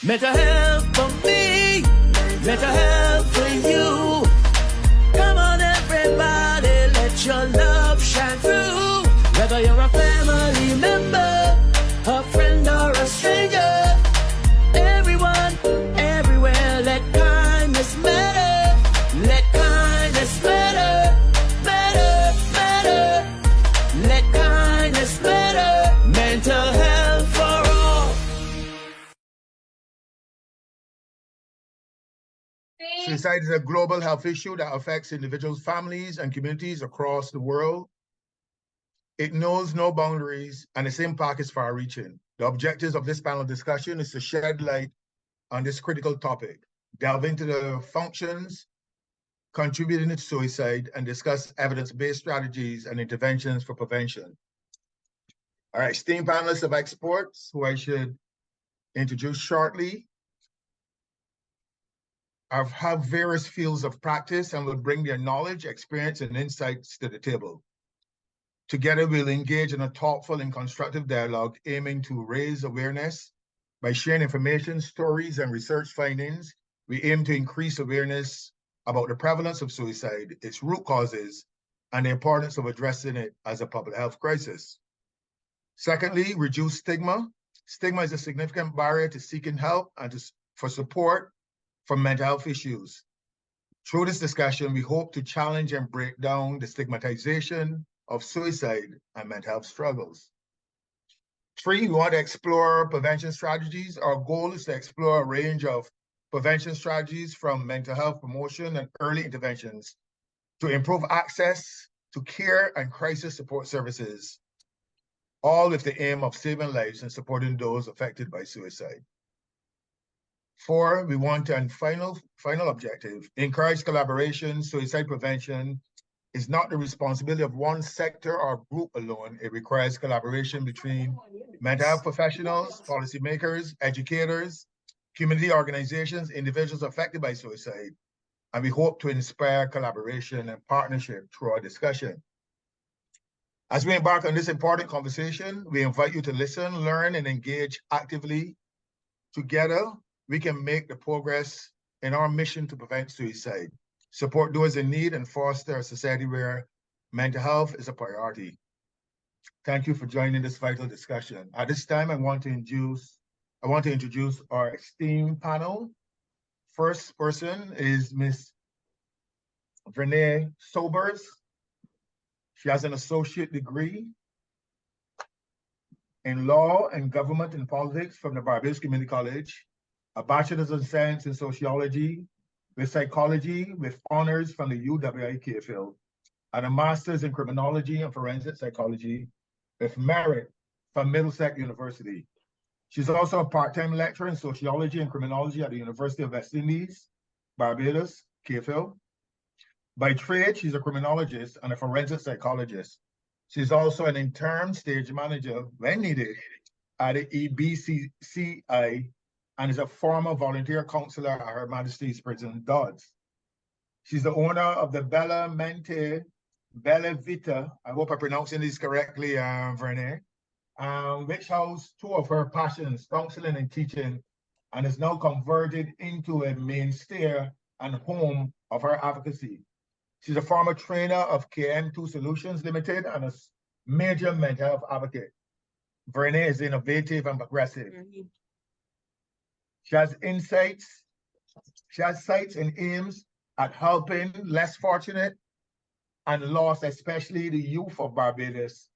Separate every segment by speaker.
Speaker 1: Mental health for me, mental health for you. Come on everybody, let your love shine through. Whether you're a family member, a friend or a stranger, everyone, everywhere, let kindness matter. Let kindness matter, matter, matter. Let kindness matter. Mental health for all.
Speaker 2: Suicide is a global health issue that affects individuals, families, and communities across the world. It knows no boundaries, and its impact is far-reaching. The objectives of this panel discussion is to shed light on this critical topic, delve into the functions contributing to suicide, and discuss evidence-based strategies and interventions for prevention. All right, esteemed panelists of experts, who I should introduce shortly, have various fields of practice and will bring their knowledge, experience, and insights to the table. Together, we'll engage in a thoughtful and constructive dialogue aiming to raise awareness. By sharing information, stories, and research findings, we aim to increase awareness about the prevalence of suicide, its root causes, and the importance of addressing it as a public health crisis. Secondly, reduce stigma. Stigma is a significant barrier to seeking help and for support for mental health issues. Through this discussion, we hope to challenge and break down the stigmatization of suicide and mental health struggles. 3, we want to explore prevention strategies. Our goal is to explore a range of prevention strategies from mental health promotion and early interventions to improve access to care and crisis support services, all with the aim of saving lives and supporting those affected by suicide. 4, we want, and final objective, encourage collaboration. Suicide prevention is not the responsibility of one sector or group alone. It requires collaboration between mental health professionals, policymakers, educators, community organizations, individuals affected by suicide. And we hope to inspire collaboration and partnership through our discussion. As we embark on this important conversation, we invite you to listen, learn, and engage actively. Together, we can make the progress in our mission to prevent suicide, support those in need, and foster a society where mental health is a priority. Thank you for joining this vital discussion. At this time, I want to introduce our esteemed panel. First person is Ms. Vernèe Sobers. She has an associate degree in law and government and politics from the Barbados Community College, a bachelor's of science in sociology with psychology with honors from the UWI-KFIL, and a master's in criminology and forensic psychology with merit from Middlesex University. She's also a part-time lecturer in sociology and criminology at the University of West Indies, Barbados, KFIL. By trade, she's a criminologist and a forensic psychologist. She's also an interim stage manager, when needed, at the EBCCI, and is a former volunteer counselor at Her Majesty's Prison, Dodds. She's the owner of the Bella Mente, Bella Vita, I hope I'm pronouncing this correctly, Vernèe, which housed 2 of her passions, counseling and teaching, and is now converted into a mainstay and home of her advocacy. She's a former trainer of KM2 Solutions Limited and a major mental health advocate. Vernèe is innovative and progressive. She has sights and aims at helping less fortunate and lost, especially the youth of Barbados,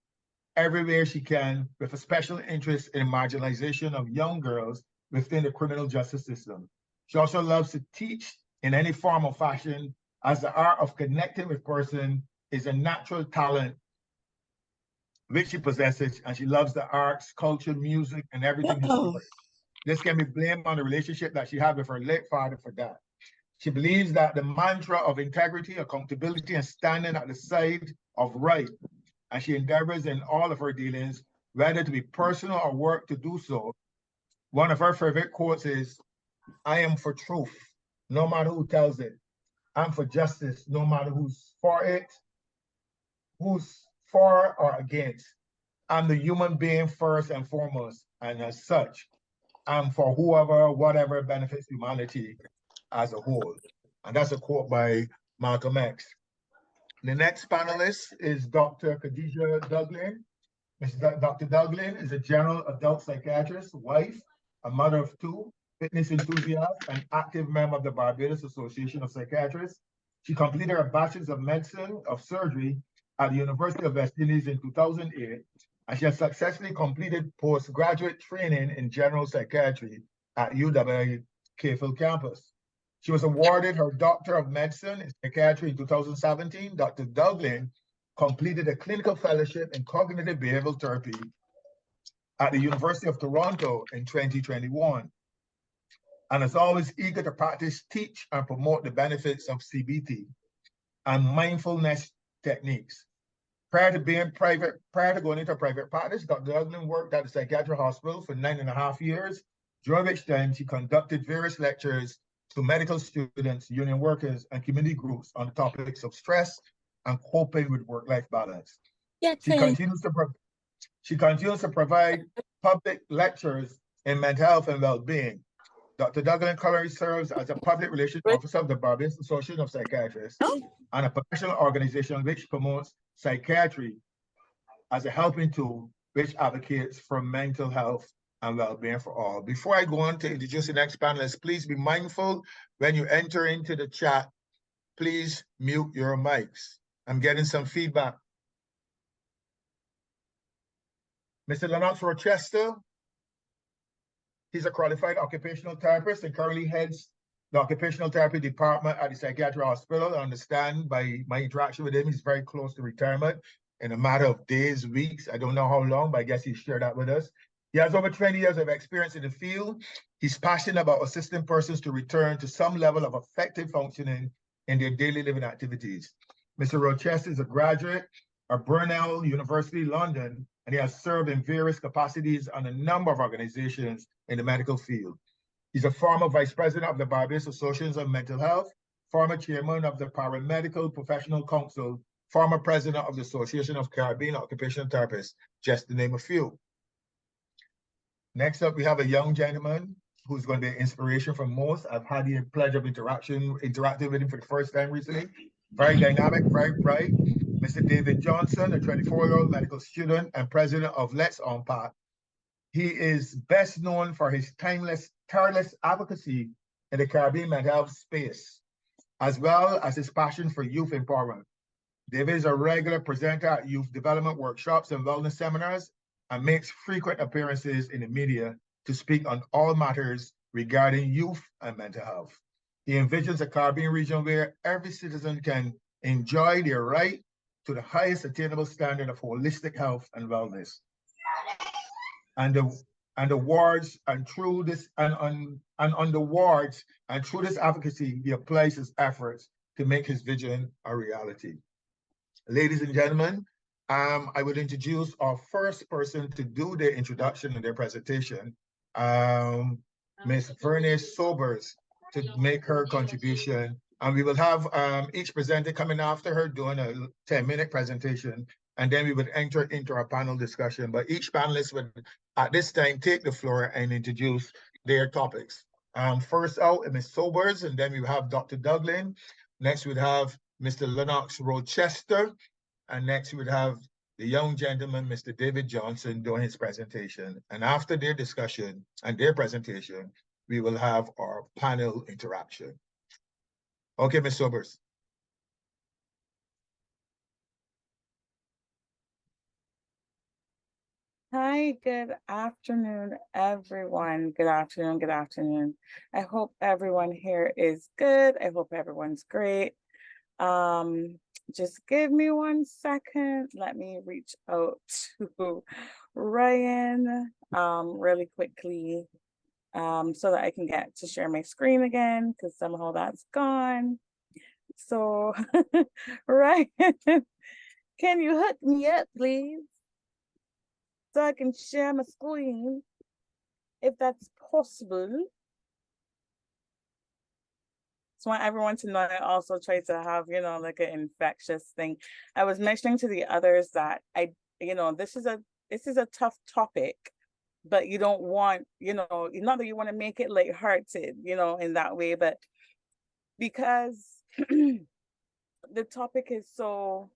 Speaker 2: everywhere she can, with a special interest in marginalization of young girls within the criminal justice system. She also loves to teach in any form or fashion, as the art of connecting with person is a natural talent which she possesses, and she loves the arts, culture, music, and everything historic. This can be blamed on the relationship that she had with her late father for that. She believes that the mantra of integrity, accountability, and standing at the side of right, and she endeavors in all of her dealings, whether to be personal or work to do so. One of her favorite quotes is, "I am for truth, no matter who tells it. I'm for justice, no matter who's for it, who's for or against. I'm the human being first and foremost, and as such, and for whoever, whatever benefits humanity as a whole. And that's a quote by Malcolm X. The next panelist is Dr. Kadisha Douglin. Dr. Douglin is a general adult psychiatrist, wife, a mother of two, fitness enthusiast, and active member of the Barbados Association of Psychiatrists. She completed her Bachelor's of Medicine of Surgery at the University of West Indies in 2008, and she has successfully completed postgraduate training in general psychiatry at UW Cayfield campus. She was awarded her Doctor of Medicine in Psychiatry in 2017. Dr. Douglin completed a clinical fellowship in cognitive behavioral therapy at the University of Toronto in 2021, and is always eager to practice, teach, and promote the benefits of CBT and mindfulness techniques. Prior to going into private practice, Dr. Douglin worked at the psychiatric hospital for 9.5 years, during which time she conducted various lectures to medical students, union workers, and community groups on the topics of stress and coping with work-life balance. Yeah, she continues to provide public lectures in mental health and well-being. Dr. Douglin currently serves as a public relations officer of the Barbados Association of Psychiatrists and a professional organization which promotes psychiatry as a helping tool which advocates for mental health and well-being for all. Before I go on to introduce the next panelist, please be mindful when you enter into the chat, please mute your mics. I'm getting some feedback. Mr. Lennox Rochester, he's a qualified occupational therapist and currently heads the occupational therapy department at the psychiatric hospital. I understand by my interaction with him, he's very close to retirement in a matter of days, weeks. I don't know how long, but I guess he shared that with us. He has over 20 years of experience in the field. He's passionate about assisting persons to return to some level of effective functioning in their daily living activities. Mr. Rochester is a graduate of Vernèe University, London, and he has served in various capacities on a number of organizations in the medical field. He's a former vice president of the Barbados Association of Mental Health, former chairman of the Paramedical Professional Council, former president of the Association of Caribbean Occupational Therapists, just to name a few. Next up, we have a young gentleman who's going to be an inspiration for most. I've had the pleasure of interacting with him for the first time recently. Very dynamic, very bright. Mr. David Johnson, a 24-year-old medical student and president of Let's Unpack. He is best known for his tireless advocacy in the Caribbean mental health space, as well as his passion for youth empowerment. David is a regular presenter at youth development workshops and wellness seminars and makes frequent appearances in the media to speak on all matters regarding youth and mental health. He envisions a Caribbean region where every citizen can enjoy their right to the highest attainable standard of holistic health and wellness. And the wards, and through this on the wards, and through this advocacy, he applies his efforts to make his vision a reality. Ladies and gentlemen, I would introduce our first person to do their introduction and their presentation, Ms. Vernèe Sobers, to make her contribution. And we will have each presenter coming after her doing a 10-minute presentation, and then we would enter into our panel discussion. But each panelist would, at this time, take the floor and introduce their topics. First out, Ms. Sobers, and then we have Dr. Douglin. Next, we'd have Mr. Lennox Rochester, and next we'd have the young gentleman, Mr. David Johnson, doing his presentation. And after their discussion and their presentation, we will have our panel interaction. Okay, Ms. Sobers.
Speaker 3: Hi, good afternoon, everyone. Good afternoon, good afternoon. I hope everyone here is good. I hope everyone's great. Just give me 1 second. Let me reach out to Ryan really quickly so that I can get to share my screen again, because somehow that's gone. So Ryan, can you hook me up, please? So I can share my screen, if that's possible. Just want everyone to know I also try to have, like an infectious thing. I was mentioning to the others that this is a tough topic but you don't want, not that you want to make it lighthearted, in that way, but because the topic is so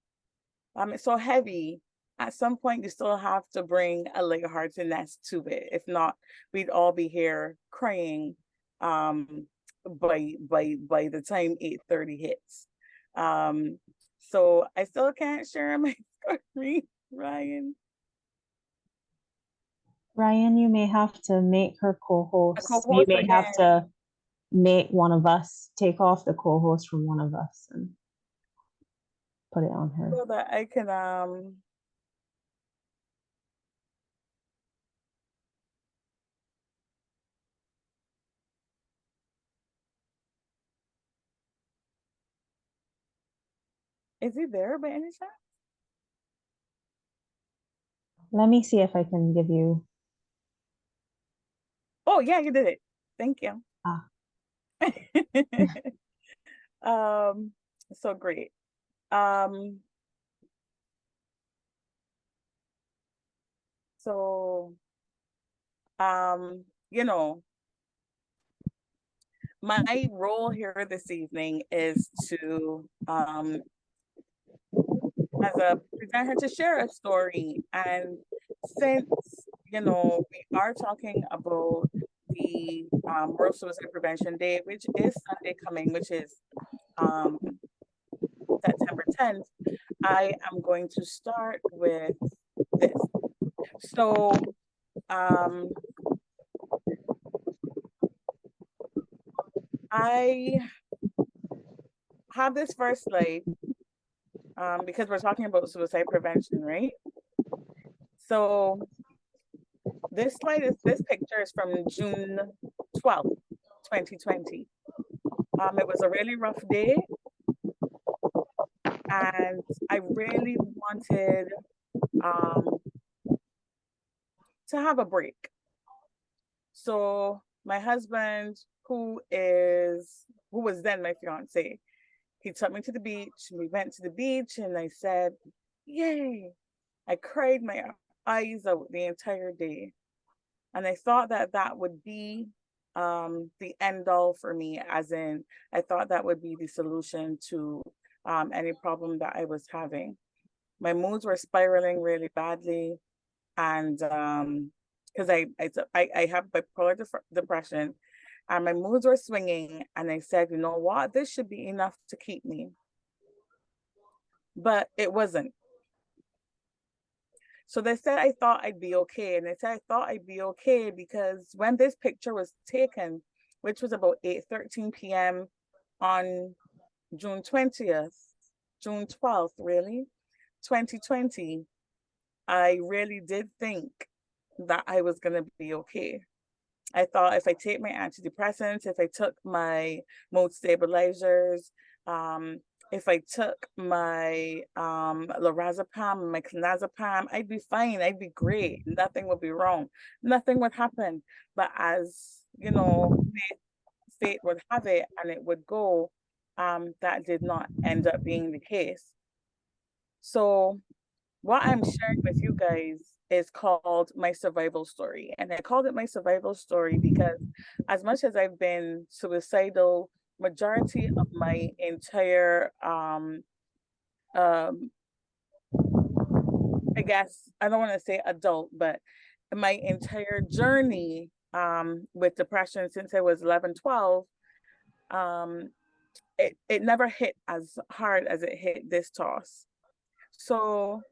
Speaker 3: it's so heavy, at some point you still have to bring a lightheartedness to it. If not, we'd all be here crying by the time 8:30 hits. So I still can't share my story, Ryan.
Speaker 4: Ryan, you may have to make her co-host. You
Speaker 3: co-host
Speaker 4: may have
Speaker 3: again.
Speaker 4: to make one of us take off the co-host from one of us and put it on her.
Speaker 3: So that I can is he there by any chance?
Speaker 4: Let me see if I can give you.
Speaker 3: Oh yeah, you did it. Thank you. So great. So my role here this evening is to as a presenter to share a story. And since we are talking about the World Suicide Prevention Day, which is Sunday coming, which is September 10th, I am going to start with this. So I have this first slide because we're talking about suicide prevention, right? So this picture is from June 12th, 2020. It was a really rough day, and I really wanted to have a break. So my husband, who was then my fiance, he took me to the beach. We went to the beach, and I said, "Yay!" I cried my eyes out the entire day, and I thought that would be the end all for me. As in, I thought that would be the solution to any problem that I was having. My moods were spiraling really badly, and because I have bipolar depression, and my moods were swinging, and I said, you know what, this should be enough to keep me. But it wasn't. So they said I thought I'd be okay. And they said I thought I'd be okay because when this picture was taken, which was about 8:13 p.m. on June 20th, June 12th, really, 2020, I really did think that I was going to be okay. I thought if I take my antidepressants, if I took my mood stabilizers, if I took my lorazepam, my clonazepam, I'd be fine. I'd be great. Nothing would be wrong. Nothing would happen. But as you know, fate would have it, and it would go. That did not end up being the case. So what I'm sharing with you guys is called my survival story. And I called it my survival story because as much as I've been suicidal, majority of my entire, I guess, I don't want to say adult, but my entire journey with depression since I was 11, 12, it never hit as hard as it hit this toss. So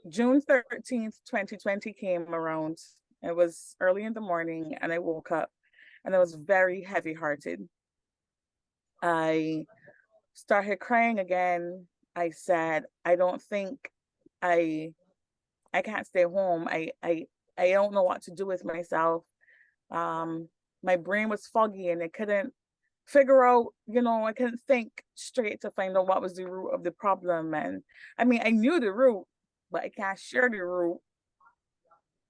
Speaker 3: June 13th, 2020 came around. It was early in the morning, and I woke up, and I was very heavy-hearted. I started crying again. I said, I don't think I can't stay home. I don't know what to do with myself. My brain was foggy, and I couldn't figure out, I couldn't think straight to find out what was the root of the problem. And I mean, I knew the root, but I can't share the root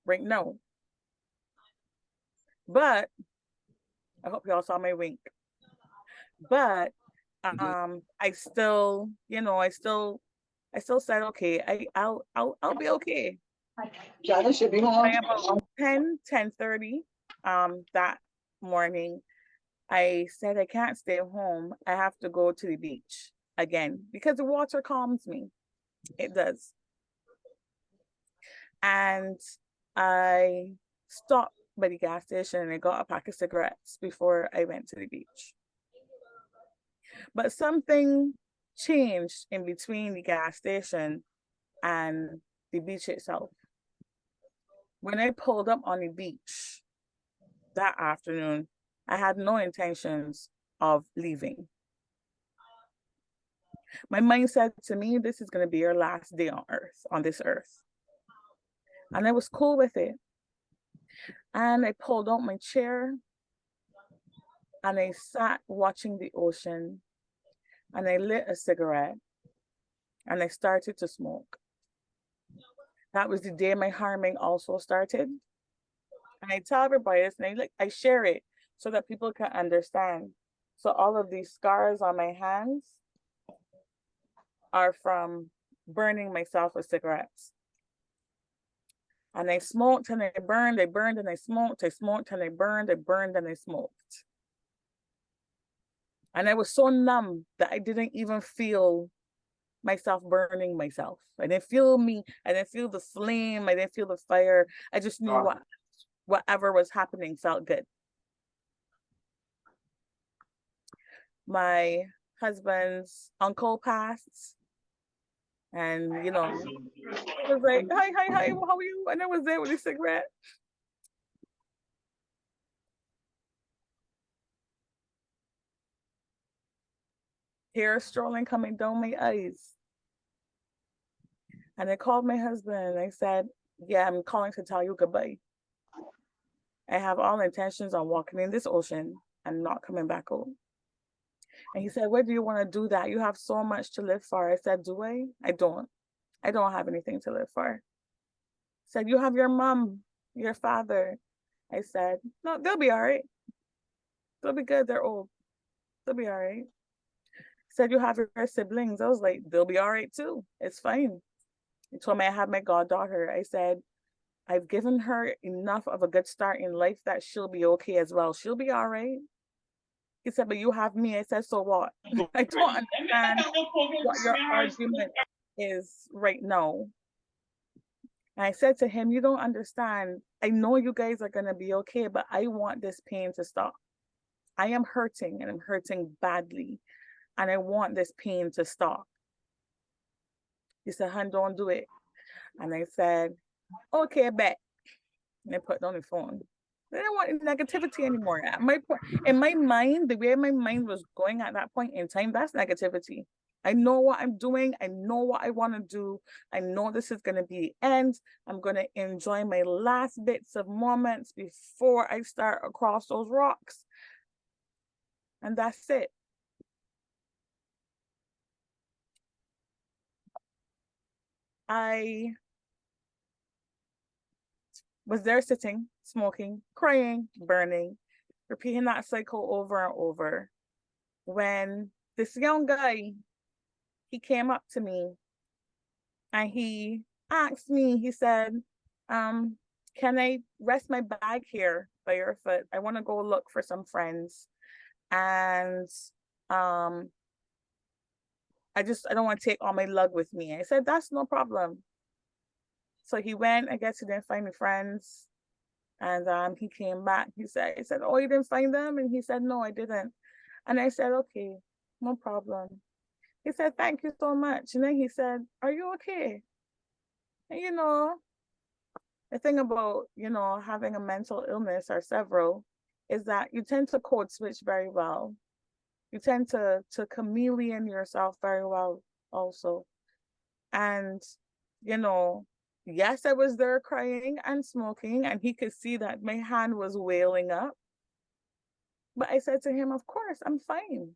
Speaker 3: right now. But I hope y'all saw my wink. But I still, I still said, okay, I'll be okay.
Speaker 5: Jana should be home.
Speaker 3: By about 10:30 that morning, I said I can't stay home. I have to go to the beach again because the water calms me. It does. And I stopped by the gas station and I got a pack of cigarettes before I went to the beach. But something changed in between the gas station and the beach itself. When I pulled up on the beach that afternoon, I had no intentions of leaving. My mind said to me, this is going to be your last day on earth, on this earth. And I was cool with it. And I pulled out my chair and I sat watching the ocean and I lit a cigarette and I started to smoke. That was the day my harming also started. And I tell everybody this, and I share it so that people can understand. So all of these scars on my hands are from burning myself with cigarettes. And I smoked and I burned and I smoked and I burned and I smoked. And I was so numb that I didn't even feel myself burning myself. I didn't feel me, I didn't feel the flame, I didn't feel the fire. I just knew whatever was happening felt good. My husband's uncle passed. And you know, it was like, hi, how are you? And I was there with a cigarette. Hair strolling coming down my eyes. And I called my husband and I said, yeah, I'm calling to tell you goodbye. I have all intentions on walking in this ocean and not coming back home. And he said, where do you want to do that? You have so much to live for. I said, do I? I don't have anything to live for. He said, you have your mom, your father. I said, no, they'll be all right. They'll be good. They're old. They'll be all right. He said, you have your siblings. I was like, they'll be all right too. It's fine. He told me I have my goddaughter. I said, I've given her enough of a good start in life that she'll be okay as well. She'll be all right. He said, but you have me. I said, so what? I don't understand what your argument is right now. And I said to him, you don't understand. I know you guys are going to be okay, but I want this pain to stop. I am hurting and I'm hurting badly. And I want this pain to stop. He said, hun, don't do it. And I said, okay, bet. And I put down the phone. I didn't want negativity anymore. In my mind, the way my mind was going at that point in time, that's negativity. I know what I'm doing. I know what I want to do. I know this is going to be the end. I'm going to enjoy my last bits of moments before I start across those rocks. And that's it. I was there sitting, smoking, crying, burning, repeating that cycle over and over. When this young guy, he came up to me and he asked me, he said, can I rest my bag here by your foot? I want to go look for some friends. And I don't want to take all my lug with me. I said, that's no problem. So he went, I guess he didn't find any friends. And he came back. He said, oh, you didn't find them? And he said, no, I didn't. And I said, okay, no problem. He said, thank you so much. And then he said, are you okay? And you know, the thing about, you know, having a mental illness or several is that you tend to code switch very well. You tend to chameleon yourself very well also. And, you know, yes, I was there crying and smoking, and he could see that my hand was wailing up. But I said to him, of course, I'm fine.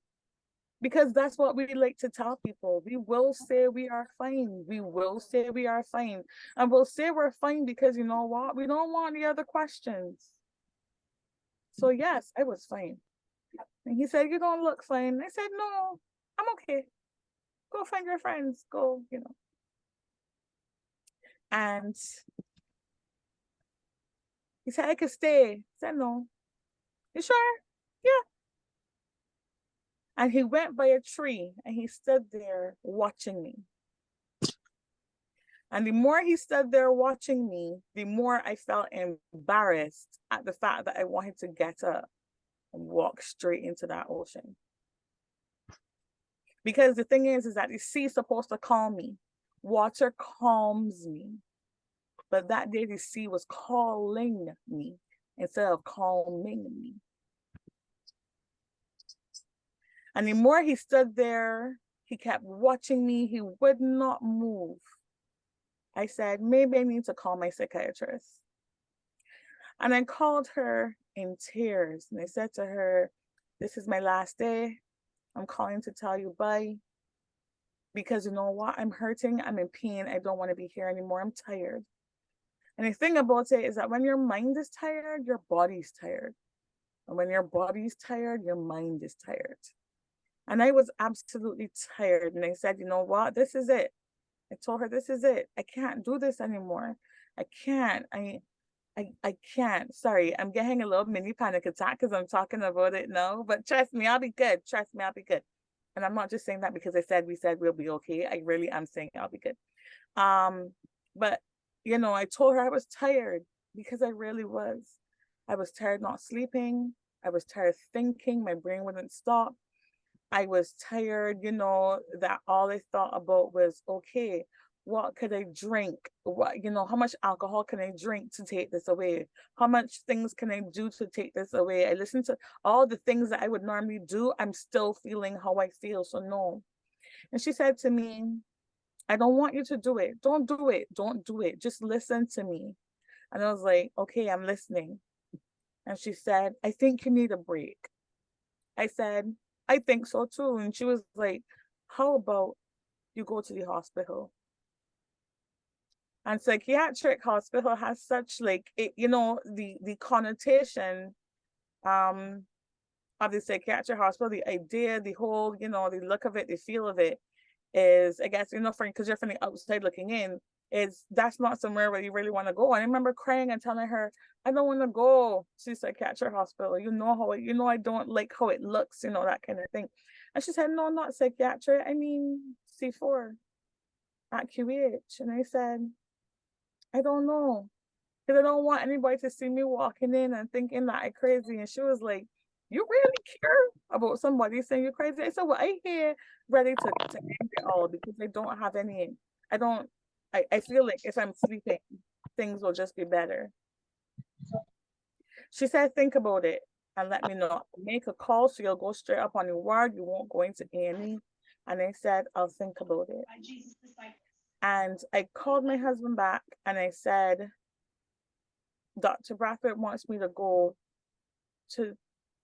Speaker 3: Because that's what we like to tell people. We will say we are fine. We will say we are fine. And we'll say we're fine because you know what? We don't want the other questions. So yes, I was fine. And he said, you don't look fine. I said, no, I'm okay. Go find your friends. Go, you know. And He said, I could stay. I said, no. You sure? Yeah. And he went by a tree and he stood there watching me. And the more he stood there watching me, the more I felt embarrassed at the fact that I wanted to get up and walk straight into that ocean. Because the thing is that the sea is supposed to calm me. Water calms me. But that day the sea was calling me instead of calming me. And the more he stood there, he kept watching me. He would not move. I said, maybe I need to call my psychiatrist. And I called her in tears. And I said to her, this is my last day. I'm calling to tell you bye. Because you know what? I'm hurting. I'm in pain. I don't want to be here anymore. I'm tired. And the thing about it is that when your mind is tired, your body's tired. And when your body's tired, your mind is tired. And I was absolutely tired. And I said, you know what? This is it. I told her, this is it. I can't do this anymore. I can't. I can't. Sorry, I'm getting a little mini panic attack because I'm talking about it now. But trust me, I'll be good. Trust me, I'll be good. And I'm not just saying that because we said we'll be okay. I really am saying I'll be good. But you know, I told her I was tired because I really was. I was tired not sleeping. I was tired thinking. My brain wouldn't stop. I was tired, you know, that all I thought about was, okay, what could I drink? What, you know, how much alcohol can I drink to take this away? How much things can I do to take this away? I listened to all the things that I would normally do. I'm still feeling how I feel, so no. And she said to me, I don't want you to do it. Don't do it. Don't do it. Just listen to me. And I was like, okay, I'm listening. And she said, I think you need a break. I said, I think so too. And she was like, how about you go to the hospital? And psychiatric hospital has such like, it, you know, the connotation of the psychiatric hospital, the idea, the whole, you know, the look of it, the feel of it is, I guess, you know, because you're from the outside looking in, is that's not somewhere where you really want to go. And I remember crying and telling her, I don't want to go to psychiatric hospital. You know how, you know, I don't like how it looks, you know, that kind of thing. And she said, no, not psychiatric. I mean, C4 at QH. And I said, I don't know. Because I don't want anybody to see me walking in and thinking that I'm crazy. And she was like, you really care about somebody saying you're crazy? I said, well, I here ready to end it all because I don't have any, I feel like if I'm sleeping, things will just be better. She said, think about it and let me know. Make a call so you'll go straight up on your ward. You won't go into A&E. And I said, I'll think about it. And I called my husband back and I said, Dr. Bradford wants me to go to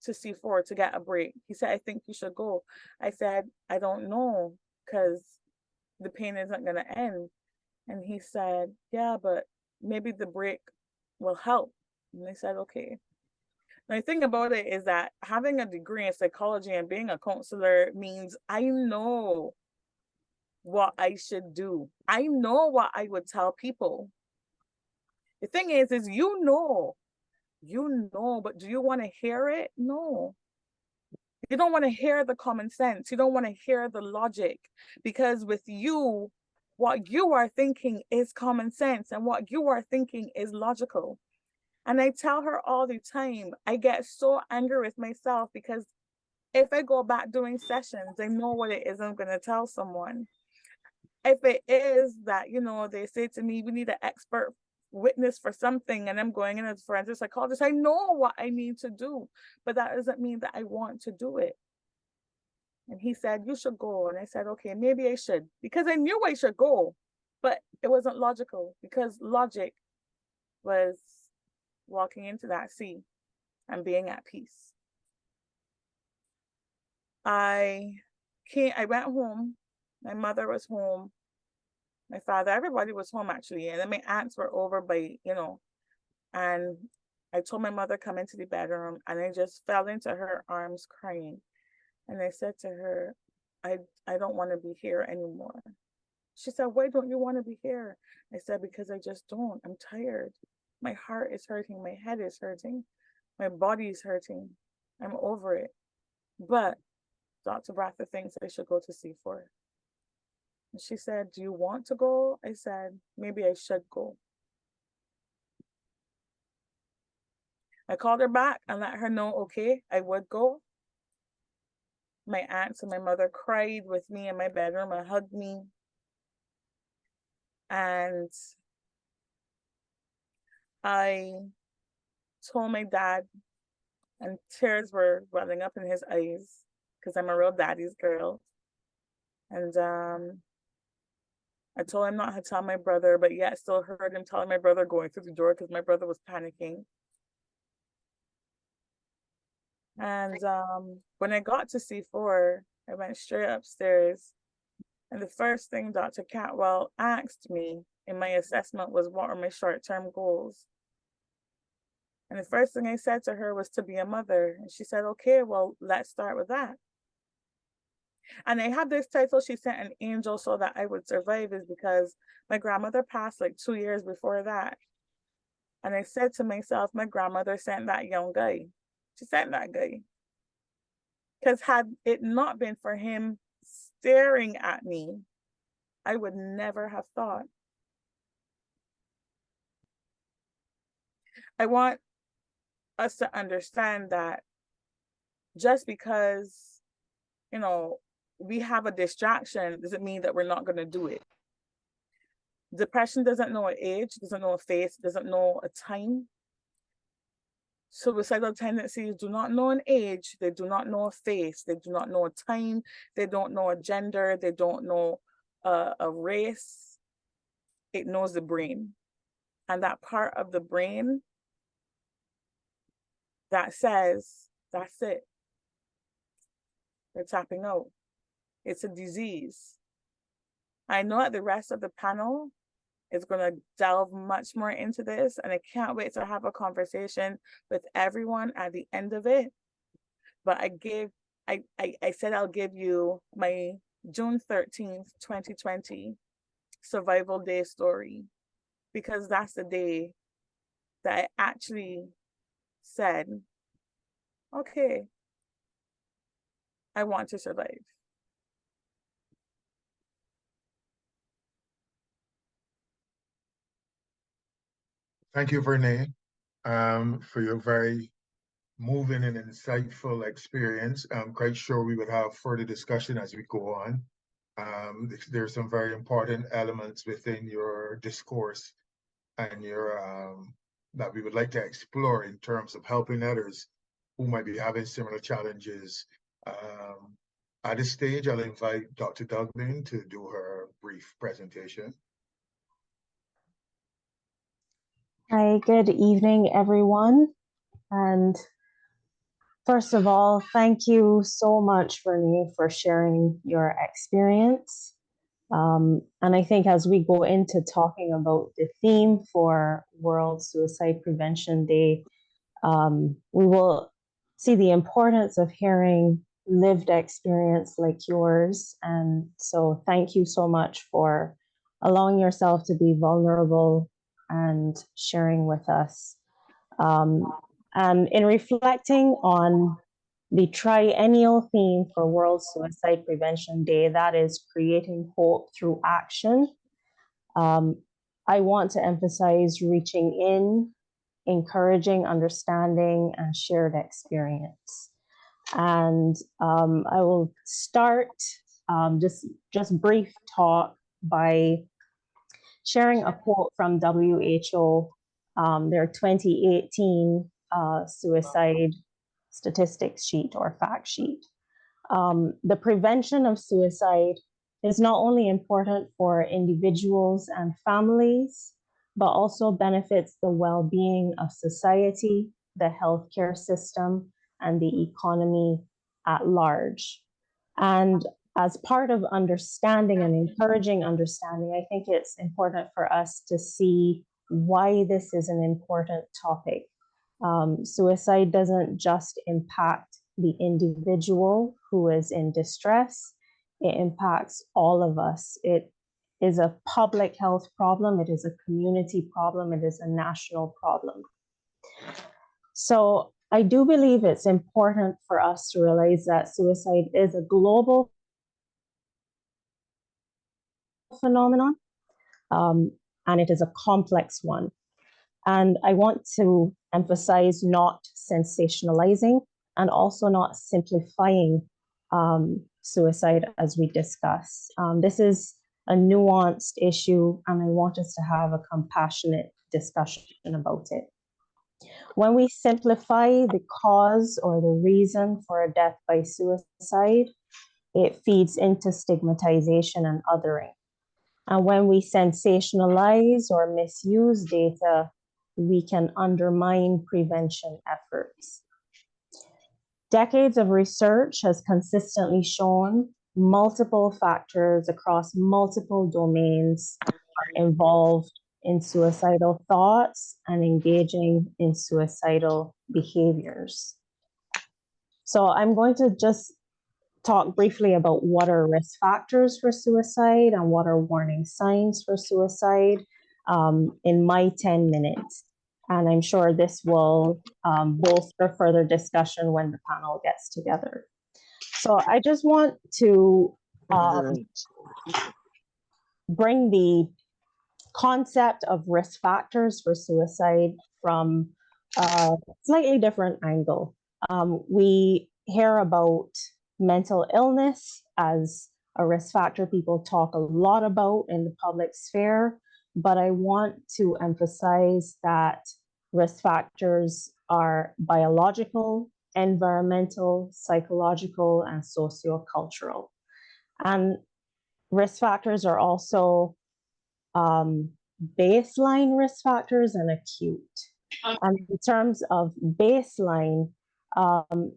Speaker 3: C4 to get a break. He said, I think you should go. I said, I don't know, because the pain isn't going to end. And he said, yeah, but maybe the break will help. And I said, okay. Now, the thing about it is that having a degree in psychology and being a counselor means I know what I should do. I know what I would tell people. The thing is you know, but do you want to hear it? No. You don't want to hear the common sense. You don't want to hear the logic, because with you, what you are thinking is common sense and what you are thinking is logical. And I tell her all the time, I get so angry with myself because if I go back doing sessions, I know what it is I'm going to tell someone. If it is that, you know, they say to me, we need an expert witness for something, and I'm going in as a forensic psychologist, I know what I need to do, but that doesn't mean that I want to do it. And he said, you should go. And I said, okay, maybe I should, because I knew I should go, but it wasn't logical, because logic was walking into that sea and being at peace. I went home. My mother was home. My father, everybody was home actually. And then my aunts were over by, you know, and I told my mother, come into the bedroom, and I just fell into her arms crying. And I said to her, I don't want to be here anymore. She said, why don't you want to be here? I said, because I just don't. I'm tired. My heart is hurting. My head is hurting. My body is hurting. I'm over it. But Dr. Bratha thinks I should go to C4. And she said, do you want to go? I said, maybe I should go. I called her back and let her know, okay, I would go. My aunts and my mother cried with me in my bedroom and hugged me. And I told my dad, and tears were welling up in his eyes because I'm a real daddy's girl. And I told him not to tell my brother, but yet still heard him telling my brother going through the door because my brother was panicking. And when I got to C4, I went straight upstairs. And the first thing Dr. Catwell asked me in my assessment was, what are my short-term goals? And the first thing I said to her was to be a mother. And she said, okay, well, let's start with that. And I had this title, she sent an angel so that I would survive, is because my grandmother passed like 2 years before that. And I said to myself, my grandmother sent that young guy. She sent that guy. Because had it not been for him staring at me, I would never have thought. I want us to understand that just because, you know, we have a distraction doesn't mean that we're not going to do it. Depression doesn't know an age, doesn't know a face, doesn't know a time. Suicidal tendencies do not know an age, they do not know a face, they do not know a time, they don't know a gender, they don't know a race. It knows the brain. And that part of the brain that says, that's it. They're tapping out. It's a disease. I know that the rest of the panel is going to delve much more into this, and I can't wait to have a conversation with everyone at the end of it. But I said I'll give you my June 13th, 2020 survival day story, because that's the day that I actually said, okay, I want to survive.
Speaker 2: Thank you, Vernèe, for your very moving and insightful experience. I'm quite sure we would have further discussion as we go on. There's some very important elements within your discourse and your that we would like to explore in terms of helping others who might be having similar challenges. At this stage, I'll invite Dr. Douglin to do her brief presentation.
Speaker 4: Hi, good evening, everyone. And first of all, thank you so much, Vernèe, for sharing your experience. And I think as we go into talking about the theme for World Suicide Prevention Day, we will see the importance of hearing lived experience like yours. And so thank you so much for allowing yourself to be vulnerable and sharing with us. And in reflecting on the triennial theme for World Suicide Prevention Day, that is creating hope through action, I want to emphasize reaching in, encouraging understanding, and shared experience. And I will start just brief talk by sharing a quote from WHO, their 2018 suicide statistics sheet or fact sheet. The prevention of suicide is not only important for individuals and families, but also benefits the well-being of society, the healthcare system, and the economy at large. And as part of understanding and encouraging understanding, I think it's important for us to see why this is an important topic. Suicide doesn't just impact the individual who is in distress, it impacts all of us. It is a public health problem, it is a community problem, it is a national problem. So I do believe it's important for us to realize that suicide is a global phenomenon, and it is a complex one. And I want to emphasize not sensationalizing and also not simplifying suicide as we discuss. This is a nuanced issue, and I want us to have a compassionate discussion about it. When we simplify the cause or the reason for a death by suicide, it feeds into stigmatization and othering. And when we sensationalize or misuse data, we can undermine prevention efforts. Decades of research has consistently shown multiple factors across multiple domains are involved in suicidal thoughts and engaging in suicidal behaviors. So I'm going to just talk briefly about what are risk factors for suicide and what are warning signs for suicide in my 10 minutes. And I'm sure this will bolster further discussion when the panel gets together. So I just want to bring the concept of risk factors for suicide from a slightly different angle. We hear about mental illness as a risk factor people talk a lot about in the public sphere, but I want to emphasize that risk factors are biological, environmental, psychological, and sociocultural. And risk factors are also baseline risk factors and acute. And in terms of baseline,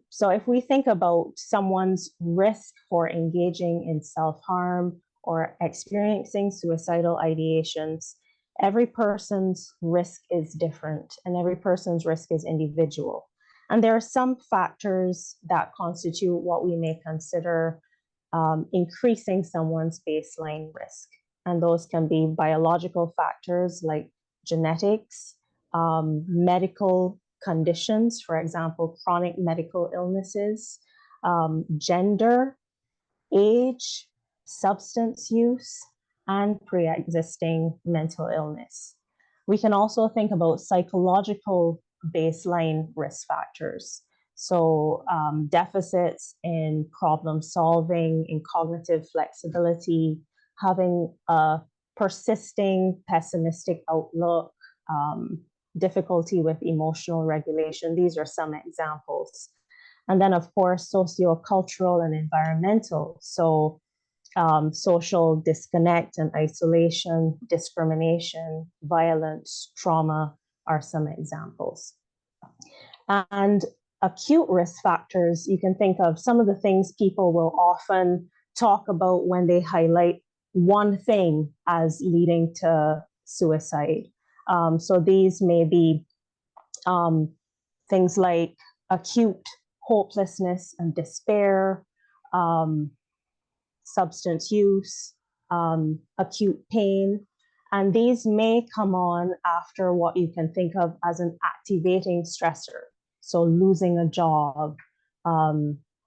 Speaker 4: so if we think about someone's risk for engaging in self-harm or experiencing suicidal ideations, every person's risk is different and every person's risk is individual. And there are some factors that constitute what we may consider increasing someone's baseline risk. And those can be biological factors like genetics, medical conditions, for example, chronic medical illnesses, gender, age, substance use, and pre-existing mental illness. We can also think about psychological baseline risk factors. So deficits in problem solving, in cognitive flexibility, having a persisting pessimistic outlook, difficulty with emotional regulation. These are some examples. And then, of course, sociocultural and environmental. So social disconnect and isolation, discrimination, violence, trauma are some examples. And acute risk factors, you can think of some of the things people will often talk about when they highlight one thing as leading to suicide. So these may be things like acute hopelessness and despair, substance use, acute pain, and these may come on after what you can think of as an activating stressor. So losing a job,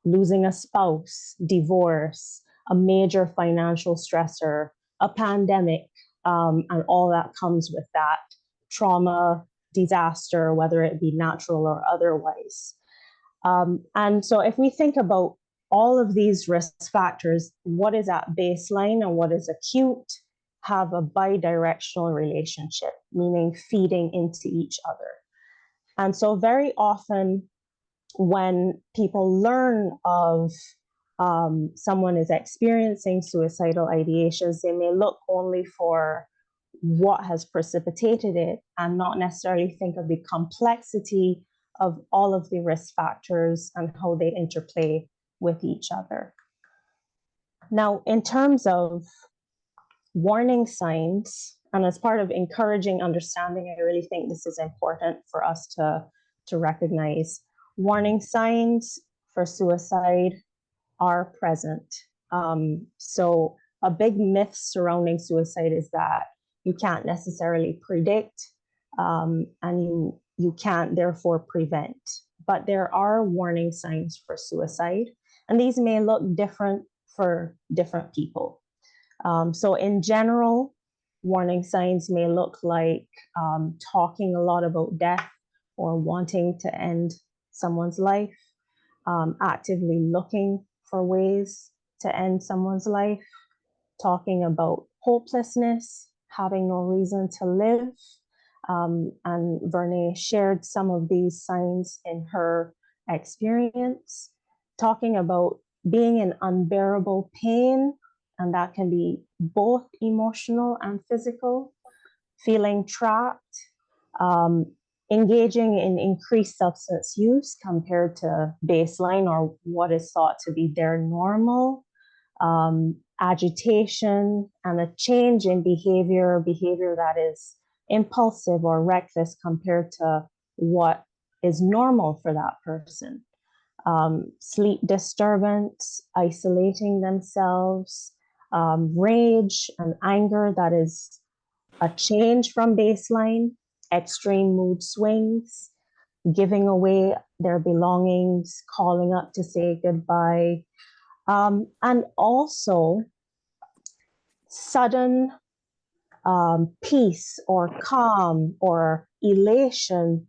Speaker 4: losing a spouse, divorce, a major financial stressor, a pandemic, and all that comes with that, trauma, disaster, whether it be natural or otherwise. And so if we think about all of these risk factors, what is at baseline and what is acute, have a bidirectional relationship, meaning feeding into each other. And so very often when people learn of someone is experiencing suicidal ideations, they may look only for what has precipitated it and not necessarily think of the complexity of all of the risk factors and how they interplay with each other. Now, in terms of warning signs, and as part of encouraging understanding, I really think this is important for us to recognize. Warning signs for suicide are present. So a big myth surrounding suicide is that you can't necessarily predict, and you can't therefore prevent. But there are warning signs for suicide, and these may look different for different people. So in general, warning signs may look like talking a lot about death or wanting to end someone's life, actively looking for ways to end someone's life, talking about hopelessness, having no reason to live. And Vernèe shared some of these signs in her experience, talking about being in unbearable pain, and that can be both emotional and physical, feeling trapped, engaging in increased substance use compared to baseline or what is thought to be their normal, agitation, and a change in behavior that is impulsive or reckless compared to what is normal for that person. Sleep disturbance, isolating themselves, rage and anger that is a change from baseline, extreme mood swings, giving away their belongings, calling up to say goodbye, and also sudden peace or calm or elation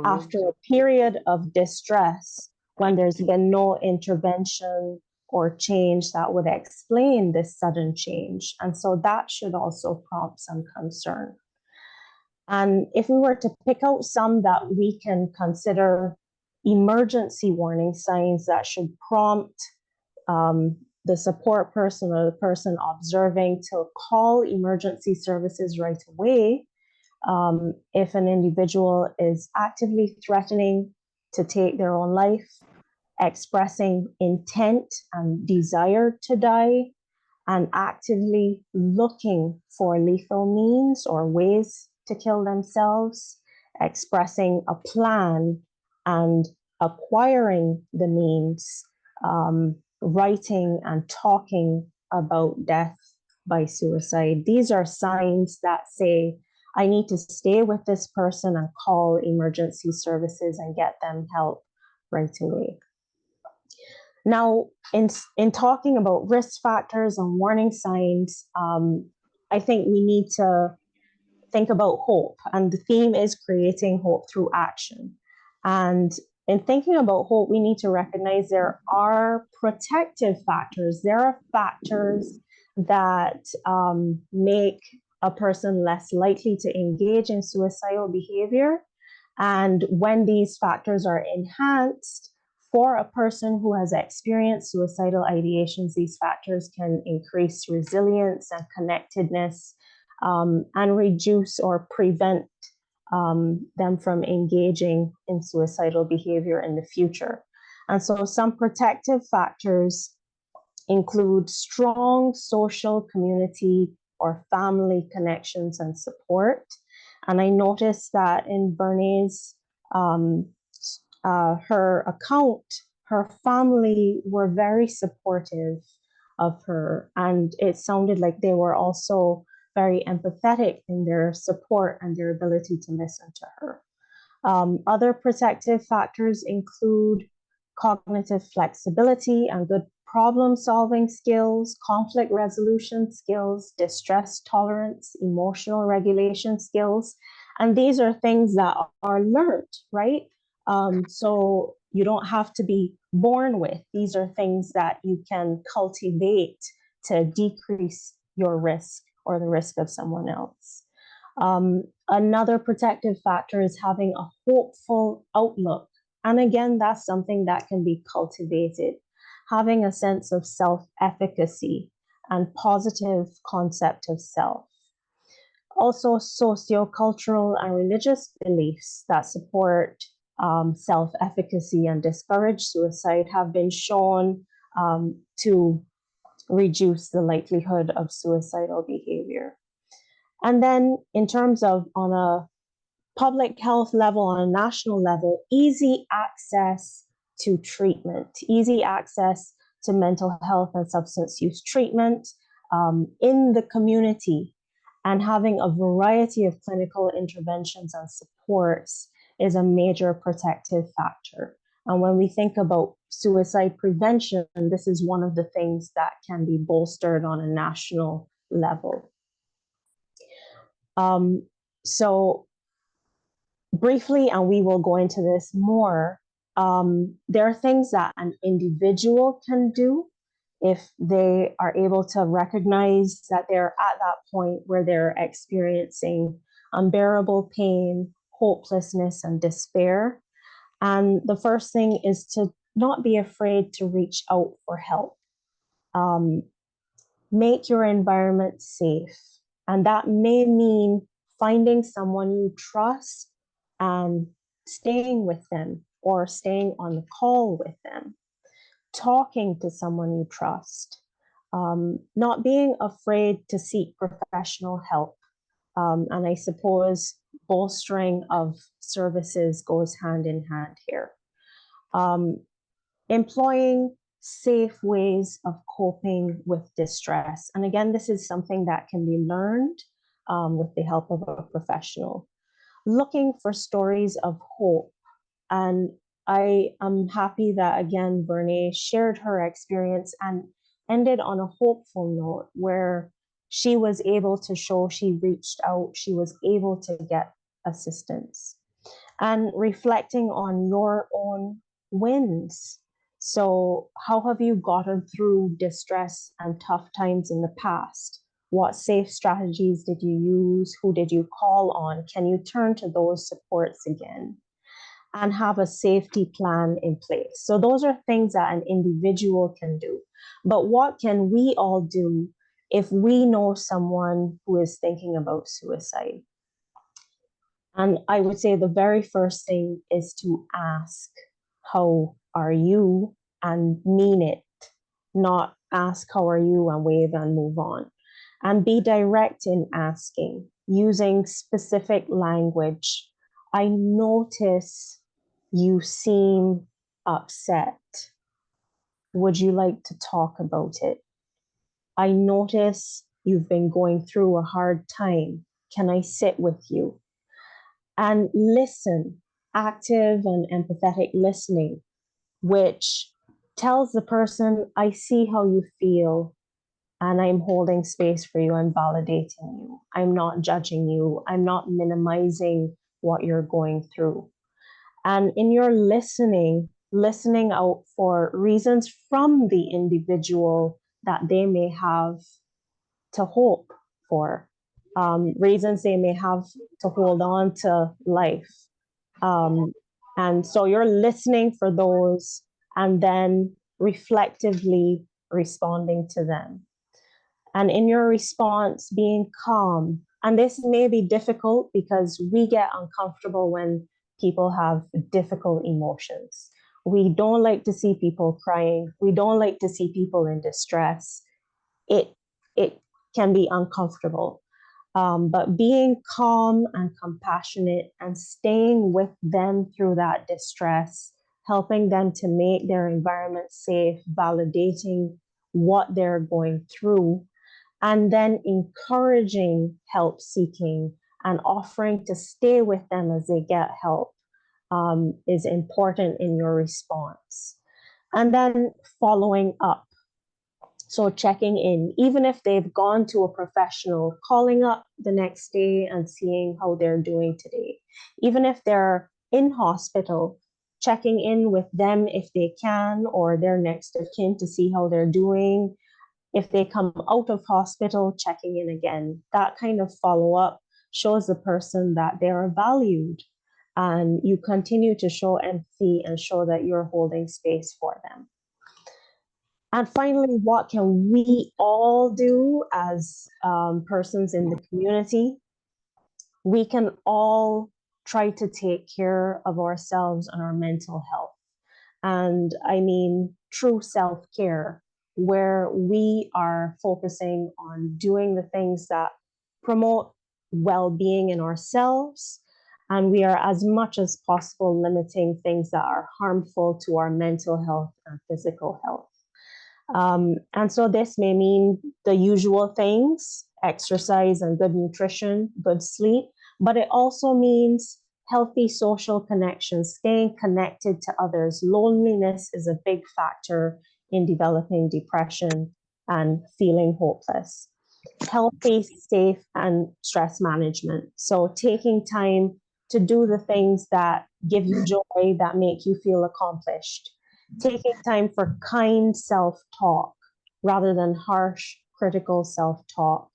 Speaker 4: after a period of distress when there's been no intervention or change that would explain this sudden change. And so that should also prompt some concern. And if we were to pick out some that we can consider emergency warning signs that should prompt the support person or the person observing to call emergency services right away, if an individual is actively threatening to take their own life, expressing intent and desire to die, and actively looking for lethal means or ways to kill themselves, expressing a plan and acquiring the means, writing and talking about death by suicide. These are signs that say, I need to stay with this person and call emergency services and get them help right away. Now, in talking about risk factors and warning signs, I think we need to think about hope. And the theme is creating hope through action. And in thinking about hope, we need to recognize there are protective factors. There are factors that make a person less likely to engage in suicidal behavior. And when these factors are enhanced for a person who has experienced suicidal ideations, these factors can increase resilience and connectedness, and reduce or prevent them from engaging in suicidal behavior in the future. And so some protective factors include strong social, community, or family connections and support. And I noticed that in Vernèe's her account, her family were very supportive of her, and it sounded like they were also very empathetic in their support and their ability to listen to her. Other protective factors include cognitive flexibility and good problem-solving skills, conflict resolution skills, distress tolerance, emotional regulation skills. And these are things that are learned, right? So you don't have to be born with. These are things that you can cultivate to decrease your risk or the risk of someone else. Another protective factor is having a hopeful outlook. And again, that's something that can be cultivated. Having a sense of self-efficacy and positive concept of self. Also, sociocultural and religious beliefs that support self-efficacy and discourage suicide have been shown to reduce the likelihood of suicidal behavior. And then in terms of on a public health level, on a national level, easy access to treatment, easy access to mental health and substance use treatment, in the community, and having a variety of clinical interventions and supports is a major protective factor. And when we think about suicide prevention, this is one of the things that can be bolstered on a national level. So briefly, and we will go into this more, there are things that an individual can do if they are able to recognize that they're at that point where they're experiencing unbearable pain, hopelessness, and despair. And the first thing is to not be afraid to reach out for help. Make your environment safe. And that may mean finding someone you trust and staying with them or staying on the call with them, talking to someone you trust, not being afraid to seek professional help. And I suppose bolstering of services goes hand in hand here. Employing safe ways of coping with distress. And again, this is something that can be learned with the help of a professional. Looking for stories of hope. And I am happy that, again, Vernèe shared her experience and ended on a hopeful note where she was able to show she reached out, she was able to get assistance. And reflecting on your own wins. So how have you gotten through distress and tough times in the past? What safe strategies did you use? Who did you call on? Can you turn to those supports again? And have a safety plan in place. So those are things that an individual can do. But what can we all do if we know someone who is thinking about suicide? And I would say the very first thing is to ask, how are you? And mean it, not ask, how are you? And wave and move on. And be direct in asking, using specific language. I notice you seem upset. Would you like to talk about it? I notice you've been going through a hard time. Can I sit with you? And listen, active and empathetic listening, which tells the person, I see how you feel and I'm holding space for you. I'm validating you. I'm not judging you. I'm not minimizing what you're going through. And in your listening out for reasons from the individual that they may have to hope for, reasons they may have to hold on to life. And so you're listening for those and then reflectively responding to them. And in your response, being calm. And this may be difficult because we get uncomfortable when people have difficult emotions. We don't like to see people crying. We don't like to see people in distress. It can be uncomfortable. But being calm and compassionate and staying with them through that distress, helping them to make their environment safe, validating what they're going through, and then encouraging help seeking and offering to stay with them as they get help is important in your response. And then following up. So checking in, even if they've gone to a professional, calling up the next day and seeing how they're doing today. Even if they're in hospital, checking in with them if they can, or their next of kin to see how they're doing. If they come out of hospital, checking in again. That kind of follow-up shows the person that they are valued, and you continue to show empathy and show that you're holding space for them. And finally, what can we all do as persons in the community? We can all try to take care of ourselves and our mental health. And I mean true self-care, where we are focusing on doing the things that promote well-being in ourselves. And we are, as much as possible, limiting things that are harmful to our mental health and physical health. And so this may mean the usual things, exercise and good nutrition, good sleep, but it also means healthy social connections, staying connected to others. Loneliness is a big factor in developing depression and feeling hopeless. Healthy, safe, and stress management. So taking time to do the things that give you joy, that make you feel accomplished. Taking time for kind self-talk rather than harsh, critical self-talk.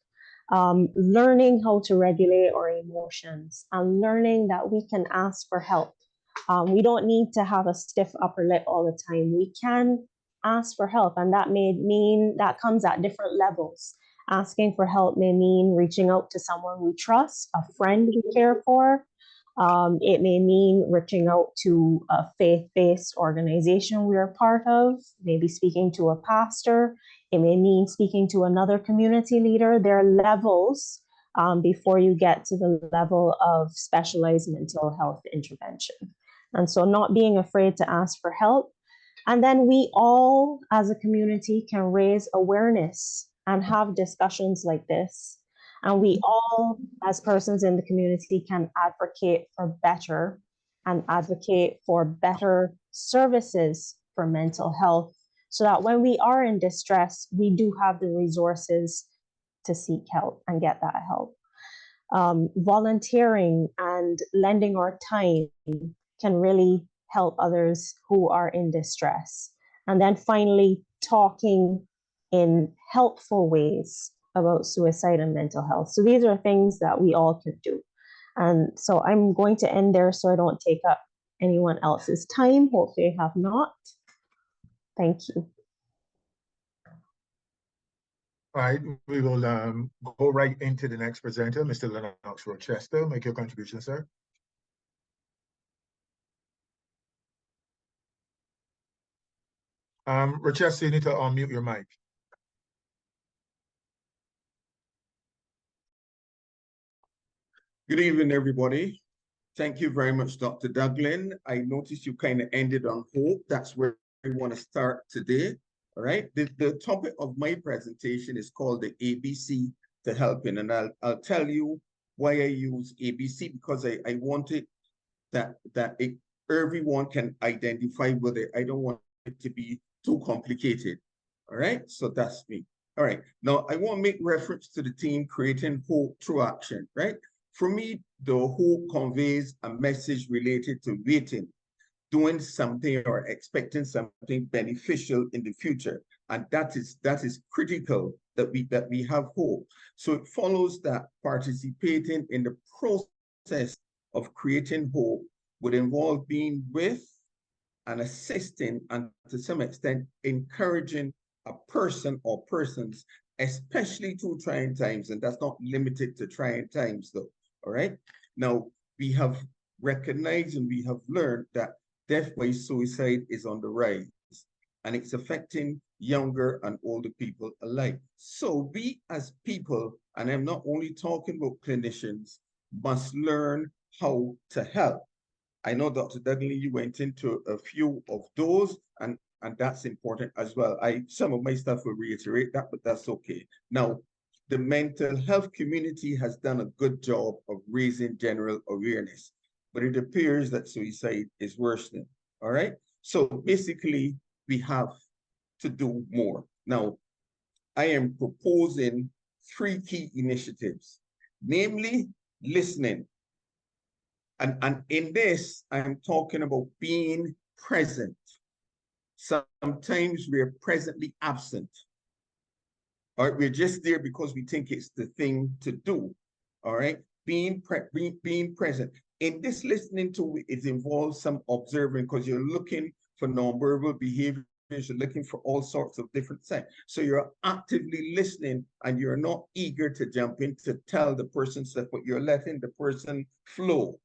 Speaker 4: Learning how to regulate our emotions and learning that we can ask for help. We don't need to have a stiff upper lip all the time. We can ask for help, and that may mean that comes at different levels. Asking for help may mean reaching out to someone we trust, a friend we care for. It may mean reaching out to a faith-based organization we are part of, maybe speaking to a pastor. It may mean speaking to another community leader. There are levels before you get to the level of specialized mental health intervention. And so not being afraid to ask for help. And then we all, as a community, can raise awareness and have discussions like this. And we all, as persons in the community, can advocate for better and advocate for better services for mental health so that when we are in distress, we do have the resources to seek help and get that help. Volunteering and lending our time can really help others who are in distress. And then finally, talking in helpful ways about suicide and mental health. So these are things that we all can do. And so I'm going to end there so I don't take up anyone else's time. Hopefully I have not. Thank you.
Speaker 2: All right, we will go right into the next presenter, Mr. Lennox Rochester. Make your contribution, sir. Rochester, you need to unmute your mic.
Speaker 5: Good evening, everybody. Thank you very much, Dr. Douglin. I noticed you kind of ended on hope. That's where I want to start today. All right. The topic of my presentation is called the ABC to helping. And I'll tell you why I use ABC, because I wanted that everyone can identify with it. I don't want it to be too complicated. All right. So that's me. All right. Now I want to make reference to the theme creating hope through action. Right. For me, the hope conveys a message related to waiting, doing something or expecting something beneficial in the future. And that is critical that we have hope. So it follows that participating in the process of creating hope would involve being with and assisting and to some extent encouraging a person or persons, especially through trying times. And that's not limited to trying times though. All right. Now we have recognized and we have learned that death by suicide is on the rise, and it's affecting younger and older people alike. So we as people, and I'm not only talking about clinicians, must learn how to help. I know, Dr. Douglin, you went into a few of those, and that's important as well. Some of my stuff will reiterate that, but that's okay. Now, the mental health community has done a good job of raising general awareness, but it appears that suicide is worsening. All right. So basically, we have to do more. Now, I am proposing 3 key initiatives, namely listening. And in this, I'm talking about being present. Sometimes we're presently absent. All right, we're just there because we think it's the thing to do. All right, being present. In this listening to it involves some observing, because you're looking for nonverbal behaviors, you're looking for all sorts of different things. So you're actively listening and you're not eager to jump in to tell the person stuff, but you're letting the person flow.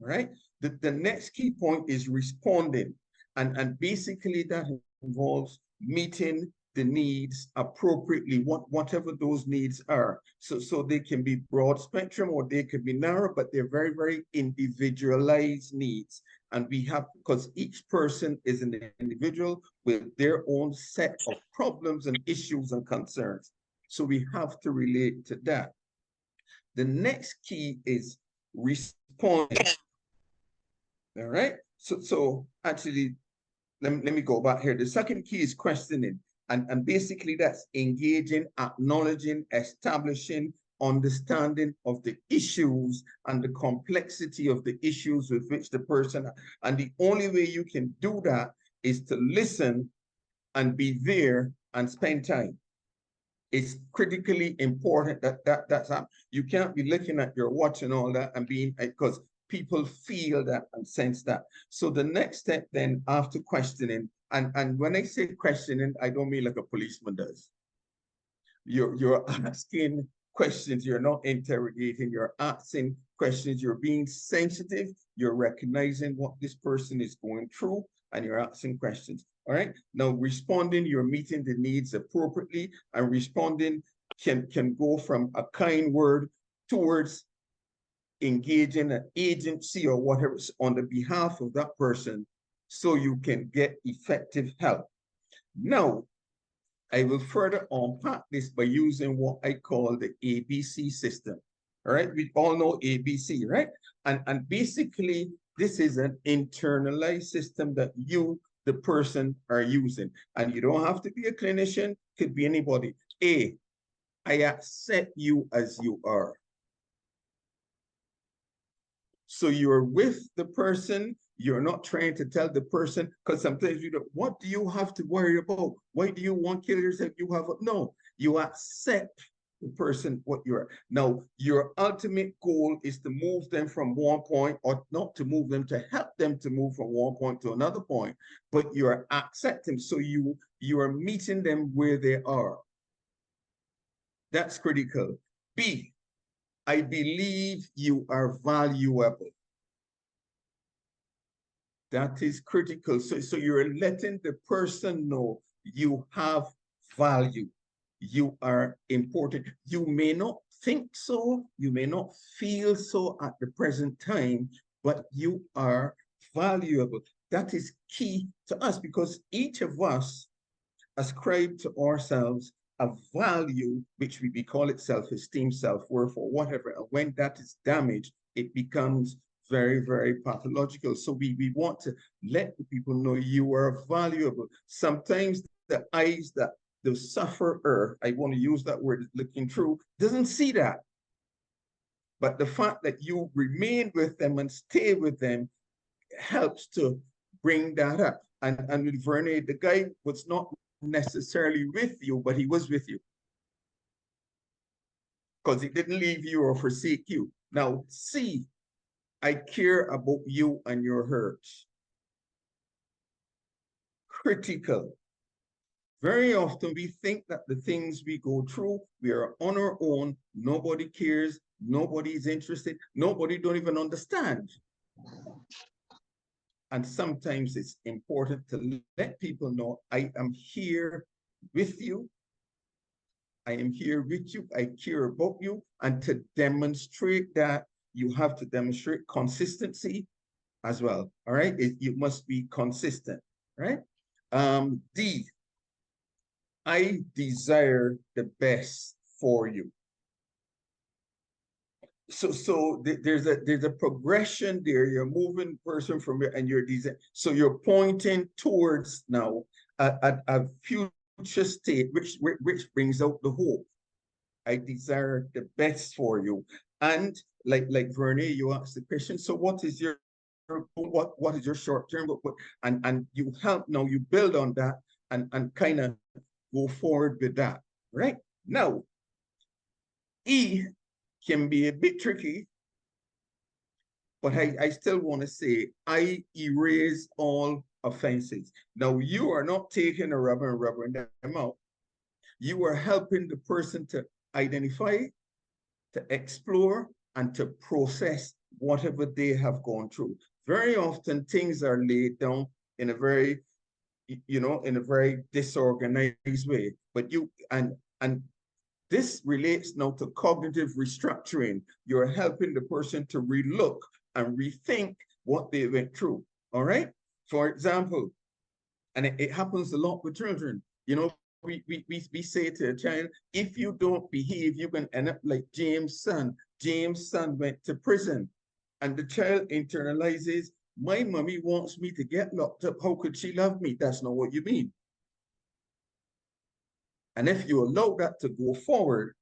Speaker 5: All right. The next key point is responding. And basically that involves meeting the needs appropriately, whatever those needs are. So they can be broad spectrum or they can be narrow, but they're very, very individualized needs. and we have, because each person is an individual with their own set of problems and issues and concerns. So we have to relate to that. The next key is responding. All right. So actually, let me go back here. The second key is questioning. And basically that's engaging, acknowledging, establishing understanding of the issues and the complexity of the issues with which the person, and the only way you can do that is to listen and be there and spend time. It's critically important that's how you can't be looking at your watch and all that and being, because people feel that and sense that. So the next step then after questioning, and when I say questioning, I don't mean like a policeman does. You're asking questions, you're not interrogating, you're asking questions, you're being sensitive, you're recognizing what this person is going through, and you're asking questions. All right. Now responding, you're meeting the needs appropriately, and responding can go from a kind word towards engaging an agency or whatever on the behalf of that person so you can get effective help. Now, I will further unpack this by using what I call the ABC system. All right, we all know ABC, right? And basically, this is an internalized system that you, the person, are using. And you don't have to be a clinician, could be anybody. A, I accept you as you are. So you're with the person, you're not trying to tell the person, because sometimes you know, what do you have to worry about? Why do you want to kill yourself? You have no, you accept the person what you are. Now, your ultimate goal is to move them from one point, or not to move them, to help them to move from one point to another point, but you're accepting. So you are meeting them where they are. That's critical. B, I believe you are valuable. That is critical. So you're letting the person know you have value. You are important. You may not think so, you may not feel so at the present time, but you are valuable. That is key to us, because each of us ascribe to ourselves a value, which we call it self-esteem, self-worth, or whatever. And when that is damaged, it becomes very, very pathological. So we want to let the people know you are valuable. Sometimes the eyes that the sufferer, I want to use that word, looking through, doesn't see that. But the fact that you remain with them and stay with them helps to bring that up. And with Vernèe, the guy was not necessarily with you, but he was with you, because he didn't leave you or forsake you. Now, C, I care about you and your hurts. Critical. Very often we think that the things we go through, we are on our own, nobody cares, nobody is interested, nobody don't even understand. And sometimes it's important to let people know, I am here with you. I am here with you. I care about you. And to demonstrate that, you have to demonstrate consistency as well. All right. You must be consistent. Right. D, I desire the best for you. So there's a progression there. You're moving person from here, and you're so you're pointing towards now a future state which brings out the hope. I desire the best for you. And like Vernèe, you asked the question, so what is your what is your short term? And you help now, you build on that and kind of go forward with that. Right now, E can be a bit tricky, but I still want to say, I erase all offenses. Now, you are not taking a rubber and rubbering them out. You are helping the person to identify, to explore, and to process whatever they have gone through. Very often, things are laid down in a very, in a very disorganized way. But and this relates now to cognitive restructuring. You're helping the person to relook and rethink what they went through. all right? For example, and it happens a lot with children, you know, we say to a child, if you don't behave, you're going to end up like James' son. James' son went to prison, and the child internalizes, my mommy wants me to get locked up. How could she love me? That's not what you mean. And if you allow that to go forward,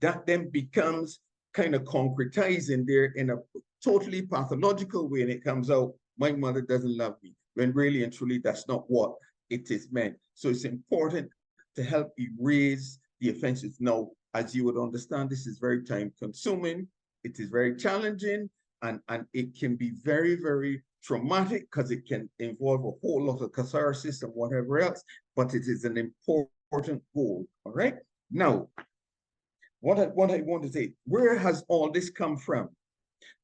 Speaker 5: that then becomes kind of concretizing there in a totally pathological way, and it comes out, my mother doesn't love me, when really and truly that's not what it is meant. So it's important to help erase the offenses. Now, as you would understand, this is very time consuming, it is very challenging, and it can be very, very traumatic because it can involve a whole lot of catharsis and whatever else, but it is an important goal, all right? Now, what I want to say, where has all this come from?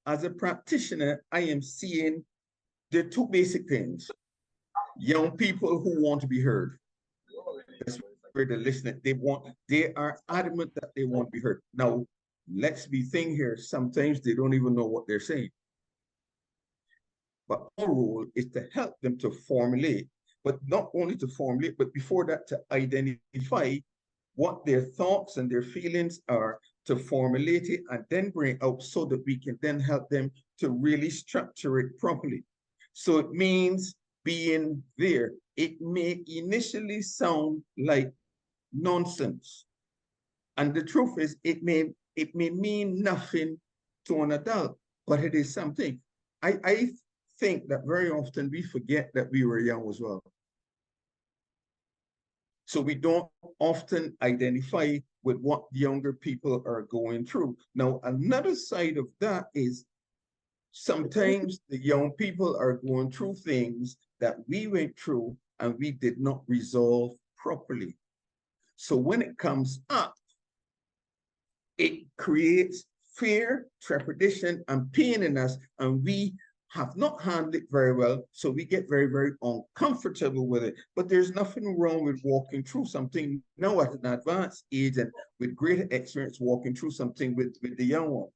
Speaker 5: As a practitioner, I am seeing there are two basic things. Young people who want to be heard. That's where they're listening. They are adamant that they want to be heard. Now, let's be thinking here. Sometimes they don't even know what they're saying. But our role is to help them to formulate, but not only to formulate, but before that, to identify what their thoughts and their feelings are, to formulate it and then bring it out so that we can then help them to really structure it properly. So it means being there. It may initially sound like nonsense. And the truth is, it may mean nothing to an adult, but it is something. I think that very often we forget that we were young as well. So we don't often identify with what younger people are going through. Now, another side of that is sometimes the young people are going through things that we went through and we did not resolve properly. So when it comes up, it creates fear, trepidation, and pain in us, and we have not handled it very well, so we get very, very uncomfortable with it. But there's nothing wrong with walking through something now at an advanced age and with greater experience walking through something with the young one.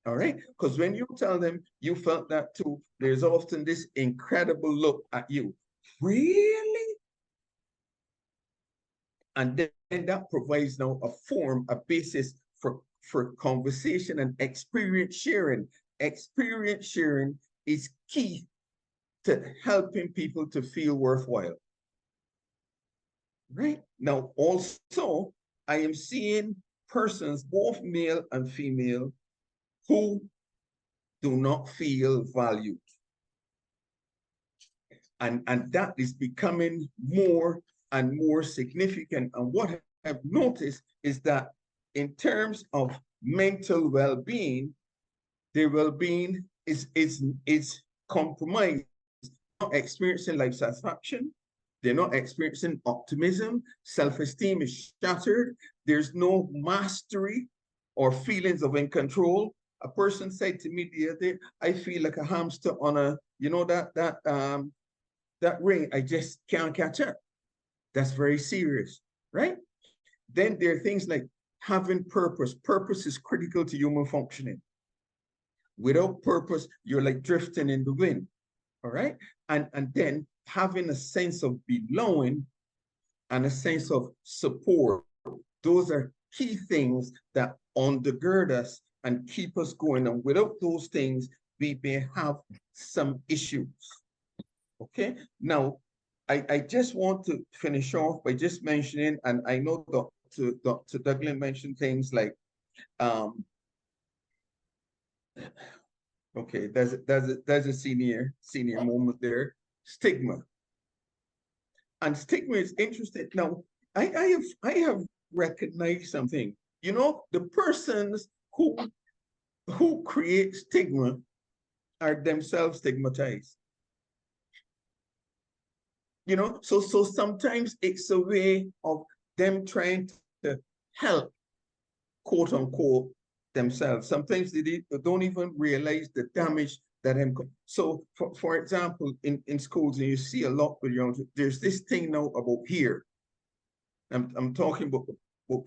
Speaker 5: All right? Because when you tell them you felt that too, there's often this incredible look at you. Really? And then that provides now a form, a basis for conversation and experience sharing. Experience sharing is key to helping people to feel worthwhile. Right? Now, also, I am seeing persons, both male and female, who do not feel valued. And that is becoming more and more significant. And what I've noticed is that in terms of mental well-being, their well-being is compromised. Not experiencing life satisfaction, they're not experiencing optimism, self-esteem is shattered, there's no mastery or feelings of in control. A person said to me the other day, I feel like a hamster on a, you know, that ring, I just can't catch up. That's very serious, right? Then there are things like having purpose. Purpose is critical to human functioning. Without purpose, you're like drifting in the wind, all right? And then having a sense of belonging and a sense of support. Those are key things that undergird us and keep us going. And without those things, we may have some issues, okay? Now, I just want to finish off by just mentioning, and I know Dr. Douglin mentioned things like, okay, there's a senior moment there, stigma. And stigma is interesting. Now, I have recognized something. You know, the persons who create stigma are themselves stigmatized. You know, so sometimes it's a way of them trying to help, quote unquote, themselves. Sometimes they don't even realize the damage that so for example, in schools, and you see a lot with young, there's this thing now about here. I'm talking about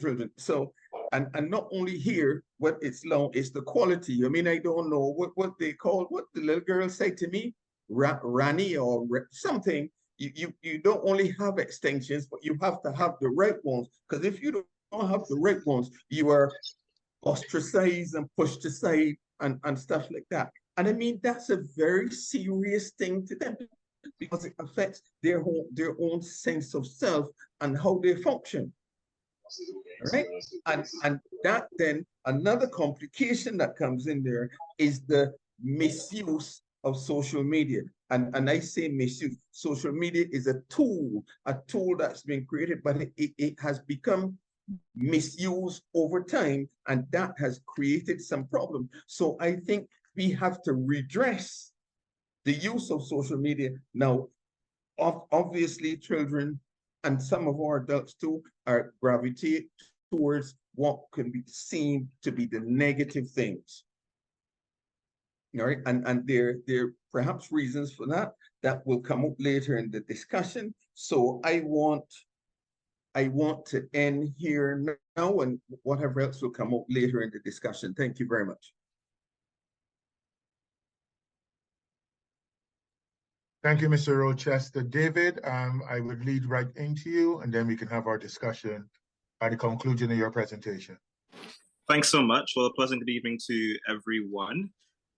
Speaker 5: children. So, and not only here, what it's long, it's the quality. I mean, I don't know what they call, what the little girl said to me. Rani or something, you don't only have extensions, but you have to have the right ones. Because if you don't have the right ones, you are ostracized and pushed aside and stuff like that. And I mean, that's a very serious thing to them because it affects their own sense of self and how they function. Right? And that then, another complication that comes in there is the misuse of social media. And I say misuse. Social media is a tool that's been created, but it has become misused over time, and that has created some problem. So I think we have to redress the use of social media. Now, obviously, children and some of our adults too are gravitate towards what can be seen to be the negative things. All right, and there perhaps reasons for that will come up later in the discussion. So I want to end here now, and whatever else will come up later in the discussion. Thank you very much.
Speaker 2: Thank you, Mr. Rochester. David, I would lead right into you, and then we can have our discussion at the conclusion of your presentation.
Speaker 6: Thanks so much. Well, a pleasant good evening to everyone.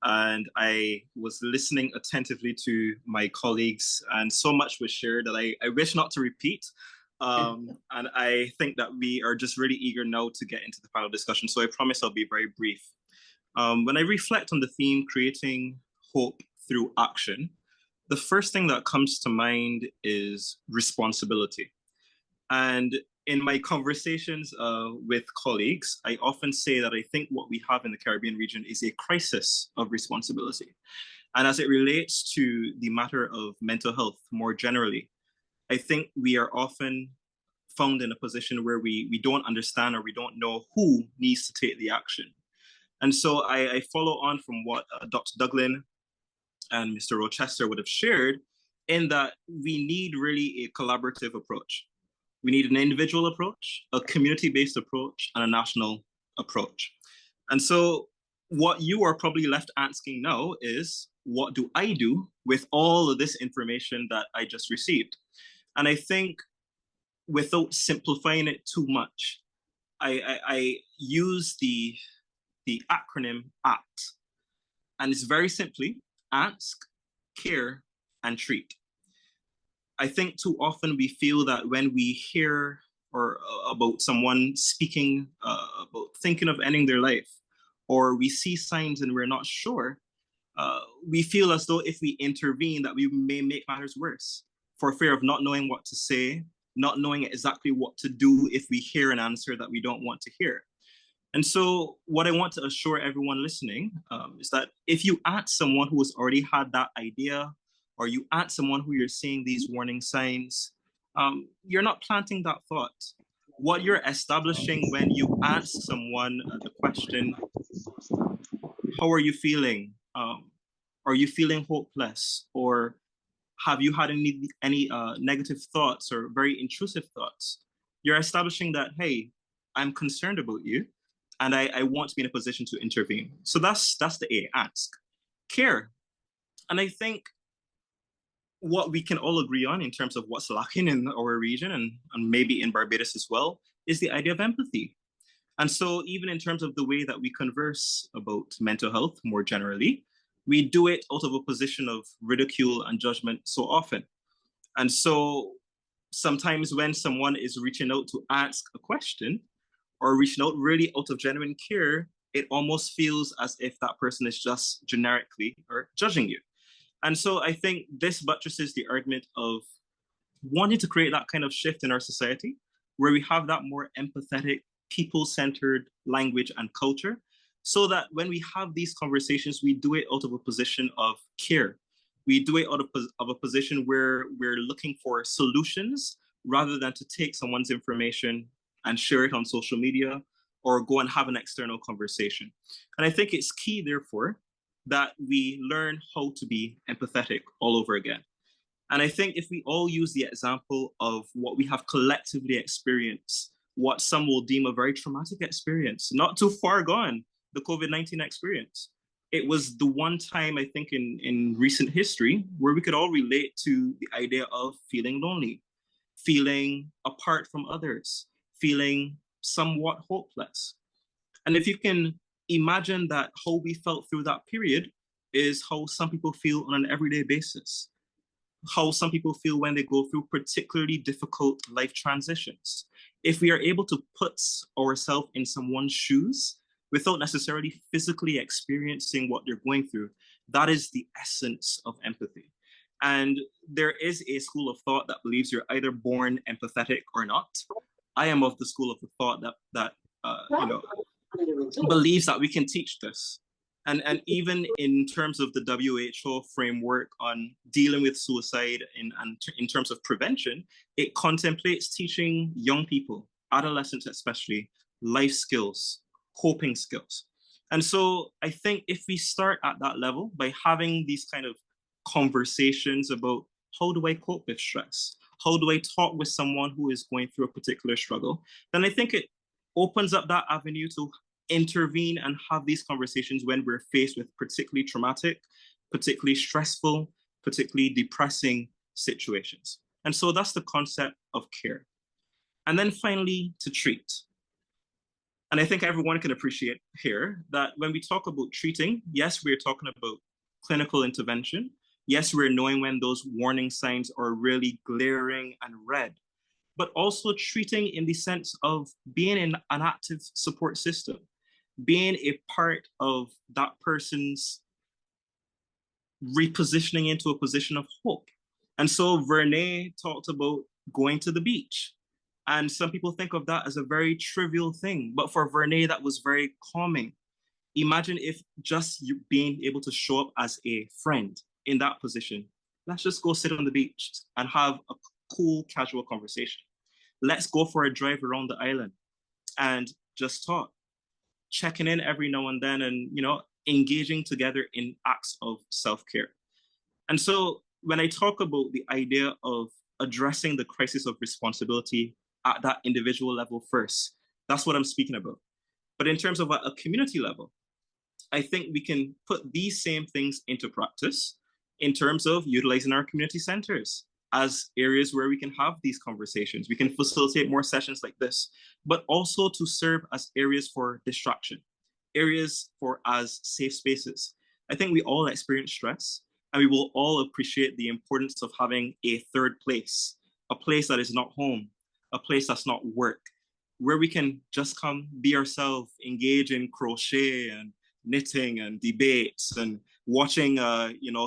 Speaker 6: And I was listening attentively to my colleagues, and so much was shared that I wish not to repeat. And I think that we are just really eager now to get into the final discussion. So I promise I'll be very brief. When I reflect on the theme, creating hope through action, the first thing that comes to mind is responsibility. And in my conversations with colleagues, I often say that I think what we have in the Caribbean region is a crisis of responsibility. And as it relates to the matter of mental health more generally, I think we are often found in a position where we don't understand or we don't know who needs to take the action. And so I follow on from what Dr. Douglin and Mr. Rochester would have shared, in that we need really a collaborative approach. We need an individual approach, a community-based approach, and a national approach. And so what you are probably left asking now is, what do I do with all of this information that I just received? And I think without simplifying it too much, I use the acronym ACT. And it's very simply ask, care, and treat. I think too often we feel that when we hear about someone speaking about thinking of ending their life, or we see signs and we're not sure, we feel as though if we intervene that we may make matters worse, for fear of not knowing what to say, not knowing exactly what to do if we hear an answer that we don't want to hear. And so what I want to assure everyone listening is that if you ask someone who has already had that idea, or you ask someone who you're seeing these warning signs, you're not planting that thought. What you're establishing when you ask someone the question, how are you feeling? Are you feeling hopeless? Or have you had any negative thoughts or very intrusive thoughts? You're establishing that, hey, I'm concerned about you, and I want to be in a position to intervene. So that's the A, ask. Care. And I think what we can all agree on in terms of what's lacking in our region and maybe in Barbados as well is the idea of empathy. And so even in terms of the way that we converse about mental health more generally, we do it out of a position of ridicule and judgment so often. And so sometimes when someone is reaching out to ask a question or reaching out really out of genuine care, it almost feels as if that person is just generically or judging you. And so I think this buttresses the argument of wanting to create that kind of shift in our society where we have that more empathetic, people-centered language and culture, so that when we have these conversations, we do it out of a position of care. We do it out of a position where we're looking for solutions rather than to take someone's information and share it on social media or go and have an external conversation. And I think it's key, therefore, that we learn how to be empathetic all over again. And I think if we all use the example of what we have collectively experienced, what some will deem a very traumatic experience, not too far gone, the COVID-19 experience, It was the one time, I think, in recent history where we could all relate to the idea of feeling lonely, feeling apart from others, feeling somewhat hopeless. And if you can imagine that how we felt through that period is how some people feel on an everyday basis, how some people feel when they go through particularly difficult life transitions. If we are able to put ourselves in someone's shoes without necessarily physically experiencing what they're going through, that is the essence of empathy. And there is a school of thought that believes you're either born empathetic or not. I am of the school of the thought that believes that we can teach this. And even in terms of the WHO framework on dealing with suicide in terms of prevention, it contemplates teaching young people, adolescents especially, life skills, coping skills. And so I think if we start at that level by having these kind of conversations about how do I cope with stress? How do I talk with someone who is going through a particular struggle? Then I think it opens up that avenue to intervene and have these conversations when we're faced with particularly traumatic, particularly stressful, particularly depressing situations. And so that's the concept of care. And then finally, to treat. And I think everyone can appreciate here that when we talk about treating, yes, we're talking about clinical intervention. Yes, we're knowing when those warning signs are really glaring and red, but also treating in the sense of being in an active support system, being a part of that person's repositioning into a position of hope. And so Vernèe talked about going to the beach. And some people think of that as a very trivial thing, but for Vernèe, that was very calming. Imagine if just you being able to show up as a friend in that position. Let's just go sit on the beach and have a cool, casual conversation. Let's go for a drive around the island and just talk, checking in every now and then and, engaging together in acts of self-care. And so when I talk about the idea of addressing the crisis of responsibility at that individual level first, that's what I'm speaking about. But in terms of a community level, I think we can put these same things into practice in terms of utilizing our community centers as areas where we can have these conversations. We can facilitate more sessions like this, but also to serve as areas for distraction, areas for as safe spaces. I think we all experience stress, and we will all appreciate the importance of having a third place, a place that is not home, a place that's not work, where we can just come be ourselves, engage in crochet and knitting and debates and watching,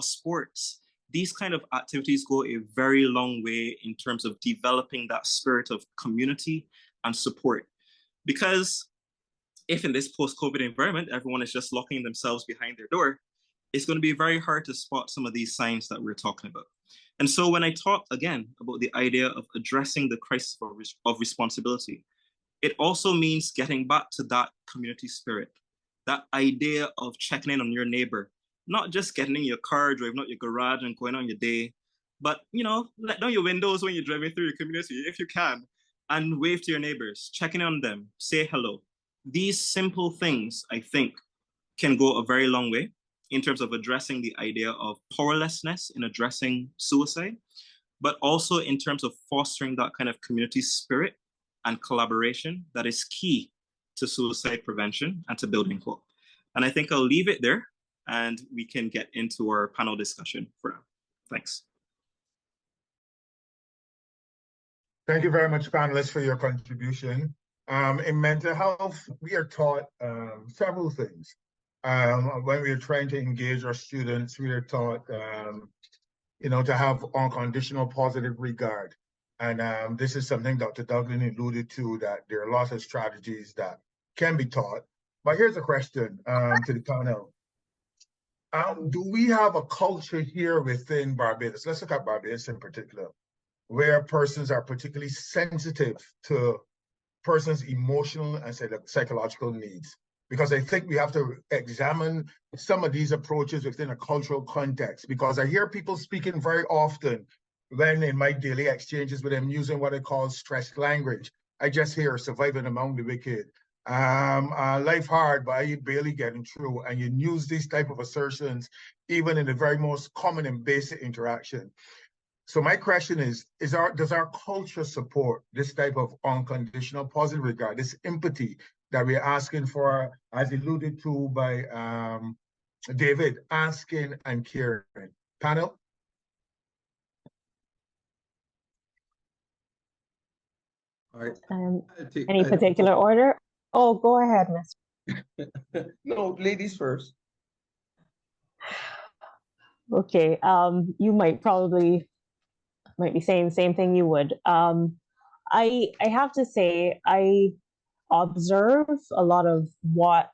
Speaker 6: sports. These kind of activities go a very long way in terms of developing that spirit of community and support. Because if in this post-COVID environment, everyone is just locking themselves behind their door, it's going to be very hard to spot some of these signs that we're talking about. And so when I talk again about the idea of addressing the crisis of responsibility, it also means getting back to that community spirit, that idea of checking in on your neighbor, not just getting in your car, driving out your garage and going on your day, but, let down your windows when you're driving through your community, if you can, and wave to your neighbors, checking on them, say hello. These simple things, I think, can go a very long way in terms of addressing the idea of powerlessness in addressing suicide, but also in terms of fostering that kind of community spirit and collaboration that is key to suicide prevention and to building hope. And I think I'll leave it there and we can get into our panel discussion for now. Thanks.
Speaker 2: Thank you very much, panelists, for your contribution. In mental health, we are taught several things. When we are trying to engage our students, we are taught, to have unconditional positive regard. And this is something Dr. Douglin alluded to, that there are lots of strategies that can be taught. But here's a question to the panel. Do we have a culture here within Barbados? Let's look at Barbados in particular, where persons are particularly sensitive to persons' emotional and psychological needs. Because I think we have to examine some of these approaches within a cultural context, because I hear people speaking very often when in my daily exchanges with them using what I call stressed language. I just hear surviving among the wicked. life hard, but I ain't barely getting through. And you use these type of assertions even in the very most common and basic interaction. So my question is does our culture support this type of unconditional positive regard, this empathy that we're asking for, as alluded to by David, asking and caring? Panel?
Speaker 5: All right.
Speaker 4: Any particular order? Oh, go ahead, Mr.
Speaker 5: No, ladies first.
Speaker 4: Okay, you might be saying the same thing you would. I have to say, I observe a lot of what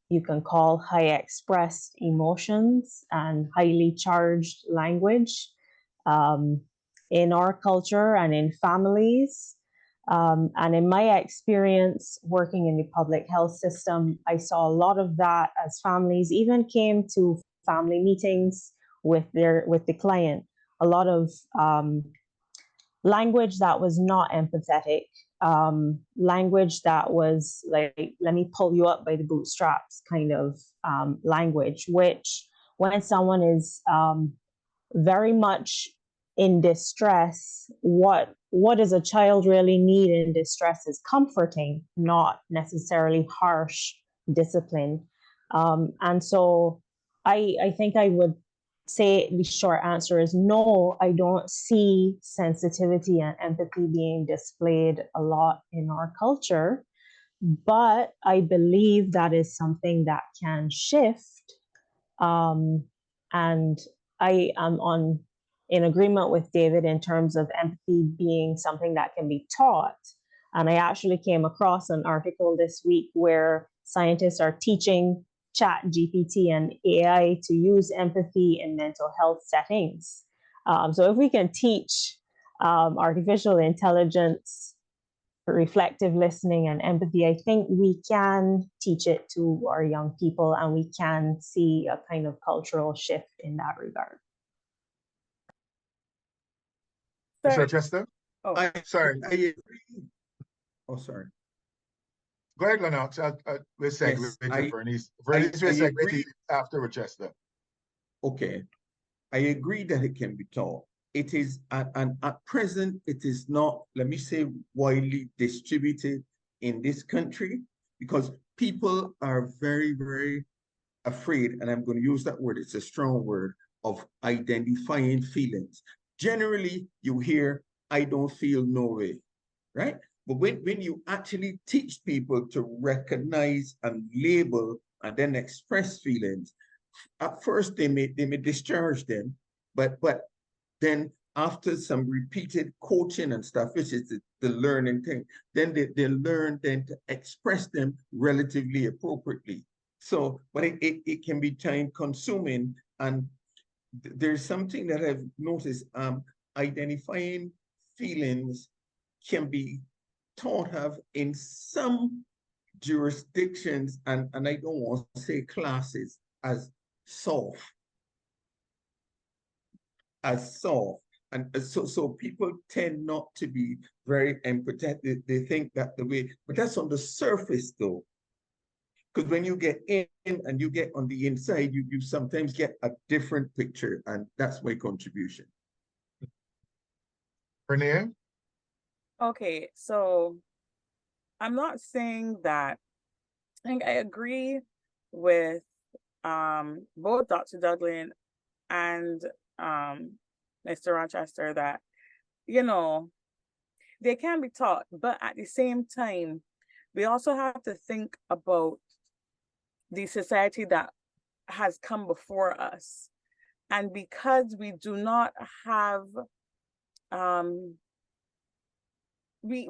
Speaker 4: you can call high expressed emotions and highly charged language in our culture and in families. And in my experience working in the public health system, I saw a lot of that as families even came to family meetings with the client. A lot of language that was not empathetic, language that was like, let me pull you up by the bootstraps kind of language, which when someone is very much in distress, what does a child really need in distress is comforting, not necessarily harsh discipline. And so I think I would say the short answer is no, I don't see sensitivity and empathy being displayed a lot in our culture, but I believe that is something that can shift. And I am in agreement with David in terms of empathy being something that can be taught. And I actually came across an article this week where scientists are teaching Chat GPT and AI to use empathy in mental health settings. So if we can teach artificial intelligence, reflective listening, and empathy, I think we can teach it to our young people, and we can see a kind of cultural shift in that regard.
Speaker 2: Mr. Rochester?
Speaker 3: Oh,
Speaker 2: Sorry.
Speaker 5: Oh, sorry.
Speaker 2: Go ahead, Lennox. We'll segue
Speaker 5: Yes,
Speaker 2: to Vernèe.
Speaker 5: I
Speaker 2: Vernèe will segue
Speaker 5: agree.
Speaker 2: to after Rochester.
Speaker 5: Okay, I agree that it can be taught. It is, and at present, it is not, let me say, widely distributed in this country because people are very, very afraid, and I'm going to use that word, it's a strong word, of identifying feelings. Generally, you hear, I don't feel no way, right? But when you actually teach people to recognize and label and then express feelings, at first they may discharge them, but then after some repeated coaching and stuff, which is the learning thing, then they learn then to express them relatively appropriately. So, but it can be time consuming, and there's something that I've noticed, identifying feelings can be taught of in some jurisdictions, and I don't want to say classes, as soft. And so people tend not to be very empathetic. They think that the way, but that's on the surface though. Because when you get in and you get on the inside, you sometimes get a different picture, and that's my contribution.
Speaker 2: Vernèe?
Speaker 3: okay. So I'm not saying that. I think I agree with both Dr. Douglin and Mr. Rochester that, you know, they can be taught, but at the same time, we also have to think about the society that has come before us. And because we do not have we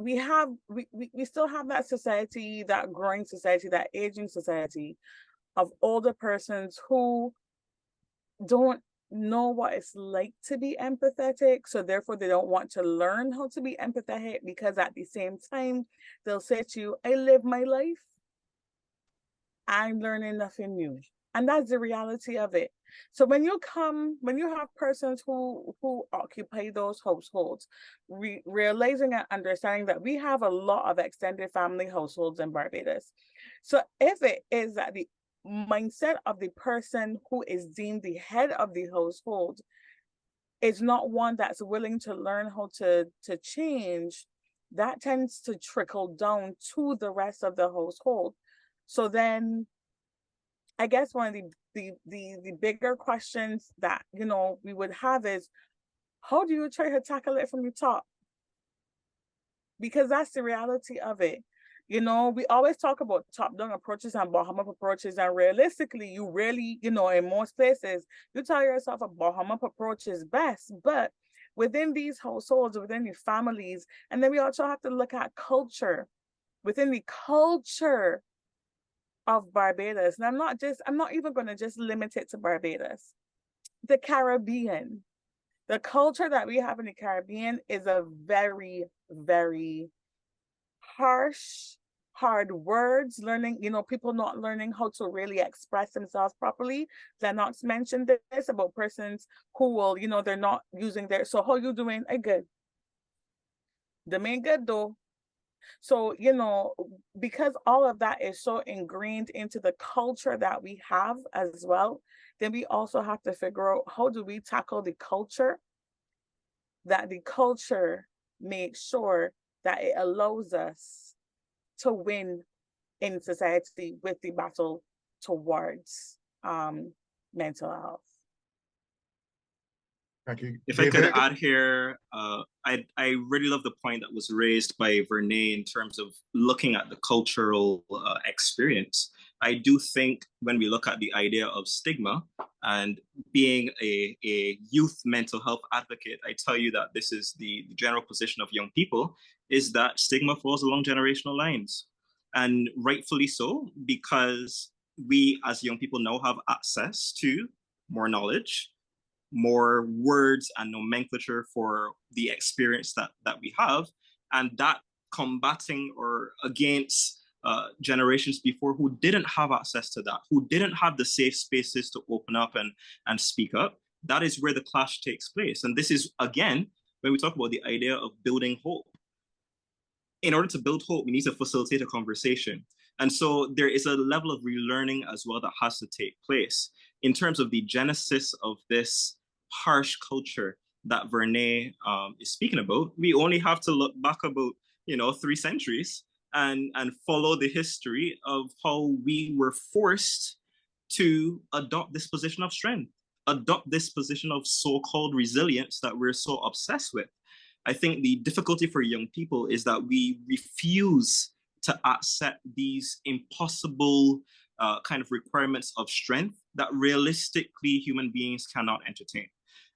Speaker 3: still have that society, that growing society, that aging society of older persons who don't know what it's like to be empathetic, so therefore they don't want to learn how to be empathetic, because at the same time they'll say to you, I live my life, I'm learning nothing new. And that's the reality of it. So when you have persons who occupy those households, realizing and understanding that we have a lot of extended family households in Barbados. So if it is that the mindset of the person who is deemed the head of the household is not one that's willing to learn how to change, that tends to trickle down to the rest of the household. So then I guess one of the bigger questions that, you know, we would have is, how do you try to tackle it from the top? Because that's the reality of it. You know, we always talk about top-down approaches and bottom-up approaches, and realistically, you really, you know, in most places, you tell yourself a bottom-up approach is best, but within these households, within the families, and then we also have to look at culture, within the culture of Barbados. And I'm not even going to just limit it to Barbados. The Caribbean, the culture that we have in the Caribbean is a very, very harsh, hard words, learning, you know, people not learning how to really express themselves properly. Lennox mentioned this about persons who will, you know, they're not using their, so how you doing? I good. The main good though. So, you know, because all of that is so ingrained into the culture that we have as well, then we also have to figure out, how do we tackle the culture, that the culture makes sure that it allows us to win in society with the battle towards mental health.
Speaker 2: Thank you.
Speaker 6: If I could add here, I really love the point that was raised by Vernèe in terms of looking at the cultural experience. I do think when we look at the idea of stigma and being a youth mental health advocate, I tell you that this is the general position of young people, is that stigma falls along generational lines. And rightfully so, because we as young people now have access to more knowledge, more words and nomenclature for the experience that we have, and that combating or against generations before who didn't have access to that, who didn't have the safe spaces to open up and speak up. That is where the clash takes place. And this is, again, when we talk about the idea of building hope. In order to build hope, we need to facilitate a conversation. And so there is a level of relearning as well that has to take place. In terms of the genesis of this harsh culture that Vernèe is speaking about, we only have to look back about, 3 centuries and follow the history of how we were forced to adopt this position of strength, adopt this position of so-called resilience that we're so obsessed with. I think the difficulty for young people is that we refuse to accept these impossible kind of requirements of strength that realistically human beings cannot entertain.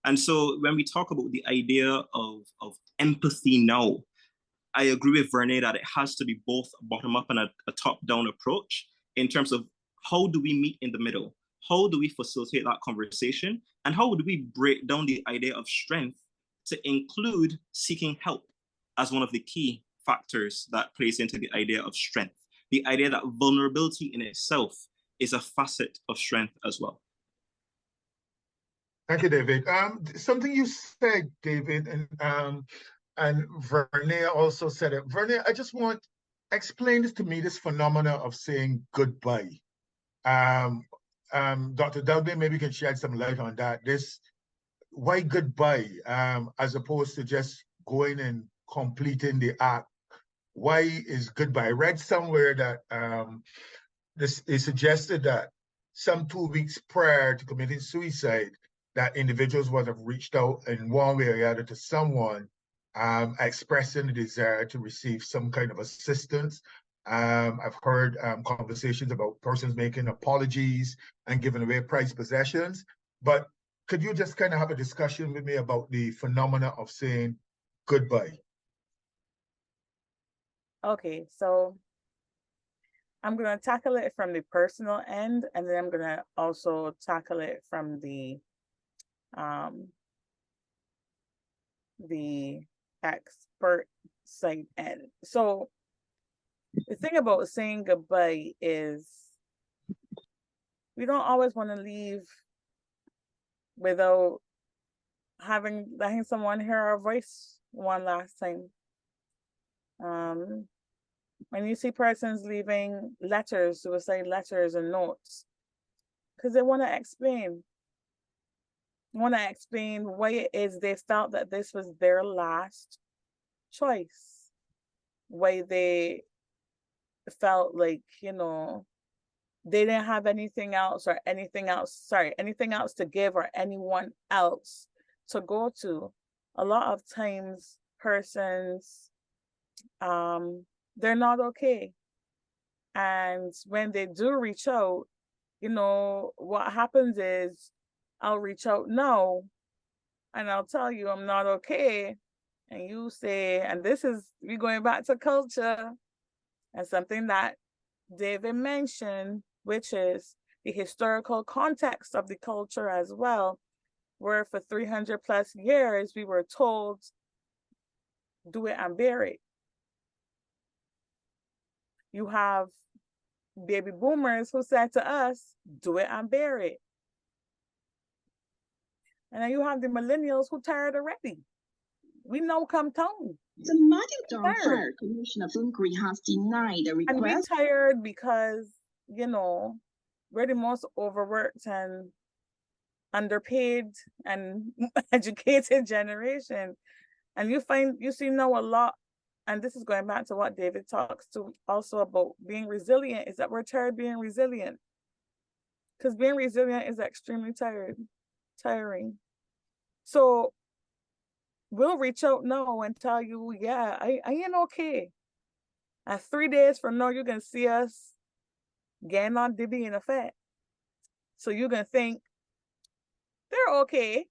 Speaker 6: And so when we talk about the idea of empathy now, I agree with Vernèe that it has to be both a bottom-up and a top-down approach in terms of how do we meet in the middle? How do we facilitate that conversation? And how do we break down the idea of strength to include seeking help as one of the key factors that plays into the idea of strength? The idea that vulnerability in itself is a facet of strength as well.
Speaker 2: Thank you, David. Something you said, David, and Vernèe also said it. Vernèe, I just want, explain this to me, this phenomena of saying goodbye. Dr. Douglin, maybe you can shed some light on that. Why goodbye, as opposed to just going and completing the act? Why is goodbye? I read somewhere that this is suggested that some 2 weeks prior to committing suicide, that individuals would have reached out in one way or the other to someone, expressing the desire to receive some kind of assistance. I've heard conversations about persons making apologies and giving away prized possessions. But could you just kind of have a discussion with me about the phenomena of saying goodbye?
Speaker 3: Okay, so I'm going to tackle it from the personal end, and then I'm going to also tackle it from the expert side end. So the thing about saying goodbye is we don't always want to leave without letting someone hear our voice one last time. When you see persons leaving letters, suicide letters and notes, because they want to explain. Why it is they felt that this was their last choice. Why they felt like, you know, they didn't have anything else to give or anyone else to go to. A lot of times persons, they're not okay. And when they do reach out, you know, what happens is I'll reach out now and I'll tell you I'm not okay. And you say, and this is, we're going back to culture and something that David mentioned, which is the historical context of the culture as well, where for 300 plus years, we were told, do it and bear it. You have baby boomers who said to us, do it and bear it. And then you have the millennials who tired already. We know come tone.
Speaker 7: The Maritime Higher Commission of Inquiry has denied the request.
Speaker 3: And we tired because, you know, we're the most overworked and underpaid and educated generation. And you see now a lot, and this is going back to what David talks to also about being resilient, is that we're tired of being resilient. Because being resilient is extremely tiring. So we'll reach out now and tell you, yeah, I ain't okay. And 3 days from now, you can see us getting on Dibby in effect. So you're going to think they're okay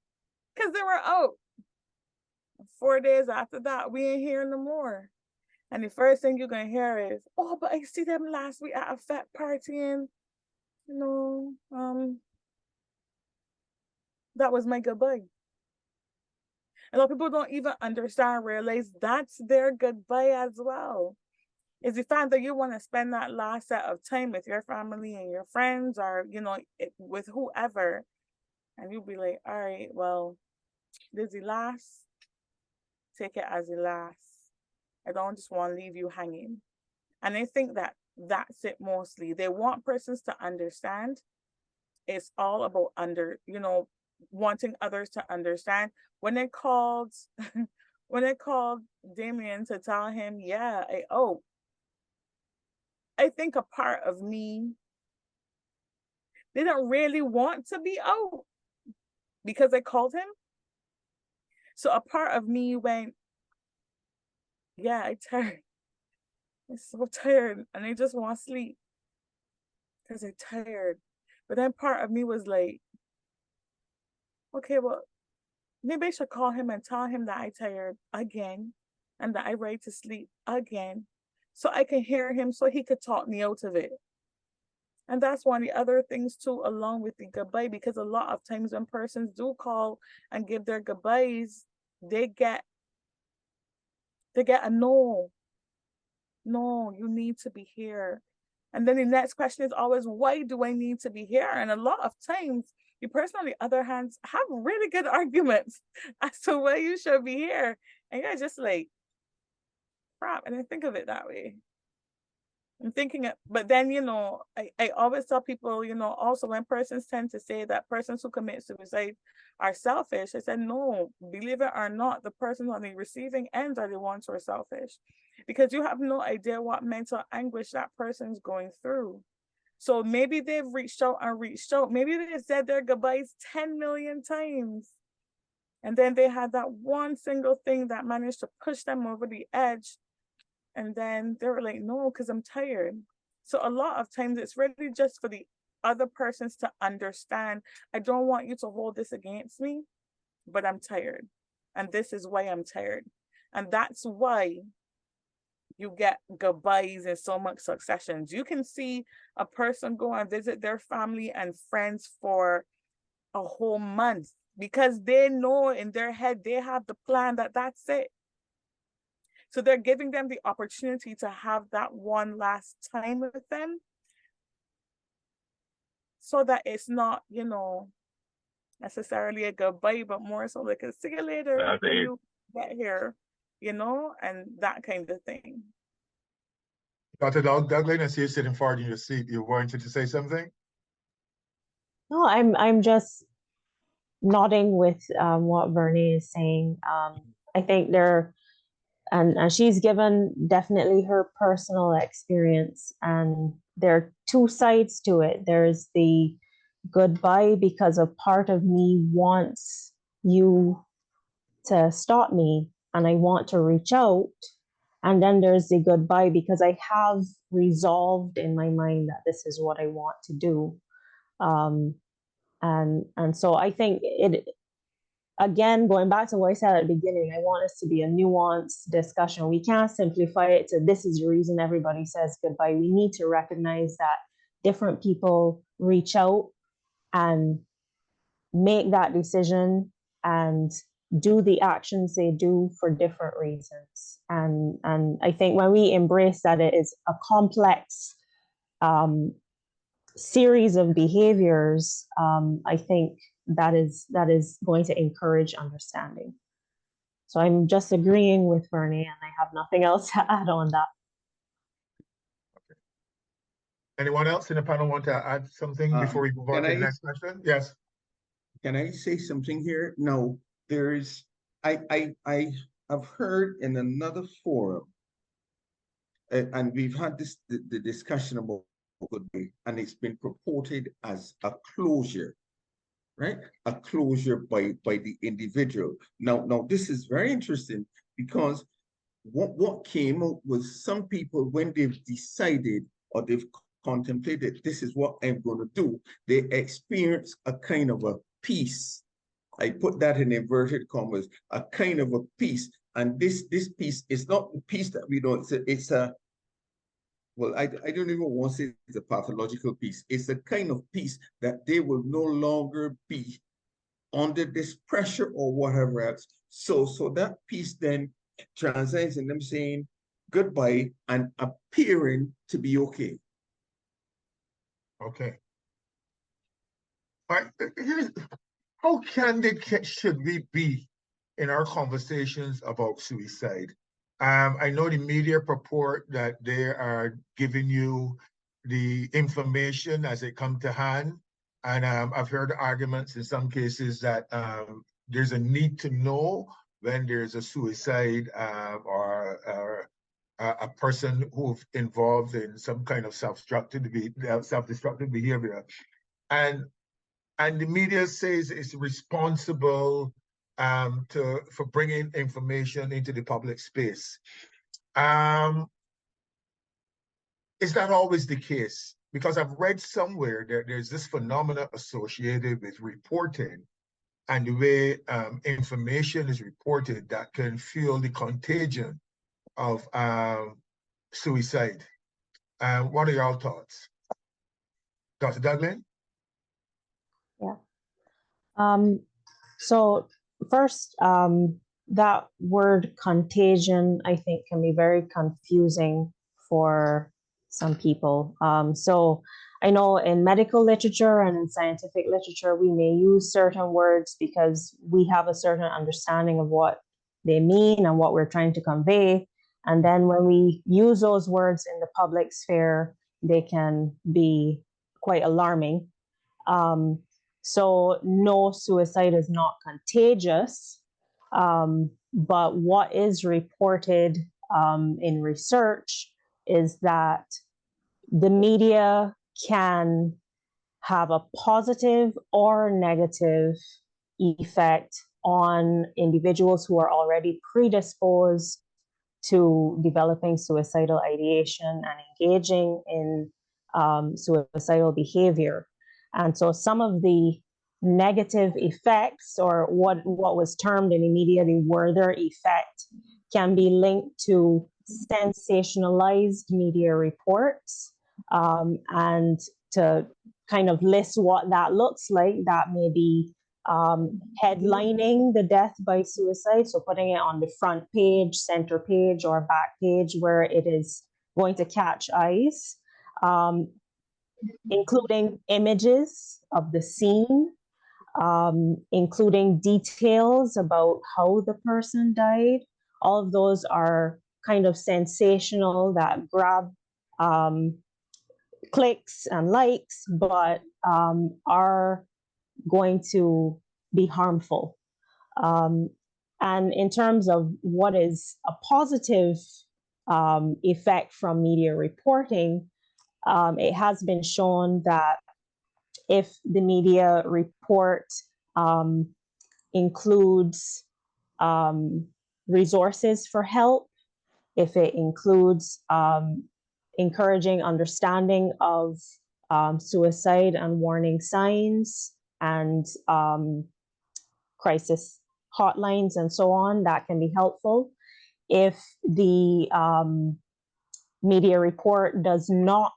Speaker 3: because they were out. 4 days after that, we ain't hearing no more. And the first thing you're going to hear is, oh, but I see them last week at a fat party and, you know, that was my goodbye. A lot of people don't even understand, realize that's their goodbye as well. Is the fact that you want to spend that last set of time with your family and your friends or, you know, with whoever. And you'll be like, all right, well, this is the last. Take it as the last. I don't just want to leave you hanging. And I think that that's it mostly. They want persons to understand. It's all about wanting others to understand. When they called Damien to tell him, yeah, I think a part of me didn't really want to be out because I called him. So a part of me went, yeah, I'm tired. I'm so tired and I just want to sleep because I'm tired. But then part of me was like, okay, well, maybe I should call him and tell him that I'm tired again and that I'm ready to sleep again so I can hear him so he could talk me out of it. And that's one of the other things too, along with the goodbye, because a lot of times when persons do call and give their goodbyes, they get a no. No, you need to be here. And then the next question is always, why do I need to be here? And a lot of times, the person on the other hand have really good arguments as to why you should be here. And you're just like, crap. And I think of it that way. I'm thinking it, but then, you know, I always tell people, you know, also when persons tend to say that persons who commit suicide are selfish, I said, no, believe it or not, the persons on the receiving end are the ones who are selfish because you have no idea what mental anguish that person's going through. So maybe they've reached out. Maybe they said their goodbyes 10 million times. And then they had that one single thing that managed to push them over the edge. And then they were like, no, because I'm tired. So a lot of times it's really just for the other persons to understand, I don't want you to hold this against me, but I'm tired. And this is why I'm tired. And that's why you get goodbyes in so much successions. You can see a person go and visit their family and friends for a whole month because they know in their head, they have the plan that that's it. So they're giving them the opportunity to have that one last time with them so that it's not, necessarily a goodbye, but more so like a see you later when you get here, and that kind of thing.
Speaker 2: Dr. Douglin, I see you sitting forward in your seat. You wanted to say something?
Speaker 4: No, I'm just nodding with what Vernèe is saying. I think and she's given definitely her personal experience, and there are two sides to it. There's the goodbye because a part of me wants you to stop me and I want to reach out. And then there's the goodbye because I have resolved in my mind that this is what I want to do. And so I think again, going back to what I said at the beginning, I want us to be a nuanced discussion. We can't simplify it to this is the reason everybody says goodbye. We need to recognize that different people reach out and make that decision and do the actions they do for different reasons. And I think when we embrace that it is a complex series of behaviors, I think that is going to encourage understanding. So I'm just agreeing with Vernèe, and I have nothing else to add on that.
Speaker 2: Okay. Anyone else in the panel want to add something before we move on to the next question? Yes.
Speaker 5: Can I say something here? No, there's, I have heard in another forum, and we've had the discussion about goodbye, and it's been purported as a closure, right? A closure by the individual. Now this is very interesting because what came out was some people, when they've decided or they've contemplated this is what I'm going to do, they experience a kind of a peace. I put that in inverted commas, a kind of a peace. And this peace is not the peace that we know, it's a well, I don't even want to say it's a pathological peace. It's a kind of peace that they will no longer be under this pressure or whatever else. So that peace then translates in them saying goodbye and appearing to be okay.
Speaker 2: Okay. All right. How candid should we be in our conversations about suicide? I know the media purport that they are giving you the information as it comes to hand. And I've heard arguments in some cases that there's a need to know when there's a suicide or a person who's involved in some kind of self-destructive behavior. And the media says it's responsible for bringing information into the public space. Is that always the case? Because I've read somewhere that there's this phenomena associated with reporting and the way information is reported that can fuel the contagion of suicide. What are your thoughts? Dr. Douglin?
Speaker 4: Yeah. So first, that word contagion, I think, can be very confusing for some people. So I know in medical literature and in scientific literature, we may use certain words because we have a certain understanding of what they mean and what we're trying to convey. And then when we use those words in the public sphere, they can be quite alarming. So no, suicide is not contagious, but what is reported in research is that the media can have a positive or negative effect on individuals who are already predisposed to developing suicidal ideation and engaging in suicidal behavior. And so some of the negative effects, or what was termed in the media the Werther effect, can be linked to sensationalized media reports. And to kind of list what that looks like, that may be headlining the death by suicide, so putting it on the front page, center page, or back page where it is going to catch eyes. including images of the scene, including details about how the person died. All of those are kind of sensational that grab clicks and likes, but are going to be harmful. And in terms of what is a positive effect from media reporting, it has been shown that if the media report includes resources for help, if it includes encouraging understanding of suicide and warning signs and crisis hotlines and so on, that can be helpful. If the media report does not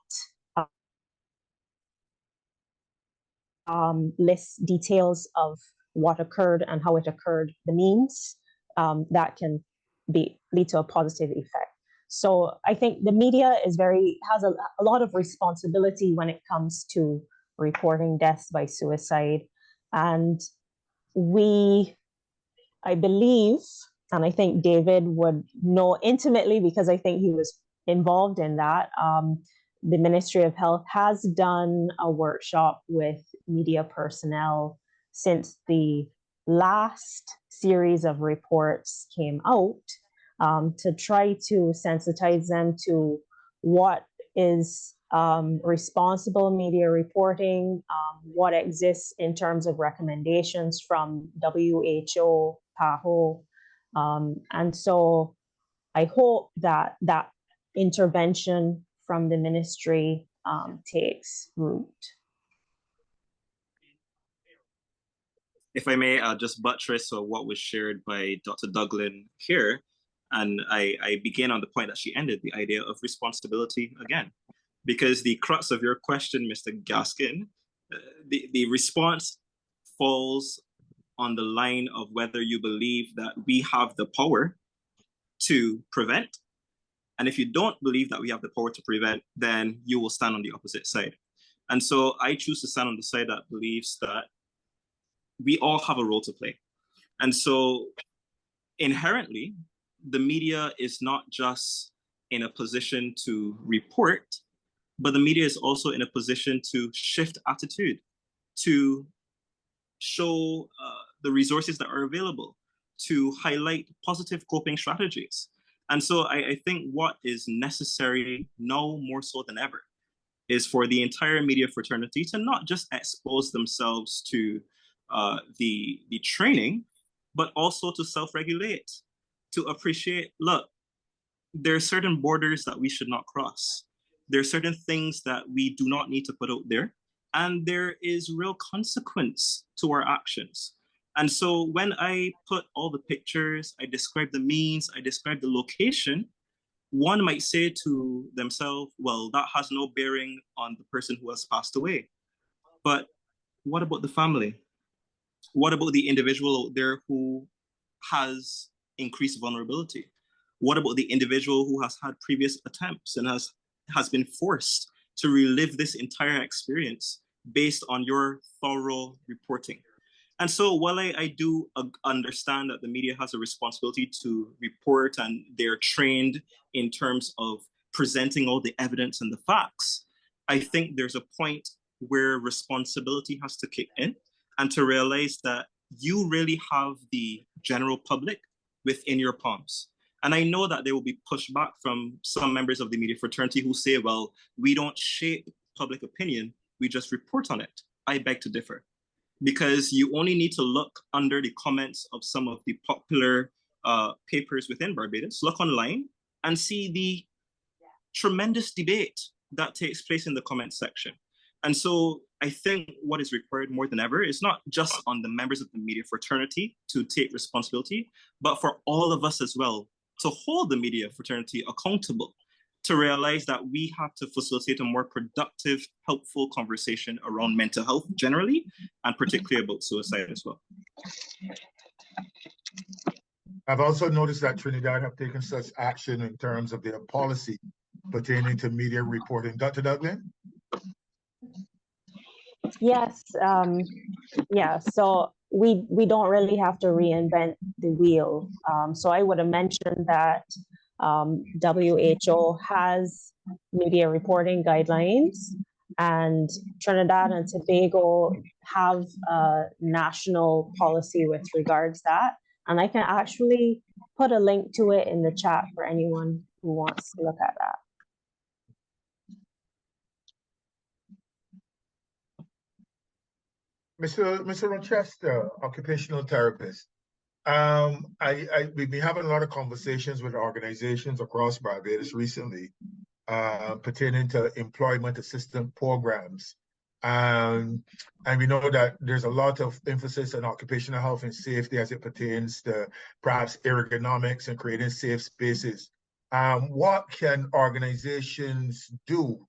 Speaker 4: list details of what occurred and how it occurred, the means, that can lead to a positive effect. So I think the media has a lot of responsibility when it comes to reporting deaths by suicide. And I believe, and I think David would know intimately because I think he was involved in that, the Ministry of Health has done a workshop with media personnel since the last series of reports came out, to try to sensitize them to what is responsible media reporting, what exists in terms of recommendations from WHO, PAHO. And so I hope that that intervention from the ministry takes root.
Speaker 6: If I may, I'll just buttress what was shared by Dr. Douglin here. And I begin on the point that she ended, the idea of responsibility again. Because the crux of your question, Mr. Gaskin, the response falls on the line of whether you believe that we have the power to prevent. And if you don't believe that we have the power to prevent, then you will stand on the opposite side. And so I choose to stand on the side that believes that we all have a role to play. And so inherently, the media is not just in a position to report, but the media is also in a position to shift attitude, to show the resources that are available, to highlight positive coping strategies. And so I think what is necessary now more so than ever is for the entire media fraternity to not just expose themselves to the training, but also to self-regulate, to appreciate, look, there are certain borders that we should not cross. There are certain things that we do not need to put out there. And there is real consequence to our actions. And so when I put all the pictures, I describe the means, I describe the location, one might say to themselves, well, that has no bearing on the person who has passed away. But what about the family? What about the individual out there who has increased vulnerability? What about the individual who has had previous attempts and has been forced to relive this entire experience based on your thorough reporting? And so while I do understand that the media has a responsibility to report and they're trained in terms of presenting all the evidence and the facts, I think there's a point where responsibility has to kick in and to realize that you really have the general public within your palms. And I know that there will be pushback from some members of the media fraternity who say, well, we don't shape public opinion, we just report on it. I beg to differ, because you only need to look under the comments of some of the popular papers within Barbados, look online and see the tremendous debate that takes place in the comment section. And so I think what is required more than ever is not just on the members of the media fraternity to take responsibility, but for all of us as well to hold the media fraternity accountable, to realize that we have to facilitate a more productive, helpful conversation around mental health generally, and particularly about suicide as well.
Speaker 2: I've also noticed that Trinidad have taken such action in terms of their policy pertaining to media reporting. Dr. Douglin?
Speaker 4: Yes, yeah, so we don't really have to reinvent the wheel. So I would have mentioned that WHO has media reporting guidelines, and Trinidad and Tobago have a national policy with regards to that. And I can actually put a link to it in the chat for anyone who wants to look at that.
Speaker 2: Mr. Rochester, occupational therapist. We've been having a lot of conversations with organizations across Barbados recently pertaining to employment assistance programs. And we know that there's a lot of emphasis on occupational health and safety as it pertains to perhaps ergonomics and creating safe spaces. What can organizations do?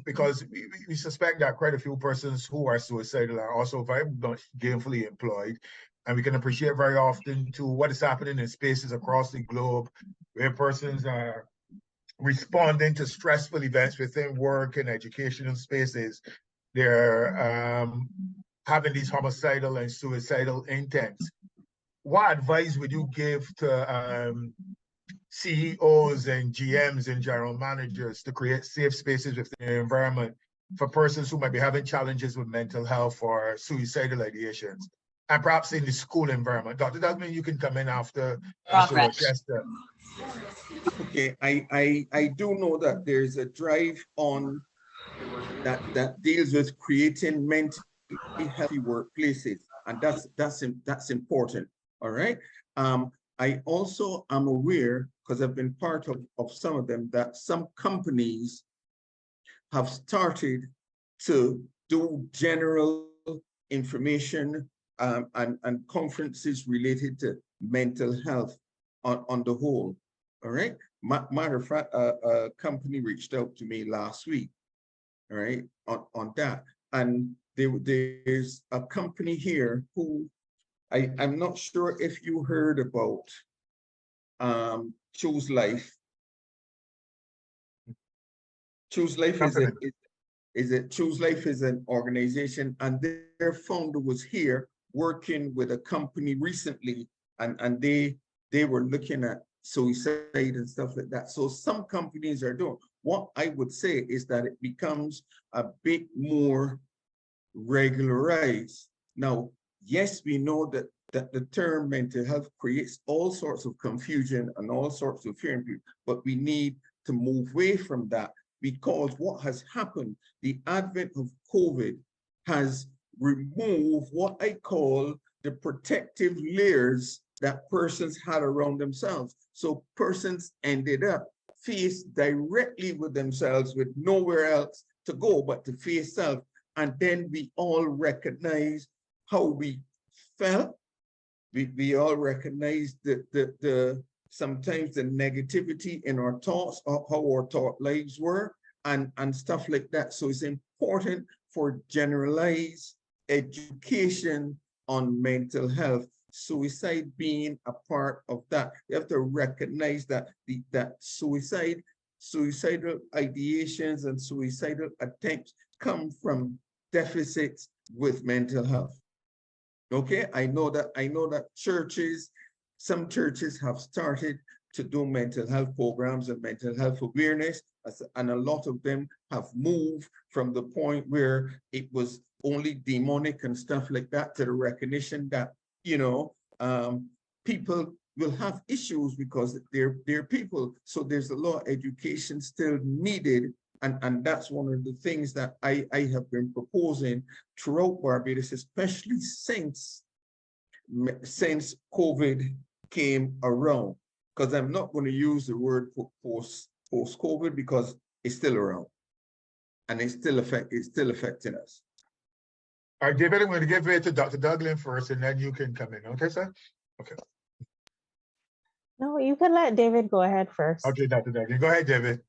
Speaker 2: Because we suspect that quite a few persons who are suicidal are also very much gainfully employed. And we can appreciate very often to what is happening in spaces across the globe where persons are responding to stressful events within work and educational spaces. They're having these homicidal and suicidal intents. What advice would you give to CEOs and GMs and general managers to create safe spaces within their environment for persons who might be having challenges with mental health or suicidal ideations, and perhaps in the school environment? Dr. Douglin, you can come in after Mr. Rochester.
Speaker 5: Okay, I do know that there's a drive on that deals with creating mentally healthy workplaces, and that's important. All right. I also am aware, because I've been part of some of them, that some companies have started to do general information and conferences related to mental health on the whole. All right. Matter of fact, a company reached out to me last week, all right, on that. And there's a company here who I'm not sure if you heard about Choose Life. Choose Life Choose Life is an organization, and their founder was here working with a company recently, and they were looking at suicide and stuff like that. So some companies are doing. What I would say is that it becomes a bit more regularized. Now, yes, we know that the term mental health creates all sorts of confusion and all sorts of fear in people, but we need to move away from that, because what has happened, the advent of COVID has removed what I call the protective layers that persons had around themselves. So persons ended up faced directly with themselves with nowhere else to go but to face self. And then we all recognize how we felt. We all recognize the sometimes the negativity in our thoughts, or how our thought lives were, and stuff like that. So it's important for generalized education on mental health, suicide being a part of that. You have to recognize that that suicidal ideations and suicidal attempts come from deficits with mental health. Okay, I know that some churches have started to do mental health programs and mental health awareness, and a lot of them have moved from the point where it was only demonic and stuff like that to the recognition that, you know, people will have issues because they're people. So there's a lot of education still needed. And that's one of the things that I have been proposing throughout Barbados, especially since COVID came around. Because I'm not going to use the word post-COVID, because it's still around and it's still affecting us.
Speaker 2: All right, David, I'm going to give it to Dr. Douglin first, and then you can come in. Okay, sir? Okay.
Speaker 4: No, you can let David go ahead first.
Speaker 2: Okay, Dr. Douglin. Go ahead, David.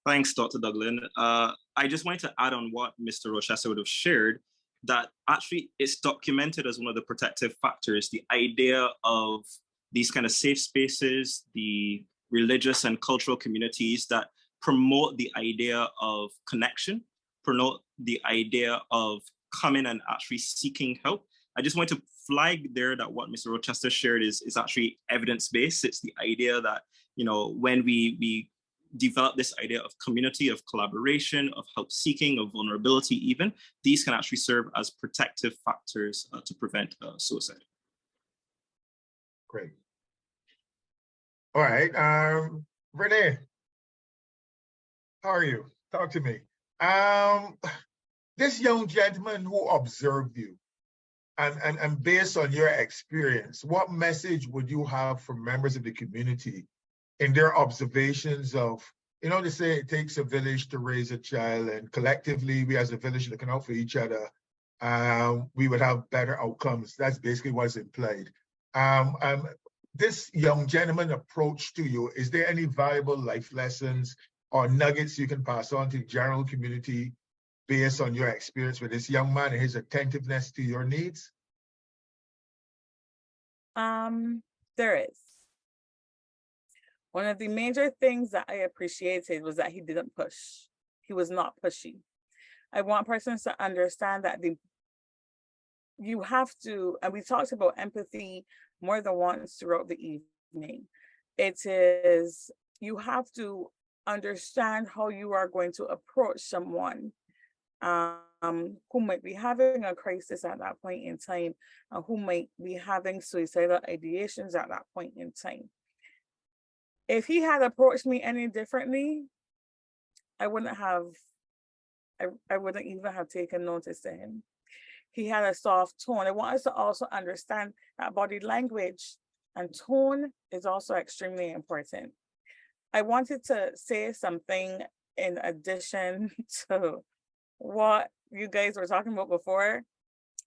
Speaker 6: Thanks, Dr. Douglin. I just wanted to add on what Mr. Rochester would have shared, that actually it's documented as one of the protective factors, the idea of these kind of safe spaces, the religious and cultural communities that promote the idea of connection, promote the idea of coming and actually seeking help. I just want to flag there that what Mr. Rochester shared is actually evidence-based. It's the idea that, you know, when we develop this idea of community, of collaboration, of help seeking, of vulnerability even, these can actually serve as protective factors to prevent suicide.
Speaker 2: Great. All right, Vernèe, how are you? Talk to me. This young gentleman who observed you, and based on your experience, what message would you have for members of the community in their observations of, you know, they say it takes a village to raise a child, and collectively, we as a village looking out for each other, we would have better outcomes. That's basically what's implied. This young gentleman approach to you, is there any valuable life lessons or nuggets you can pass on to the general community based on your experience with this young man and his attentiveness to your needs?
Speaker 3: There is. One of the major things that I appreciated was that he didn't push. He was not pushy. I want persons to understand that you have to, and we talked about empathy more than once throughout the evening. It is, you have to understand how you are going to approach someone who might be having a crisis at that point in time, and who might be having suicidal ideations at that point in time. If he had approached me any differently, I wouldn't even have taken notice to him. He had a soft tone. I want us to also understand that body language and tone is also extremely important. I wanted to say something in addition to what you guys were talking about before,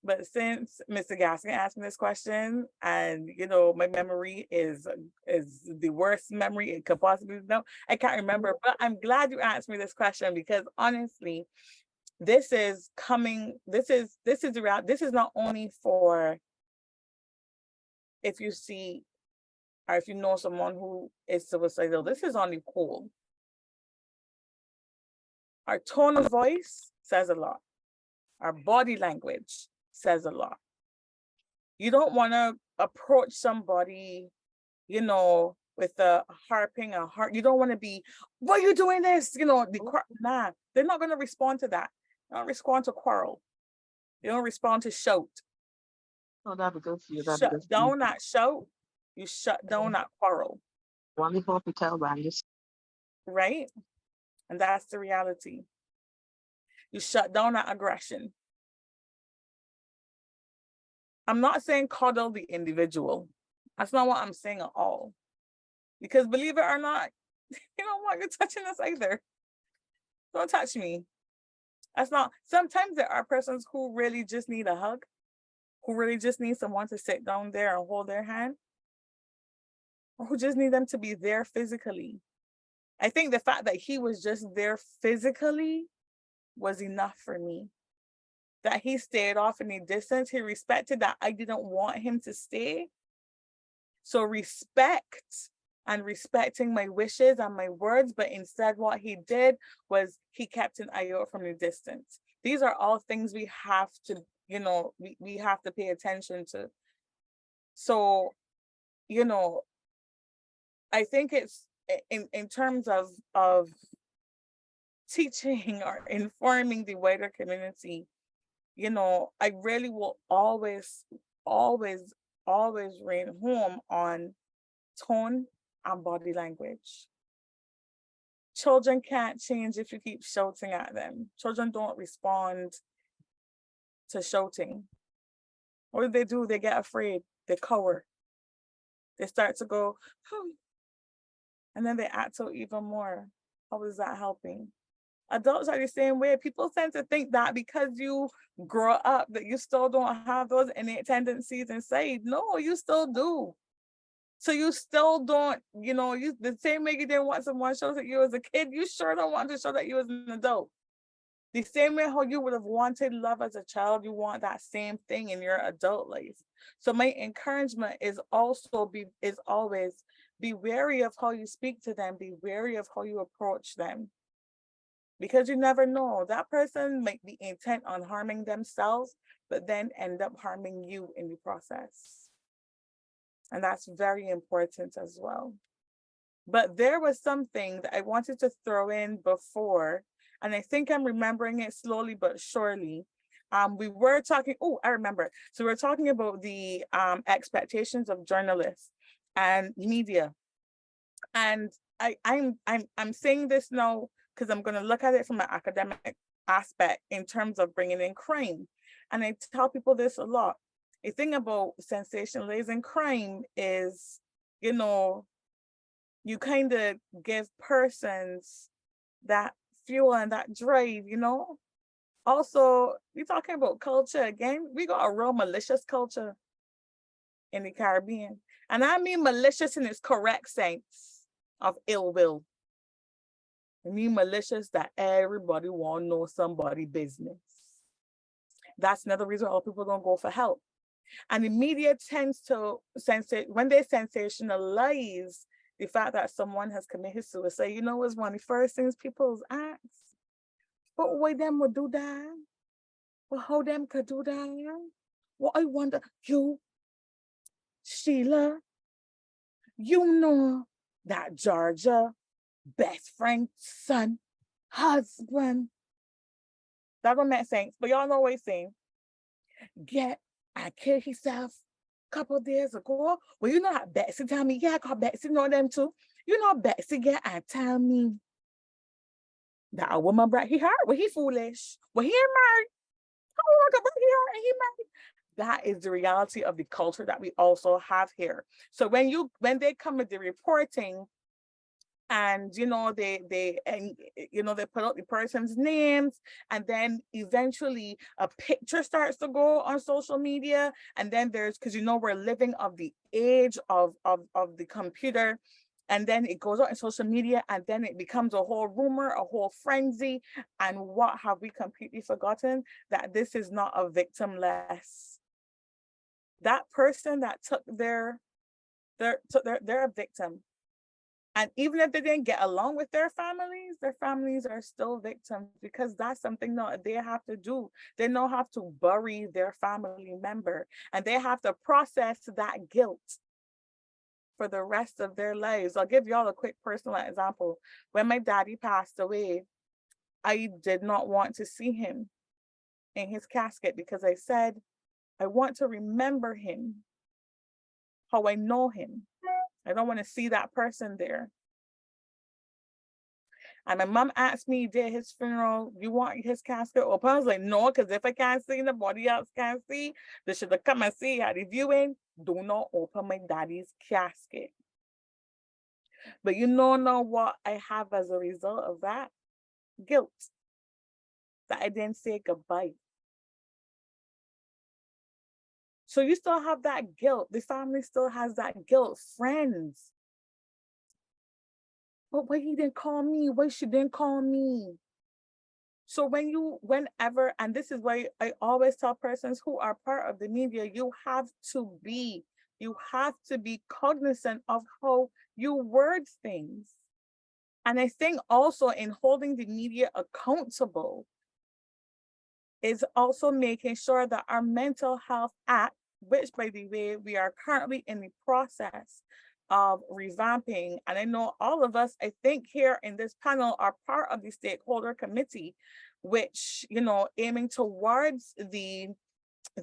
Speaker 3: but since Mr. Gaskin asked me this question, and you know, my memory is the worst memory it could possibly know, I can't remember, but I'm glad you asked me this question, because honestly, this is not only for if you see or if you know someone who is suicidal, this is on the whole. Our tone of voice says a lot. Our body language says a lot. You don't want to approach somebody, you know, with a harping a heart. You don't want to be, why are you doing this? You know, nah, they're not going to respond to that. They don't respond to quarrel. They don't respond to shout.
Speaker 8: Oh, that'd be good for you.
Speaker 3: Shut down that shout. You shut down that quarrel.
Speaker 8: Wonderful to tell Randy.
Speaker 3: Right? And that's the reality. You shut down that aggression. I'm not saying coddle the individual. That's not what I'm saying at all. Because believe it or not, you don't want you touching us either. Don't touch me. That's not, sometimes there are persons who really just need a hug, who really just need someone to sit down there and hold their hand, or who just need them to be there physically. I think the fact that he was just there physically was enough for me. That he stayed off in the distance, he respected that I didn't want him to stay. So respect and respecting my wishes and my words, but instead what he did was he kept an eye out from the distance. These are all things we have to, you know, we have to pay attention to. So, you know, I think it's in terms of teaching or informing the wider community, you know, I really will always rain home on tone and body language. Children can't change if you keep shouting at them. Children don't respond to shouting. What do? They get afraid, they cower. They start to go, and then they act out even more. How is that helping? Adults are the same way. People tend to think that because you grow up that you still don't have those innate tendencies inside. No, you still do. So you still don't, you know, you the same way you didn't want someone to show that you as a kid, you sure don't want to show that you as an adult. The same way how you would have wanted love as a child, you want that same thing in your adult life. So my encouragement is always be wary of how you speak to them, be wary of how you approach them. because you never know. That person might be intent on harming themselves, but then end up harming you in the process. And that's very important as well. But there was something that I wanted to throw in before, and I think I'm remembering it slowly but surely. We were talking, oh, I remember. So we're talking about the expectations of journalists and media. And I'm saying this now because I'm going to look at it from an academic aspect in terms of bringing in crime. And I tell people this a lot. The thing about sensationalizing crime is, you know, you kind of give persons that fuel and that drive, you know. Also, we're talking about culture again. We got a real malicious culture in the Caribbean. And I mean malicious in its correct sense of ill will. I mean malicious that everybody want to know somebody's business. That's another reason all people don't go for help. And the media tends to, when they sensationalize the fact that someone has committed suicide, you know, is one of the first things people ask. But why them would do that? Well, how them could do that? Well, I wonder, you, Sheila, you know that Georgia best friend, son, husband. That don't make sense, but y'all know what I'm saying. I killed himself a couple of days ago. Well, you know that Betsy tell me, yeah, I got Betsy know them too. You know Betsy get and tell me that a woman brought he hurt. Well, he foolish. Well, he ain't married. How long ago brought he hurt and he married? That is the reality of the culture that we also have here. So when they come with the reporting, and you know they put out the person's names, and then eventually a picture starts to go on social media, and then there's, because you know we're living of the age of the computer, and then it goes out in social media, and then it becomes a whole rumor, a whole frenzy. And what have we completely forgotten? That this is not a victimless. That person that took they're a victim. And even if they didn't get along with their families are still victims, because that's something that they have to do. They now have to bury their family member, and they have to process that guilt for the rest of their lives. I'll give y'all a quick personal example. When my daddy passed away, I did not want to see him in his casket, because I said, I want to remember him how I know him. I don't want to see that person there. And my mom asked me, did his funeral, you want his casket open? I was like, no, because if I can't see, nobody else can see. They should have come and see at the viewing. Do not open my daddy's casket. But you know now what I have as a result of that? Guilt. That I didn't say goodbye. So you still have that guilt. The family still has that guilt. Friends. But why he didn't call me? Why she didn't call me? So whenever, and this is why I always tell persons who are part of the media, you have to be cognizant of how you word things. And I think also in holding the media accountable is also making sure that our Mental Health Act, which by the way, we are currently in the process of revamping. And I know all of us, I think here in this panel, are part of the stakeholder committee, which, you know, aiming towards the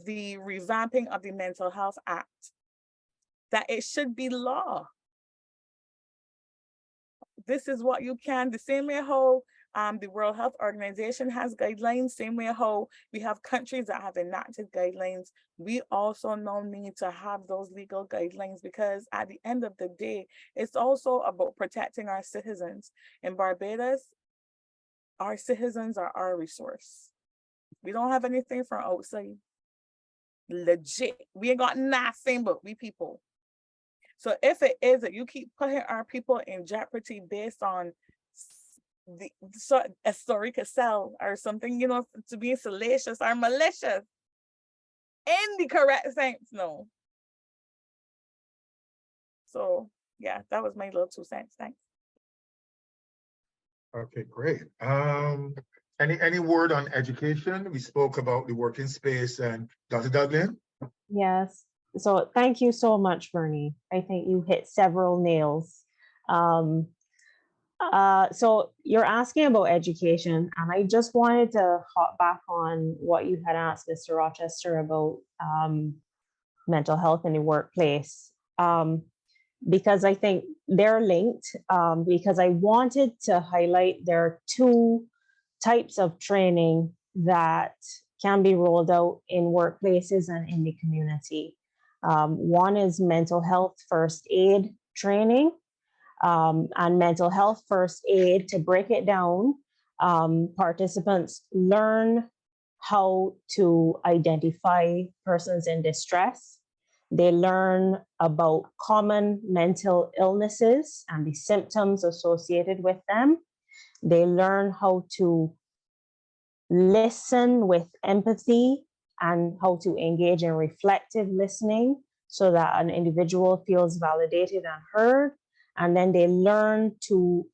Speaker 3: revamping of the Mental Health Act, that it should be law. This is what you can, the same way how the World Health Organization has guidelines, same way how we have countries that have enacted guidelines, we also now need to have those legal guidelines, because at the end of the day, it's also about protecting our citizens. In Barbados, our citizens are our resource. We don't have anything from outside. Legit, we ain't got nothing but we people. So if it is that you keep putting our people in jeopardy based on a story could sell or something, you know, to be salacious or malicious in the correct sense, no. So yeah, that was my little 2 cents. Thanks.
Speaker 2: Okay, great. Any word on education? We spoke about the working space and Dr. Douglin?
Speaker 4: Yes. So thank you so much, Vernèe. I think you hit several nails. So you're asking about education, and I just wanted to hop back on what you had asked Mr. Rochester about mental health in the workplace, because I think they're linked, because I wanted to highlight there are two types of training that can be rolled out in workplaces and in the community. One is mental health first aid training, and mental health first aid. To break it down, participants learn how to identify persons in distress. They learn about common mental illnesses and the symptoms associated with them. They learn how to listen with empathy and how to engage in reflective listening so that an individual feels validated and heard. And then they learn to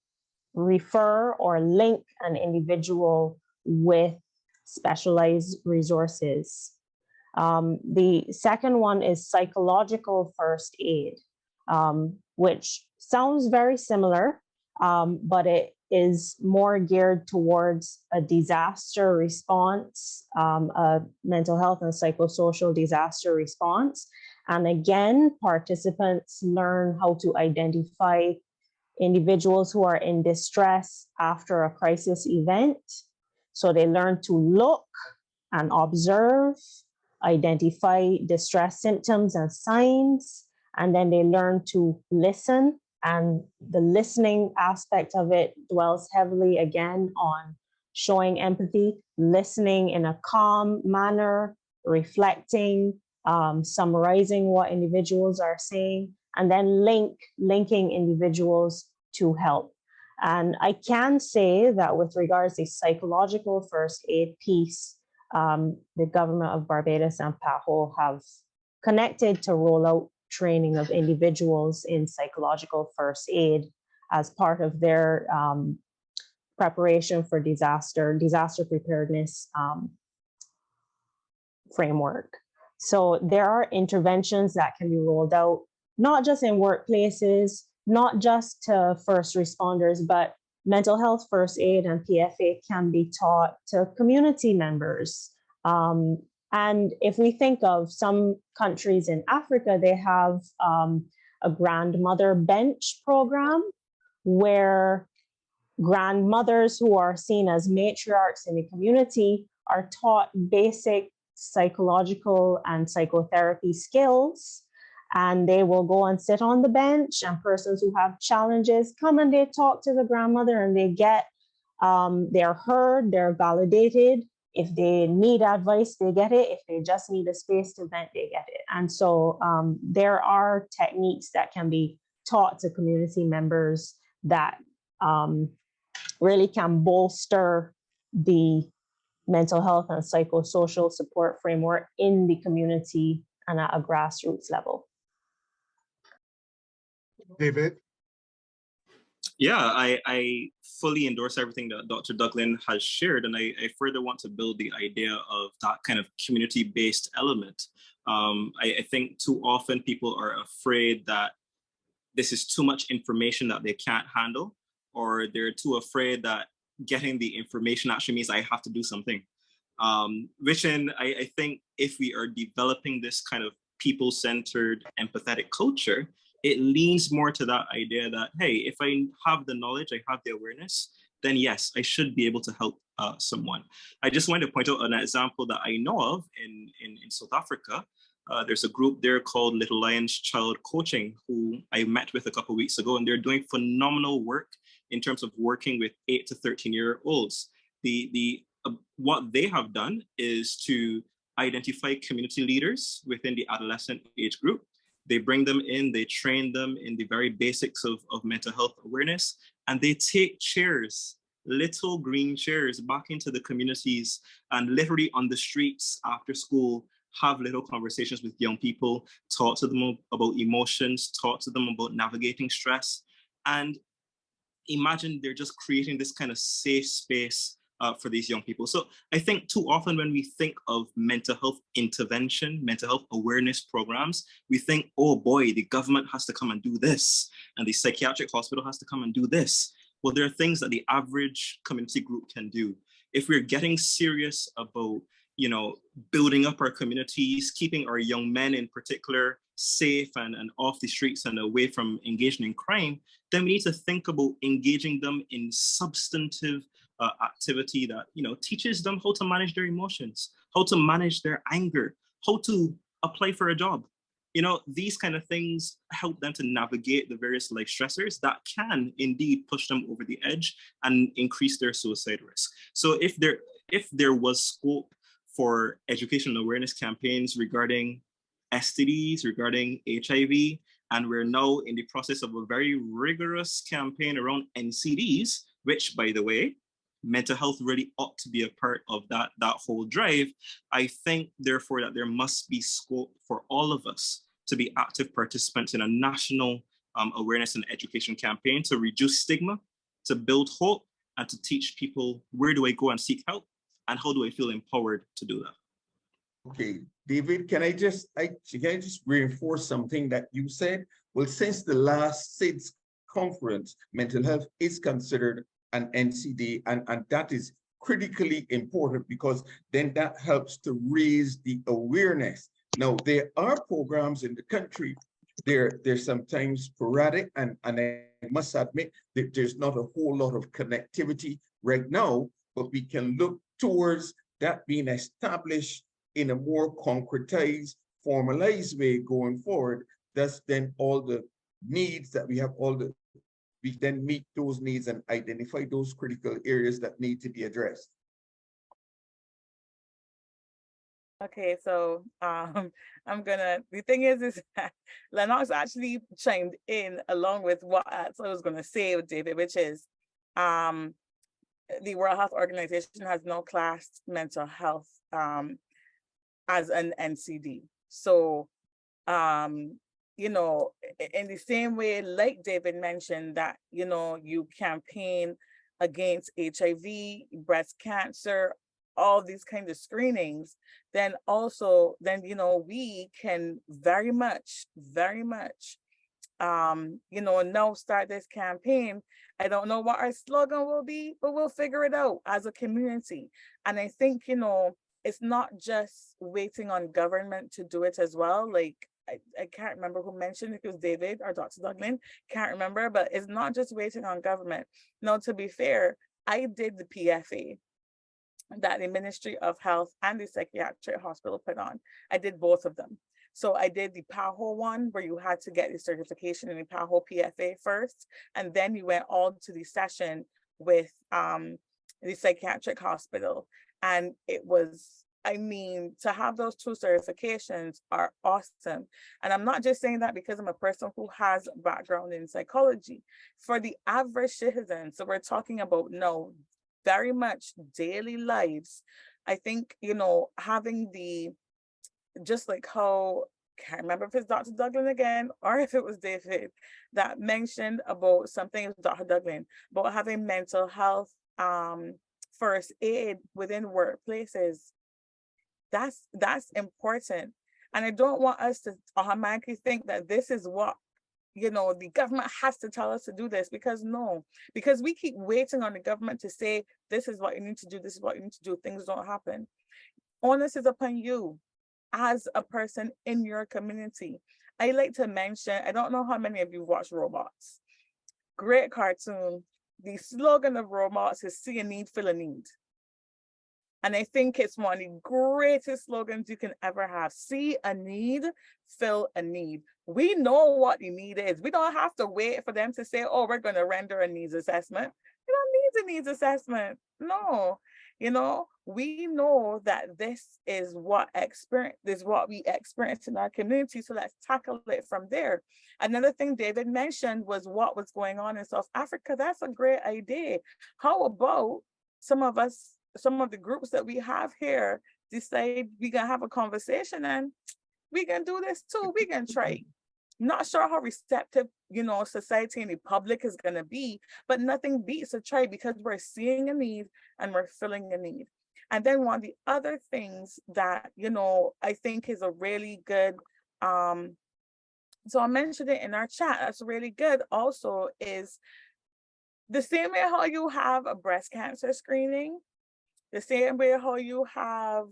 Speaker 4: refer or link an individual with specialized resources. The second one is psychological first aid, which sounds very similar, but it is more geared towards a disaster response, a mental health and psychosocial disaster response. And again, participants learn how to identify individuals who are in distress after a crisis event. So they learn to look and observe, identify distress symptoms and signs, and then they learn to listen. And the listening aspect of it dwells heavily again on showing empathy, listening in a calm manner, reflecting, summarizing what individuals are saying, and then linking individuals to help. And I can say that with regards to psychological first aid piece, the government of Barbados and PAHO have connected to roll out training of individuals in psychological first aid as part of their preparation for disaster preparedness framework. So there are interventions that can be rolled out, not just in workplaces, not just to first responders, but mental health first aid and PFA can be taught to community members. And if we think of some countries in Africa, they have a grandmother bench program where grandmothers who are seen as matriarchs in the community are taught basic psychological and psychotherapy skills. And they will go and sit on the bench, and persons who have challenges come and they talk to the grandmother, and they get, they're heard, they're validated. If they need advice, they get it. If they just need a space to vent, they get it. And so there are techniques that can be taught to community members that really can bolster the mental health and psychosocial support framework in the community and at a grassroots level.
Speaker 2: David?
Speaker 6: Yeah, I fully endorse everything that Dr. Douglin has shared, and I further want to build the idea of that kind of community-based element. I think too often people are afraid that this is too much information that they can't handle, or they're too afraid that getting the information actually means I have to do something. Which I think if we are developing this kind of people-centered, empathetic culture, it leans more to that idea that, hey, if I have the knowledge, I have the awareness, then yes, I should be able to help someone. I just wanted to point out an example that I know of in South Africa. There's a group there called Little Lions Child Coaching, who I met with a couple of weeks ago, and they're doing phenomenal work in terms of working with 8 to 13-year-olds. What they have done is to identify community leaders within the adolescent age group. They bring them in, they train them in the very basics of mental health awareness, and they take chairs, little green chairs, back into the communities and literally on the streets after school, have little conversations with young people, talk to them about emotions, talk to them about navigating stress. And imagine they're just creating this kind of safe space for these young people. So I think too often when we think of mental health intervention, mental health awareness programs, we think, oh boy, the government has to come and do this, and the psychiatric hospital has to come and do this. Well, there are things that the average community group can do. If we're getting serious about, you know, building up our communities, keeping our young men in particular safe and off the streets and away from engaging in crime, then we need to think about engaging them in substantive activity that, you know, teaches them how to manage their emotions, how to manage their anger, how to apply for a job. You know, these kind of things help them to navigate the various life stressors that can indeed push them over the edge and increase their suicide risk. So if there was scope for educational awareness campaigns regarding STDs, regarding HIV, and we're now in the process of a very rigorous campaign around NCDs, which, by the way, mental health really ought to be a part of that whole drive. I think, therefore, that there must be scope for all of us to be active participants in a national awareness and education campaign to reduce stigma, to build hope, and to teach people, where do I go and seek help, and how do I feel empowered to do that?
Speaker 5: Okay, David, can I just reinforce something that you said? Well, since the last SIDS conference, mental health is considered an NCD, and that is critically important because then that helps to raise the awareness. Now, there are programs in the country, they're sometimes sporadic, and I must admit that there's not a whole lot of connectivity right now, but we can look towards that being established in a more concretized, formalized way going forward. That's then all the needs that we have, we then meet those needs and identify those critical areas that need to be addressed.
Speaker 3: Okay, so the thing is that Lennox actually chimed in along with what I was gonna say with David, which is the World Health Organization has now classed mental health as an NCD. So you know, in the same way, like David mentioned, that, you know, you campaign against HIV, breast cancer, all these kinds of screenings, then you know, we can very much, you know, now start this campaign. I don't know what our slogan will be, but we'll figure it out as a community. And I think, you know, it's not just waiting on government to do it as well. Like, I can't remember who mentioned it, it was David or Dr. Douglin, can't remember, but it's not just waiting on government. No, to be fair, I did the PFA that the Ministry of Health and the Psychiatric Hospital put on. I did both of them. So I did the PAHO one where you had to get the certification in the PAHO PFA first, and then you went all to the session with the Psychiatric Hospital. And it was, I mean, to have those two certifications are awesome. And I'm not just saying that because I'm a person who has a background in psychology. For the average citizen, so we're talking about very much daily lives. I think, you know, having just like how, can't remember if it's Dr. Douglin again, or if it was David that mentioned about something, it was Dr. Douglin, about having mental health first aid within workplaces. That's important. And I don't want us to automatically think that this is what, you know, the government has to tell us to do this, because no, because we keep waiting on the government to say, this is what you need to do, this is what you need to do, things don't happen. Onus is upon you as a person in your community. I like to mention, I don't know how many of you watch Robots. Great cartoon. The slogan of Robots is see a need, fill a need. And I think it's one of the greatest slogans you can ever have. See a need, fill a need. We know what the need is. We don't have to wait for them to say, oh, we're going to render a needs assessment. You don't need a needs assessment. No, you know, we know that this is what we experience in our community. So let's tackle it from there. Another thing David mentioned was what was going on in South Africa. That's a great idea. How about some of the groups that we have here decide we can have a conversation and we can do this too. We can try. Not sure how receptive, society and the public is going to be, but nothing beats a try because we're seeing a need and we're filling a need. And then one of the other things that, I think is a really good, so I mentioned it in our chat, that's really good also, is the same way how you have a breast cancer screening, the same way how you have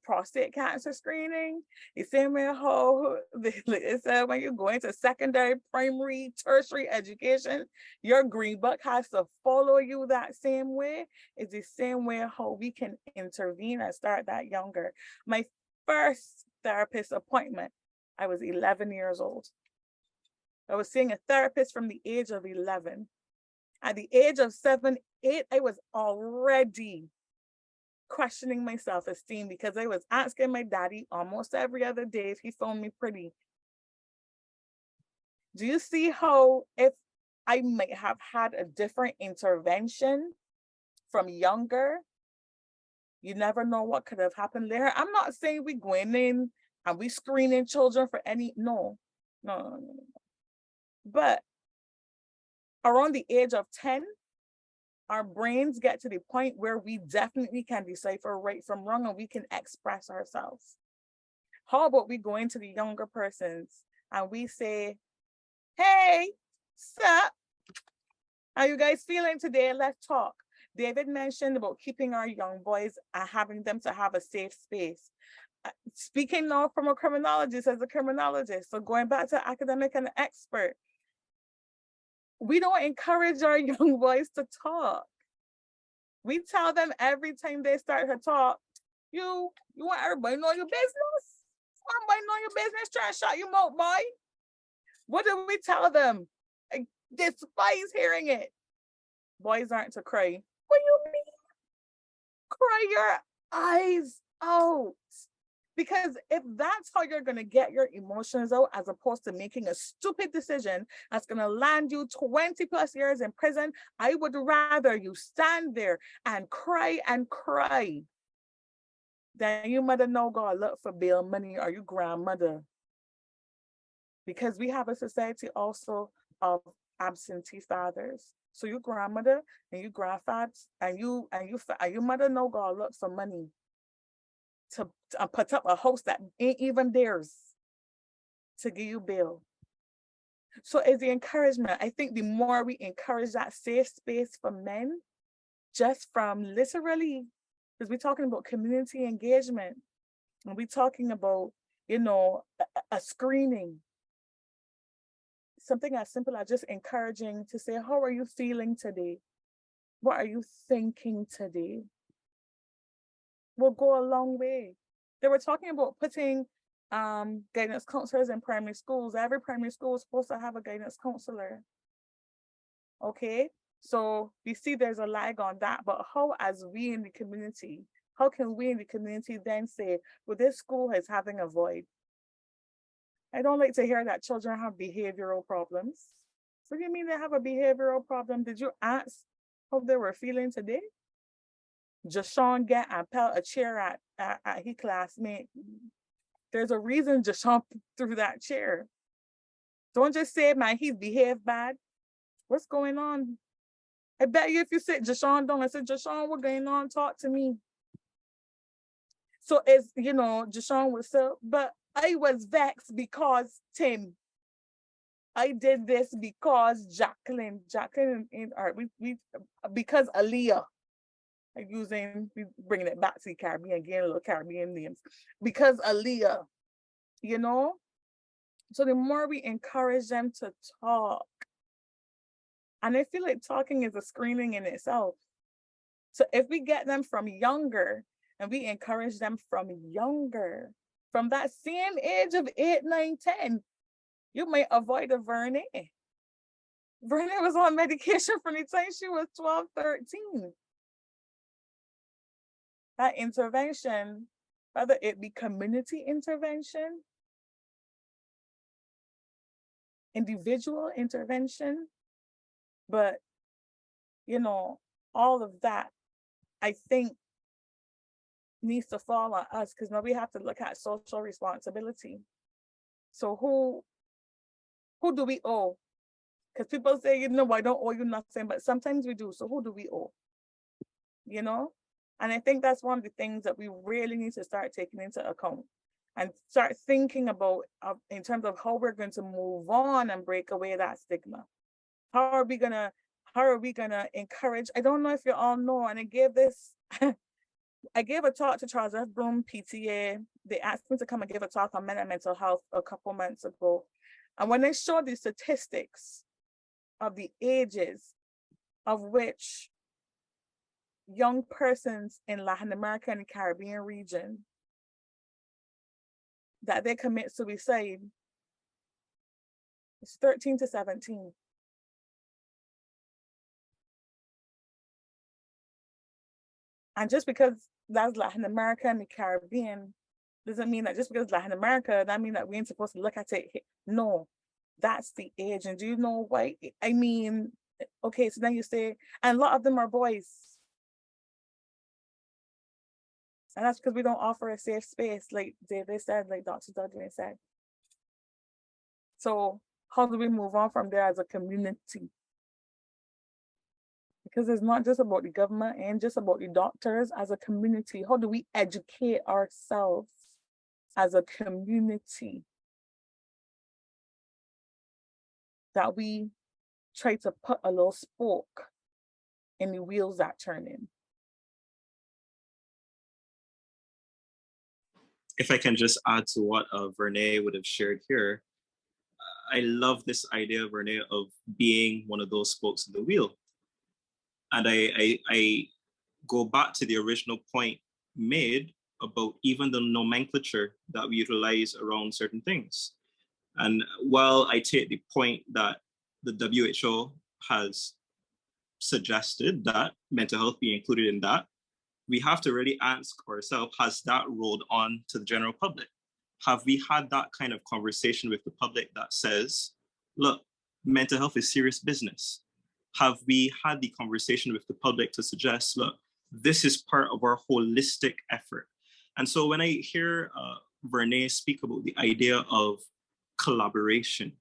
Speaker 3: prostate cancer screening, the same way how it said when you go into secondary, primary, tertiary education, your green book has to follow you that same way. It's the same way how we can intervene and start that younger. My first therapist appointment, I was 11 years old. I was seeing a therapist from the age of 11. At the age of 7, 8, I was already questioning my self-esteem because I was asking my daddy almost every other day if he found me pretty. Do you see how if I might have had a different intervention from younger, you never know what could have happened there. I'm not saying we going in and we screening children for any, no. But around the age of 10, our brains get to the point where we definitely can decipher right from wrong and we can express ourselves. How about we go into the younger persons and we say, hey, sup? How you guys feeling today? Let's talk. David mentioned about keeping our young boys and having them to have a safe space. Speaking now from a criminologist, as a criminologist, so going back to academic and expert, we don't encourage our young boys to talk. We tell them every time they start to talk, you want everybody to know your business? Everybody know your business, try to shut you out, boy. What do we tell them? I despise hearing it. Boys aren't to cry. What do you mean? Cry your eyes out. Because if that's how you're going to get your emotions out, as opposed to making a stupid decision that's going to land you 20 plus years in prison, I would rather you stand there and cry than you mother no go look for bail money or you grandmother. Because we have a society also of absentee fathers. So your grandmother and your grandfathers and you mother no go look for money to put up a house that ain't even theirs to give you bail. So it's the encouragement. I think the more we encourage that safe space for men, just from literally, because we're talking about community engagement, and we're talking about, a screening. Something as simple as just encouraging to say, how are you feeling today? What are you thinking today? Will go a long way. They were talking about putting guidance counselors in primary schools. Every primary school is supposed to have a guidance counselor. Okay, so we see there's a lag on that, but how as we in the community, how can we in the community then say, well, this school is having a void? I don't like to hear that children have behavioral problems. What do you mean they have a behavioral problem? Did you ask how they were feeling today? Jashawn get and pelt a chair at his classmate. There's a reason Jashawn threw that chair. Don't just say, man, he's behaved bad. What's going on? I bet you if you sit Jashawn down and say, Jashawn, what's going on? Talk to me. So it's, Jashawn was so, but I was vexed because Tim. I did this because Jacqueline in art. Because Aaliyah. We bringing it back to the Caribbean, again, little Caribbean names, because Aaliyah, so the more we encourage them to talk, and I feel like talking is a screening in itself. So if we get them from younger and we encourage them from younger, from that same age of 8, 9, 10, you might avoid a Vernèe. Vernèe was on medication from the time she was 12, 13. That intervention, whether it be community intervention, individual intervention, but, all of that, I think, needs to fall on us because now we have to look at social responsibility. So who Who do we owe? Because people say, you know, I don't owe you nothing, but sometimes we do. So who do we owe? You know? And I think that's one of the things that we really need to start taking into account and start thinking about in terms of how we're going to move on and break away that stigma. How are we gonna encourage? I don't know if you all know, and I gave this, I gave a talk to Charles F. Bloom PTA. They asked me to come and give a talk on men and mental health a couple months ago. And when they showed the statistics of the ages of which young persons in Latin America and the Caribbean region that they commit suicide, it's 13 to 17. And just because that's Latin America and the Caribbean doesn't mean that just because Latin America, that means that we ain't supposed to look at it. No, that's the age. And do you know why? I mean, okay, so then you say, and a lot of them are boys. And that's because we don't offer a safe space, like they said, like Dr. Douglin said. So how do we move on from there as a community? Because it's not just about the government and just about the doctors. As a community, how do we educate ourselves as a community that we try to put a little spoke in the wheels that turn in?
Speaker 6: If I can just add to what Vernèe would have shared here, I love this idea, Vernèe, of being one of those spokes in the wheel. And I go back to the original point made about even the nomenclature that we utilize around certain things. And while I take the point that the WHO has suggested that mental health be included in that, we have to really ask ourselves, has that rolled on to the general public? Have we had that kind of conversation with the public that says, look, mental health is serious business? Have we had the conversation with the public to suggest, look, this is part of our holistic effort? And so when I hear Vernèe speak about the idea of collaboration,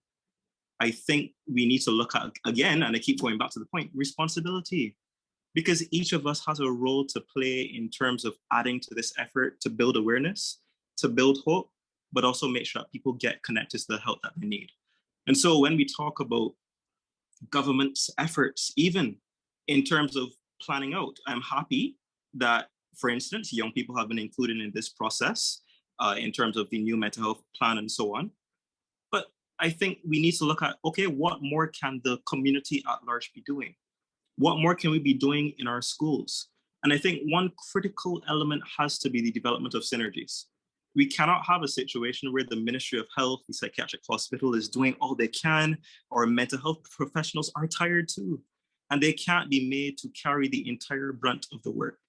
Speaker 6: I think we need to look at, again, and I keep going back to the point, responsibility. Because each of us has a role to play in terms of adding to this effort to build awareness, to build hope, but also make sure that people get connected to the help that they need. And so when we talk about government's efforts, even in terms of planning out, I'm happy that, for instance, young people have been included in this process in terms of the new mental health plan and so on. But I think we need to look at, okay, what more can the community at large be doing? What more can we be doing in our schools? And I think one critical element has to be the development of synergies. We cannot have a situation where the Ministry of Health, the psychiatric hospital is doing all they can, or mental health professionals are tired too, and they can't be made to carry the entire brunt of the work.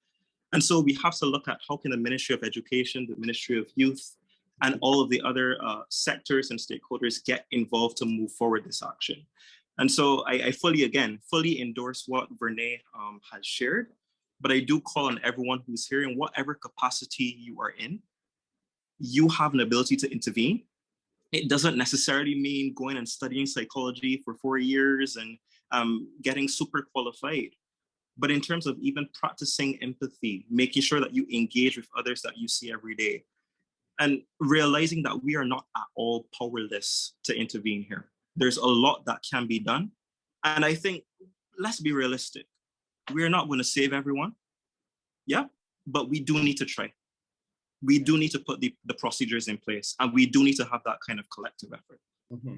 Speaker 6: And so we have to look at how can the Ministry of Education, the Ministry of Youth, and all of the other sectors and stakeholders get involved to move forward this action. And so I fully endorse what Vernèe has shared, but I do call on everyone who's here in whatever capacity you are in, you have an ability to intervene. It doesn't necessarily mean going and studying psychology for 4 years and getting super qualified. But in terms of even practicing empathy, making sure that you engage with others that you see every day, and realizing that we are not at all powerless to intervene here. There's a lot that can be done. And I think, let's be realistic. We're not going to save everyone. Yeah, but we do need to try. We do need to put the procedures in place, and we do need to have that kind of collective effort.
Speaker 5: Mm-hmm.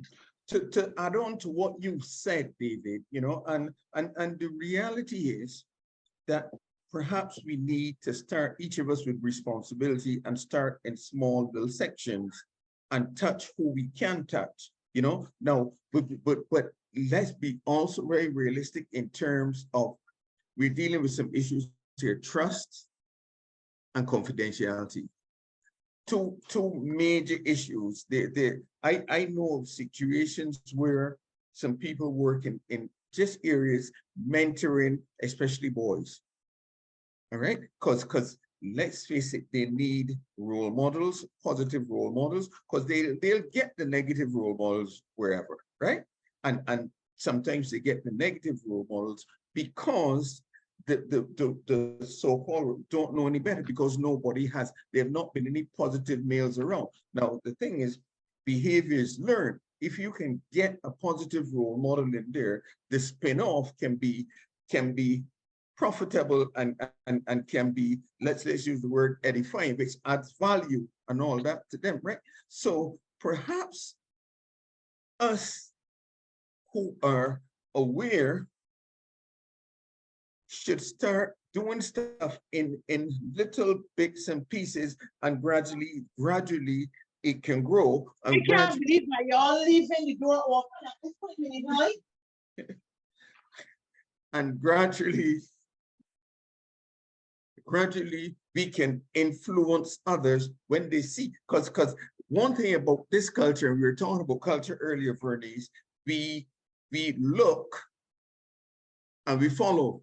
Speaker 5: To add on to what you've said, David, you know, and the reality is that perhaps we need to start, each of us with responsibility, and start in small little sections and touch who we can touch, you know. Now, but let's be also very realistic in terms of, we're dealing with some issues here, trust and confidentiality. Two major issues. I know of situations where some people work in just areas mentoring, especially boys. All right, because let's face it, they need role models, positive role models, because they'll get the negative role models wherever, right? And sometimes they get the negative role models because the so-called don't know any better, because nobody has, there have not been any positive males around. Now, the thing is, behavior is learned. If you can get a positive role model in there, the spin-off can be profitable and can be, let's use the word edifying, which adds value and all that to them, right? So perhaps us who are aware should start doing stuff in little bits and pieces, and gradually it can grow. And
Speaker 1: I can't believe that y'all leaving the door open at this point in the night.
Speaker 5: And gradually we can influence others when they see, because one thing about this culture, and we were talking about culture earlier, Vernèe, we look and we follow.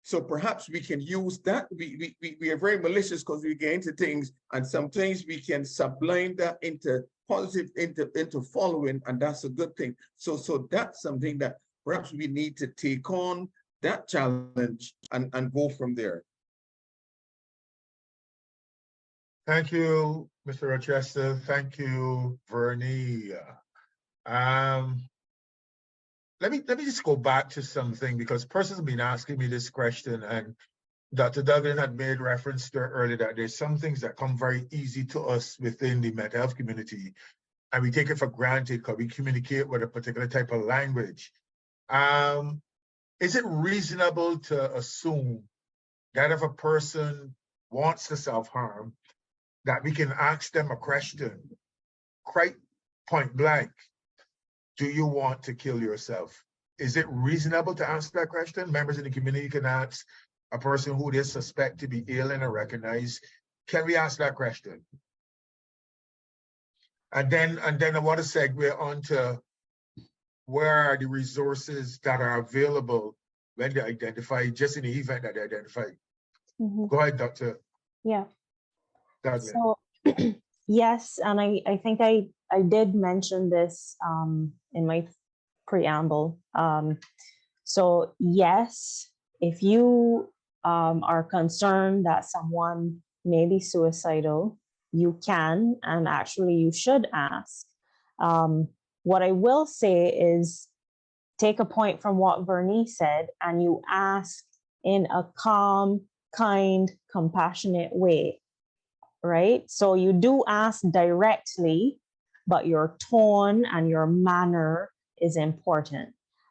Speaker 5: So perhaps we can use that. We are very malicious because we get into things, and sometimes we can sublime that into positive, into following, and that's a good thing. So that's something that perhaps we need to take on, that challenge, and go from there.
Speaker 2: Thank you, Mr. Rochester. Thank you, Vernèe. Let me just go back to something, because persons have been asking me this question, and Dr. Douglin had made reference to earlier that there's some things that come very easy to us within the mental health community, and we take it for granted because we communicate with a particular type of language. Is it reasonable to assume that if a person wants to self-harm, that we can ask them a question, quite point blank? Do you want to kill yourself? Is it reasonable to ask that question? Members in the community can ask a person who they suspect to be ill and recognized, can we ask that question? And then I want to segue on to where are the resources that are available when they identify, just in the event that they identify. Go ahead, Dr.
Speaker 4: Yeah.
Speaker 2: Douglin.
Speaker 4: So yes, and I think I did mention this in my preamble. So yes, if you are concerned that someone may be suicidal, you can, and actually you should ask. What I will say is take a point from what Vernèe said, and you ask in a calm, kind, compassionate way, right? So you do ask directly, but your tone and your manner is important.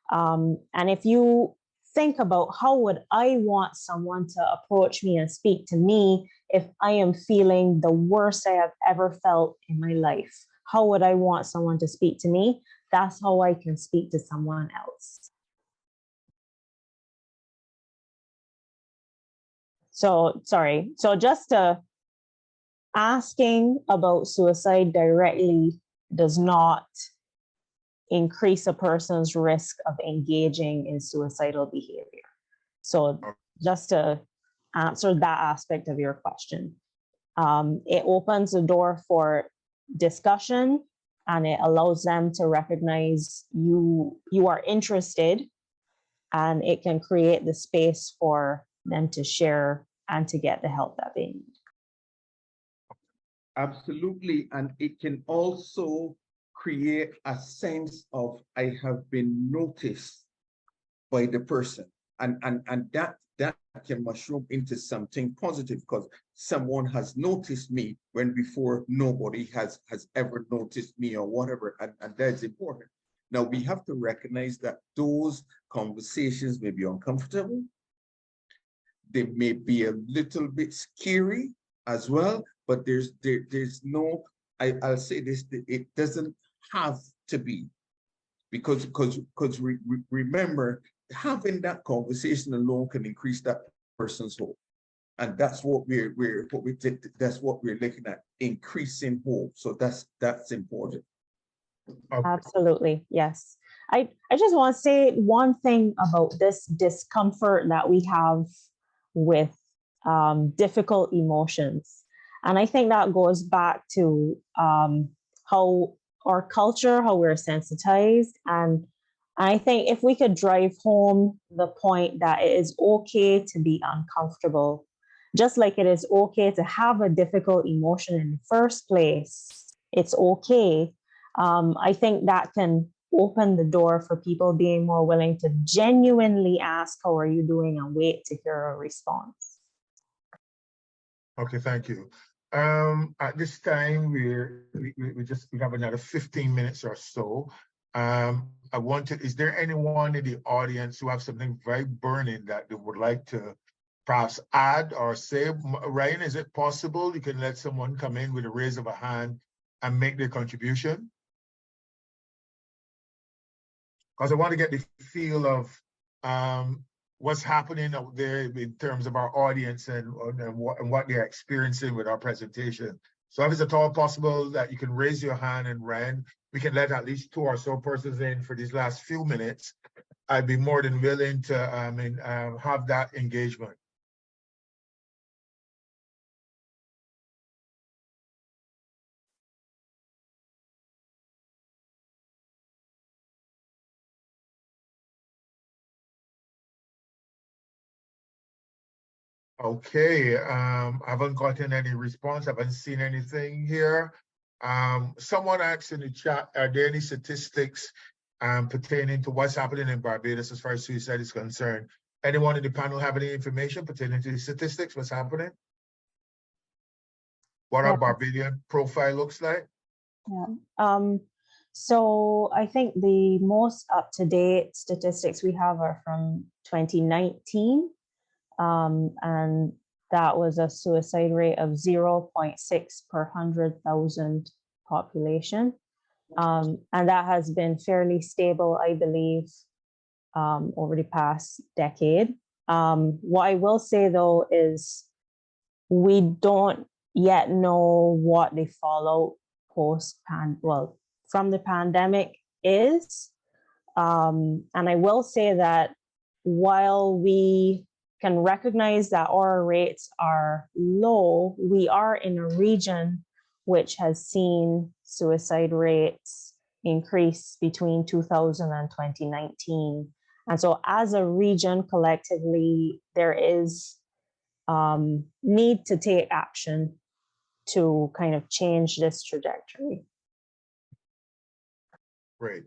Speaker 4: And if you think about how would I want someone to approach me and speak to me if I am feeling the worst I have ever felt in my life, how would I want someone to speak to me? That's how I can speak to someone else. So, sorry. So just asking about suicide directly does not increase a person's risk of engaging in suicidal behavior. So just to answer that aspect of your question, it opens the door for discussion, and it allows them to recognize you are interested, and it can create the space for them to share and to get the help that they need.
Speaker 5: Absolutely, and it can also create a sense of I have been noticed by the person, and that can mushroom into something positive, because someone has noticed me when before nobody has ever noticed me or whatever, and that's important. Now we have to recognize that those conversations may be uncomfortable, they may be a little bit scary as well, but there's no, I'll say this, it doesn't have to be, because remember, having that conversation alone can increase that person's hope, and that's what we're looking at, increasing hope. So that's important.
Speaker 4: Absolutely, yes. I just want to say one thing about this discomfort that we have with difficult emotions. And I think that goes back to how our culture, how we're sensitized. And I think if we could drive home the point that it is okay to be uncomfortable, just like it is okay to have a difficult emotion in the first place, it's okay. I think that can open the door for people being more willing to genuinely ask, how are you doing, and wait to hear a response.
Speaker 2: Okay, thank you. At this time, we have another 15 minutes or so. Is there anyone in the audience who have something very burning that they would like to perhaps add or say? Ryan, is it possible you can let someone come in with a raise of a hand and make their contribution? Because I want to get the feel of what's happening out there in terms of our audience and what they're experiencing with our presentation. So if it's at all possible that you can raise your hand, and Ryan, we can let at least 2 or so persons in for these last few minutes, I'd be more than willing to have that engagement. Okay, I haven't gotten any response. I haven't seen anything here. Someone asked in the chat, are there any statistics pertaining to what's happening in Barbados as far as suicide is concerned? Anyone in the panel have any information pertaining to the statistics, what's happening? What our Barbadian profile looks like?
Speaker 4: Yeah. So I think the most up-to-date statistics we have are from 2019. And that was a suicide rate of 0.6 per 100,000 population. And that has been fairly stable, I believe, over the past decade. What I will say, though, is we don't yet know what the fallout from the pandemic is. And I will say that while we can recognize that our rates are low, we are in a region which has seen suicide rates increase between 2000 and 2019. And so as a region, collectively, there is need to take action to kind of change this trajectory.
Speaker 2: Great.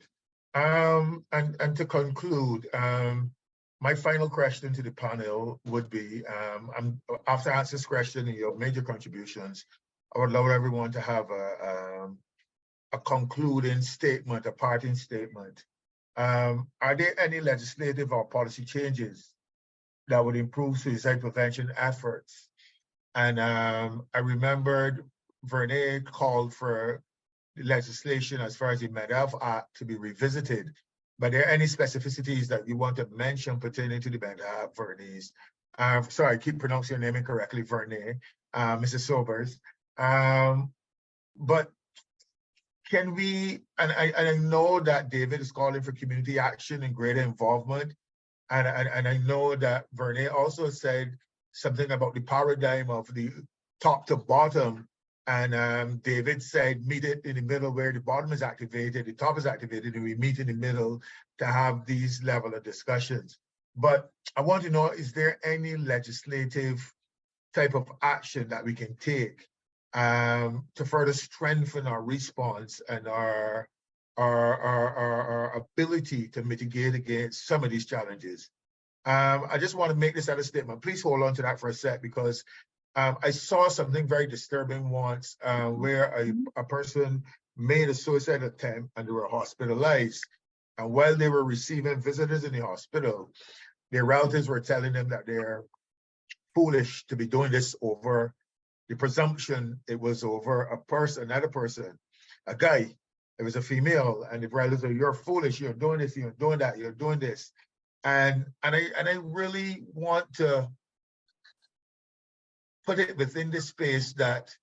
Speaker 2: And to conclude, my final question to the panel would be, after I answer this question and your major contributions, I would love everyone to have a concluding statement, a parting statement. Are there any legislative or policy changes that would improve suicide prevention efforts? And I remembered Vernèe called for the legislation as far as the Mental Health Act to be revisited. But are there any specificities that you want to mention pertaining to the Mental Health, Vernèe? Sorry, I keep pronouncing your name incorrectly, Vernèe, Mrs. Sobers. But can we, and I know that David is calling for community action and greater involvement. And I know that Vernèe also said something about the paradigm of the top to bottom. And David said, meet it in the middle where the bottom is activated, the top is activated, and we meet in the middle to have these level of discussions. But I want to know, is there any legislative type of action that we can take to further strengthen our response and our ability to mitigate against some of these challenges? I just want to make this other statement. Please hold on to that for a sec, because I saw something very disturbing once where a person made a suicide attempt and they were hospitalized. And while they were receiving visitors in the hospital, their relatives were telling them that they're foolish to be doing this over the presumption it was over another person, a guy. It was a female, and the relatives said, "You're foolish. You're doing this. You're doing that. You're doing this." And I really want to put it within the space that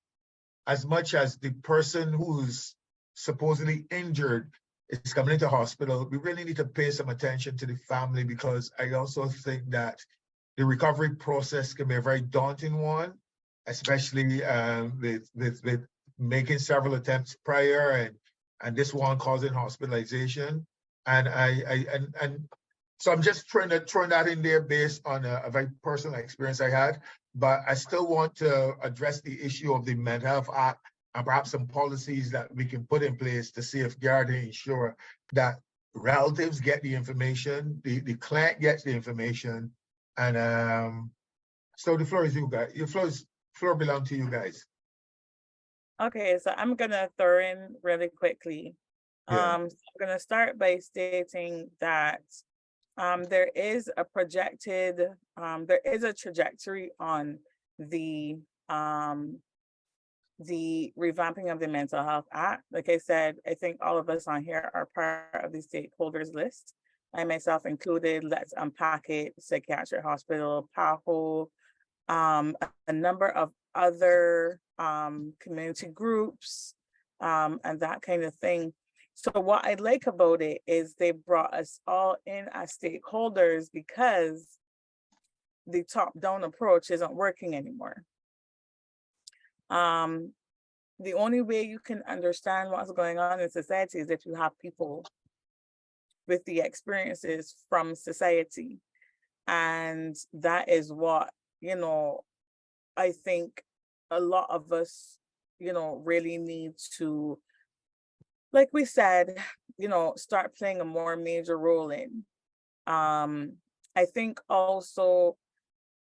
Speaker 2: as much as the person who's supposedly injured is coming into hospital, we really need to pay some attention to the family, because I also think that the recovery process can be a very daunting one, especially with making several attempts prior and this one causing hospitalization. And so I'm just throwing that in there based on a very personal experience I had, but I still want to address the issue of the Mental Health Act and perhaps some policies that we can put in place to safeguard and ensure that relatives get the information, the client gets the information, and so the floor is you guys. Your floor belongs to you guys.
Speaker 3: Okay, so I'm gonna throw in really quickly.
Speaker 2: Yeah.
Speaker 3: So I'm gonna start by stating that there is a projected, there is a trajectory on the revamping of the Mental Health Act. Like I said, I think all of us on here are part of the stakeholders list. I myself included. Let's Unpack It, Psychiatric Hospital, PAHO, a number of other community groups, and that kind of thing. So what I like about it is they brought us all in as stakeholders because the top-down approach isn't working anymore. The only way you can understand what's going on in society is if you have people with the experiences from society. And that is what, I think a lot of us, really need to, like we said, start playing a more major role in. I think also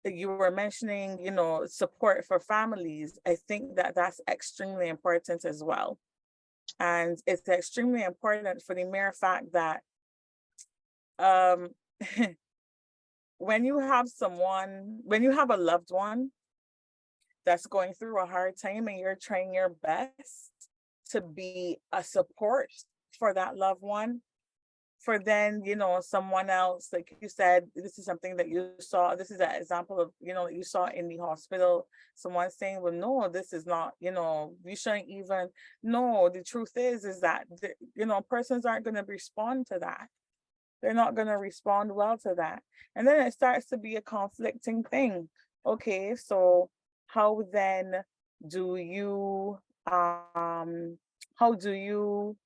Speaker 3: you were mentioning, support for families. I think that that's extremely important as well. And it's extremely important for the mere fact that when you have a loved one that's going through a hard time and you're trying your best to be a support for that loved one, for then, someone else, like you said, this is something that you saw, this is an example of, you saw in the hospital, someone saying, well, no, this is not, you shouldn't even, no, the truth is that, persons aren't going to respond to that. They're not going to respond well to that. And then it starts to be a conflicting thing. Okay, so how then do you, how do you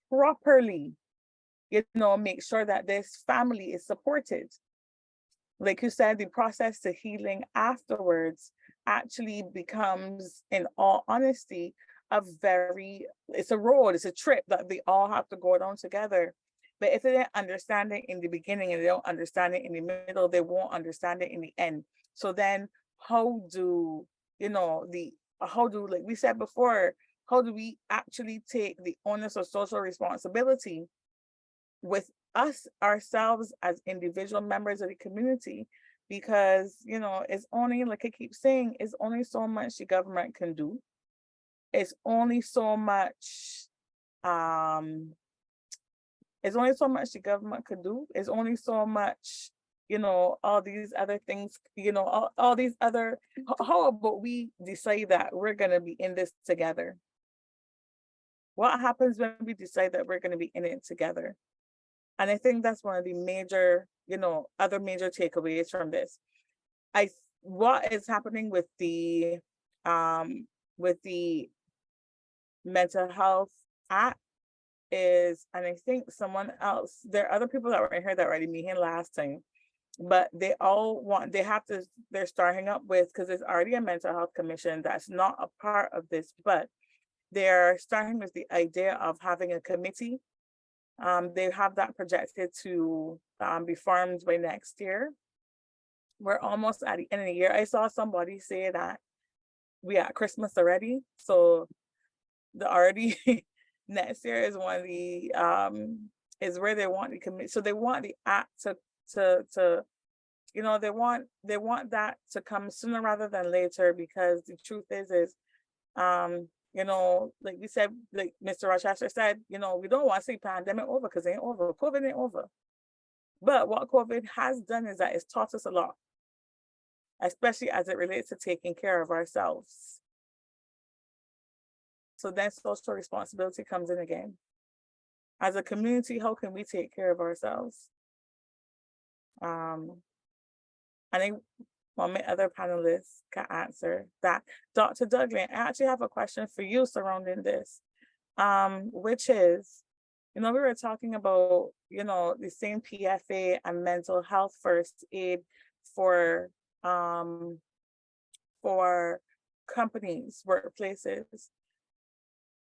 Speaker 3: properly, make sure that this family is supported? Like you said, the process to healing afterwards actually becomes, in all honesty, it's a road, it's a trip that they all have to go down together. But if they didn't understand it in the beginning and they don't understand it in the middle, they won't understand it in the end. So then how do, like we said before, how do we actually take the onus of social responsibility with us, ourselves, as individual members of the community? Because, it's only, like I keep saying, it's only so much the government can do. It's only so much, it's only so much the government could do. It's only so much, all these other things, all these other, how about we decide that we're gonna be in this together? What happens when we decide that we're gonna be in it together? And I think that's one of the major, other major takeaways from this. What is happening with the Mental Health Act is, and I think someone else, there are other people that were in here that already meeting last time, but they're starting up with, because there's already a mental health commission that's not a part of this, but they're starting with the idea of having a committee. They have that projected to be formed by next year. We're almost at the end of the year. I saw somebody say that we at Christmas already, so the already next year is one of the is where they want the committee. So they want the act to they want that to come sooner rather than later, because the truth is like we said, like Mr. Rochester said, we don't want to see pandemic over, because it ain't over. COVID ain't over. But what COVID has done is that it's taught us a lot, especially as it relates to taking care of ourselves. So then social responsibility comes in again. As a community, how can we take care of ourselves? I think one of my other panelists can answer that. Dr. Douglin, I actually have a question for you surrounding this, which is, we were talking about, the same PFA and mental health first aid for companies, workplaces.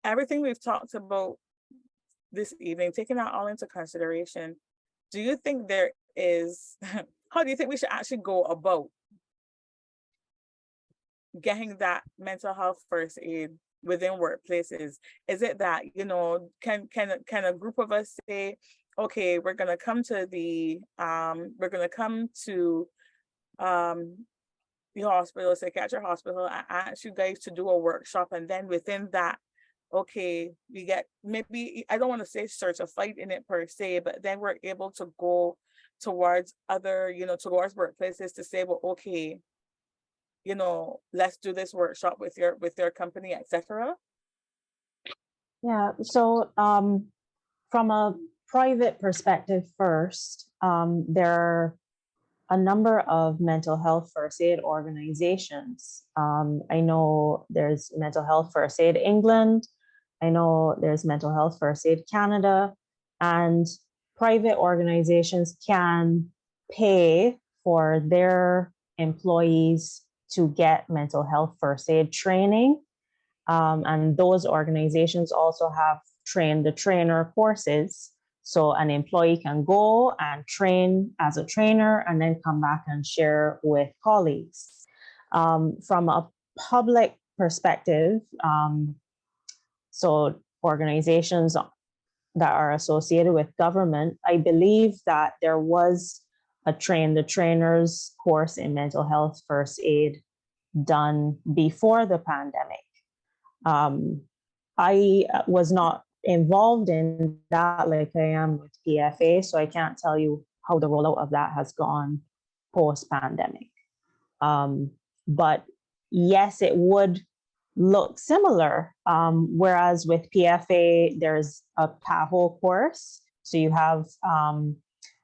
Speaker 3: Everything we've talked about this evening, taking that all into consideration, do you think there is, how do you think we should actually go about getting that mental health first aid within workplaces? Is it that, can a group of us say, okay, we're gonna come to the hospital, psychiatric hospital, and ask you guys to do a workshop, and then within that, okay, we get, maybe, I don't want to say search a fight in it per se, but then we're able to go towards other, towards workplaces to say, well, okay, let's do this workshop with your company, etc.
Speaker 4: Yeah, so from a private perspective first, there are a number of mental health first aid organizations. I know there's Mental Health First Aid England. I know there's Mental Health First Aid Canada, and private organizations can pay for their employees to get mental health first aid training. And those organizations also have train the trainer courses. So an employee can go and train as a trainer and then come back and share with colleagues. From a public perspective, so organizations that are associated with government, I believe that there was a train the trainers course in mental health first aid done before the pandemic. I was not involved in that like I am with PFA, so I can't tell you how the rollout of that has gone post-pandemic. But yes, it would look similar. Whereas with PFA, there's a PAHO course. So you have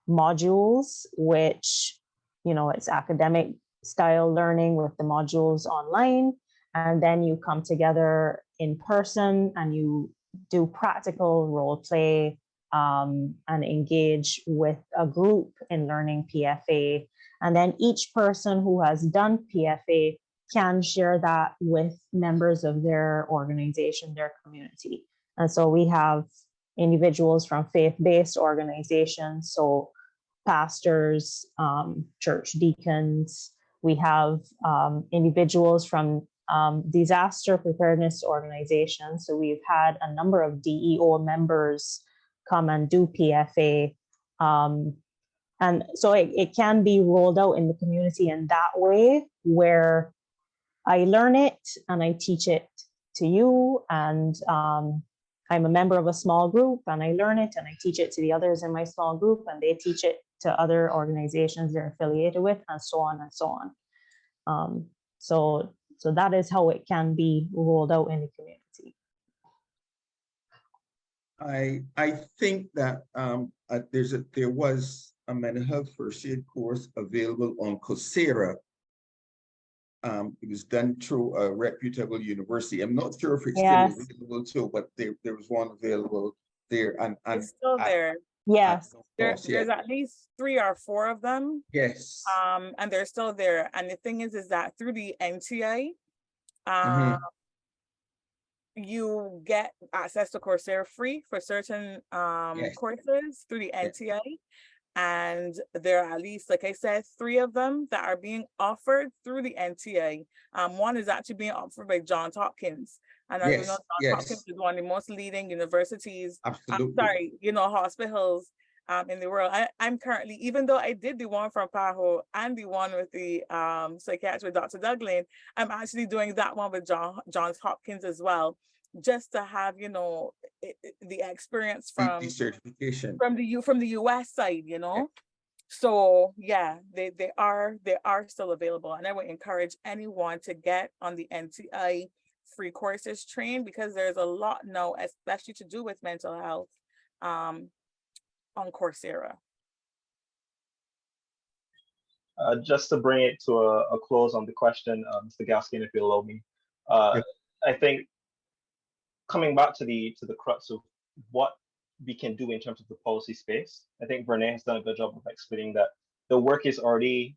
Speaker 4: modules, which, it's academic style learning with the modules online. And then you come together in person and you do practical role play and engage with a group in learning PFA. And then each person who has done PFA can share that with members of their organization, their community. And so we have individuals from faith-based organizations, so pastors, church deacons. We have individuals from disaster preparedness organizations. So we've had a number of DEO members come and do PFA. And so it can be rolled out in the community in that way, where I learn it and I teach it to you. And I'm a member of a small group and I learn it and I teach it to the others in my small group and they teach it to other organizations they're affiliated with, and so on and so on. So that is how it can be rolled out in the community.
Speaker 5: I think that there was a mental health first aid course available on Coursera. It was done through a reputable university. I'm not sure if it's still available too, but there was one available there. And
Speaker 3: it's still there.
Speaker 4: Yes.
Speaker 3: There's at least 3 or 4 of them.
Speaker 5: Yes.
Speaker 3: And they're still there. And the thing is that through the NTI, you get access to Coursera free for certain courses through the NTI. And there are at least, like I said, 3 of them that are being offered through the NTA. One is actually being offered by Johns Hopkins. And as we know, Johns Hopkins is one of the most leading universities, hospitals in the world. I'm currently, even though I did the one from PAHO and the one with the psychiatrist with Dr. Douglin, I'm actually doing that one with Johns Hopkins as well, just to have, the experience from
Speaker 5: the certification
Speaker 3: from the US side, So yeah, they are still available, and I would encourage anyone to get on the NTI free courses trained, because there's a lot now, especially to do with mental health, on Coursera.
Speaker 6: Just to bring it to a close on the question, Mr. Gaskin, if you allow me,
Speaker 2: Yeah.
Speaker 6: I think coming back to the crux of what we can do in terms of the policy space, I think Vernèe has done a good job of explaining that the work is already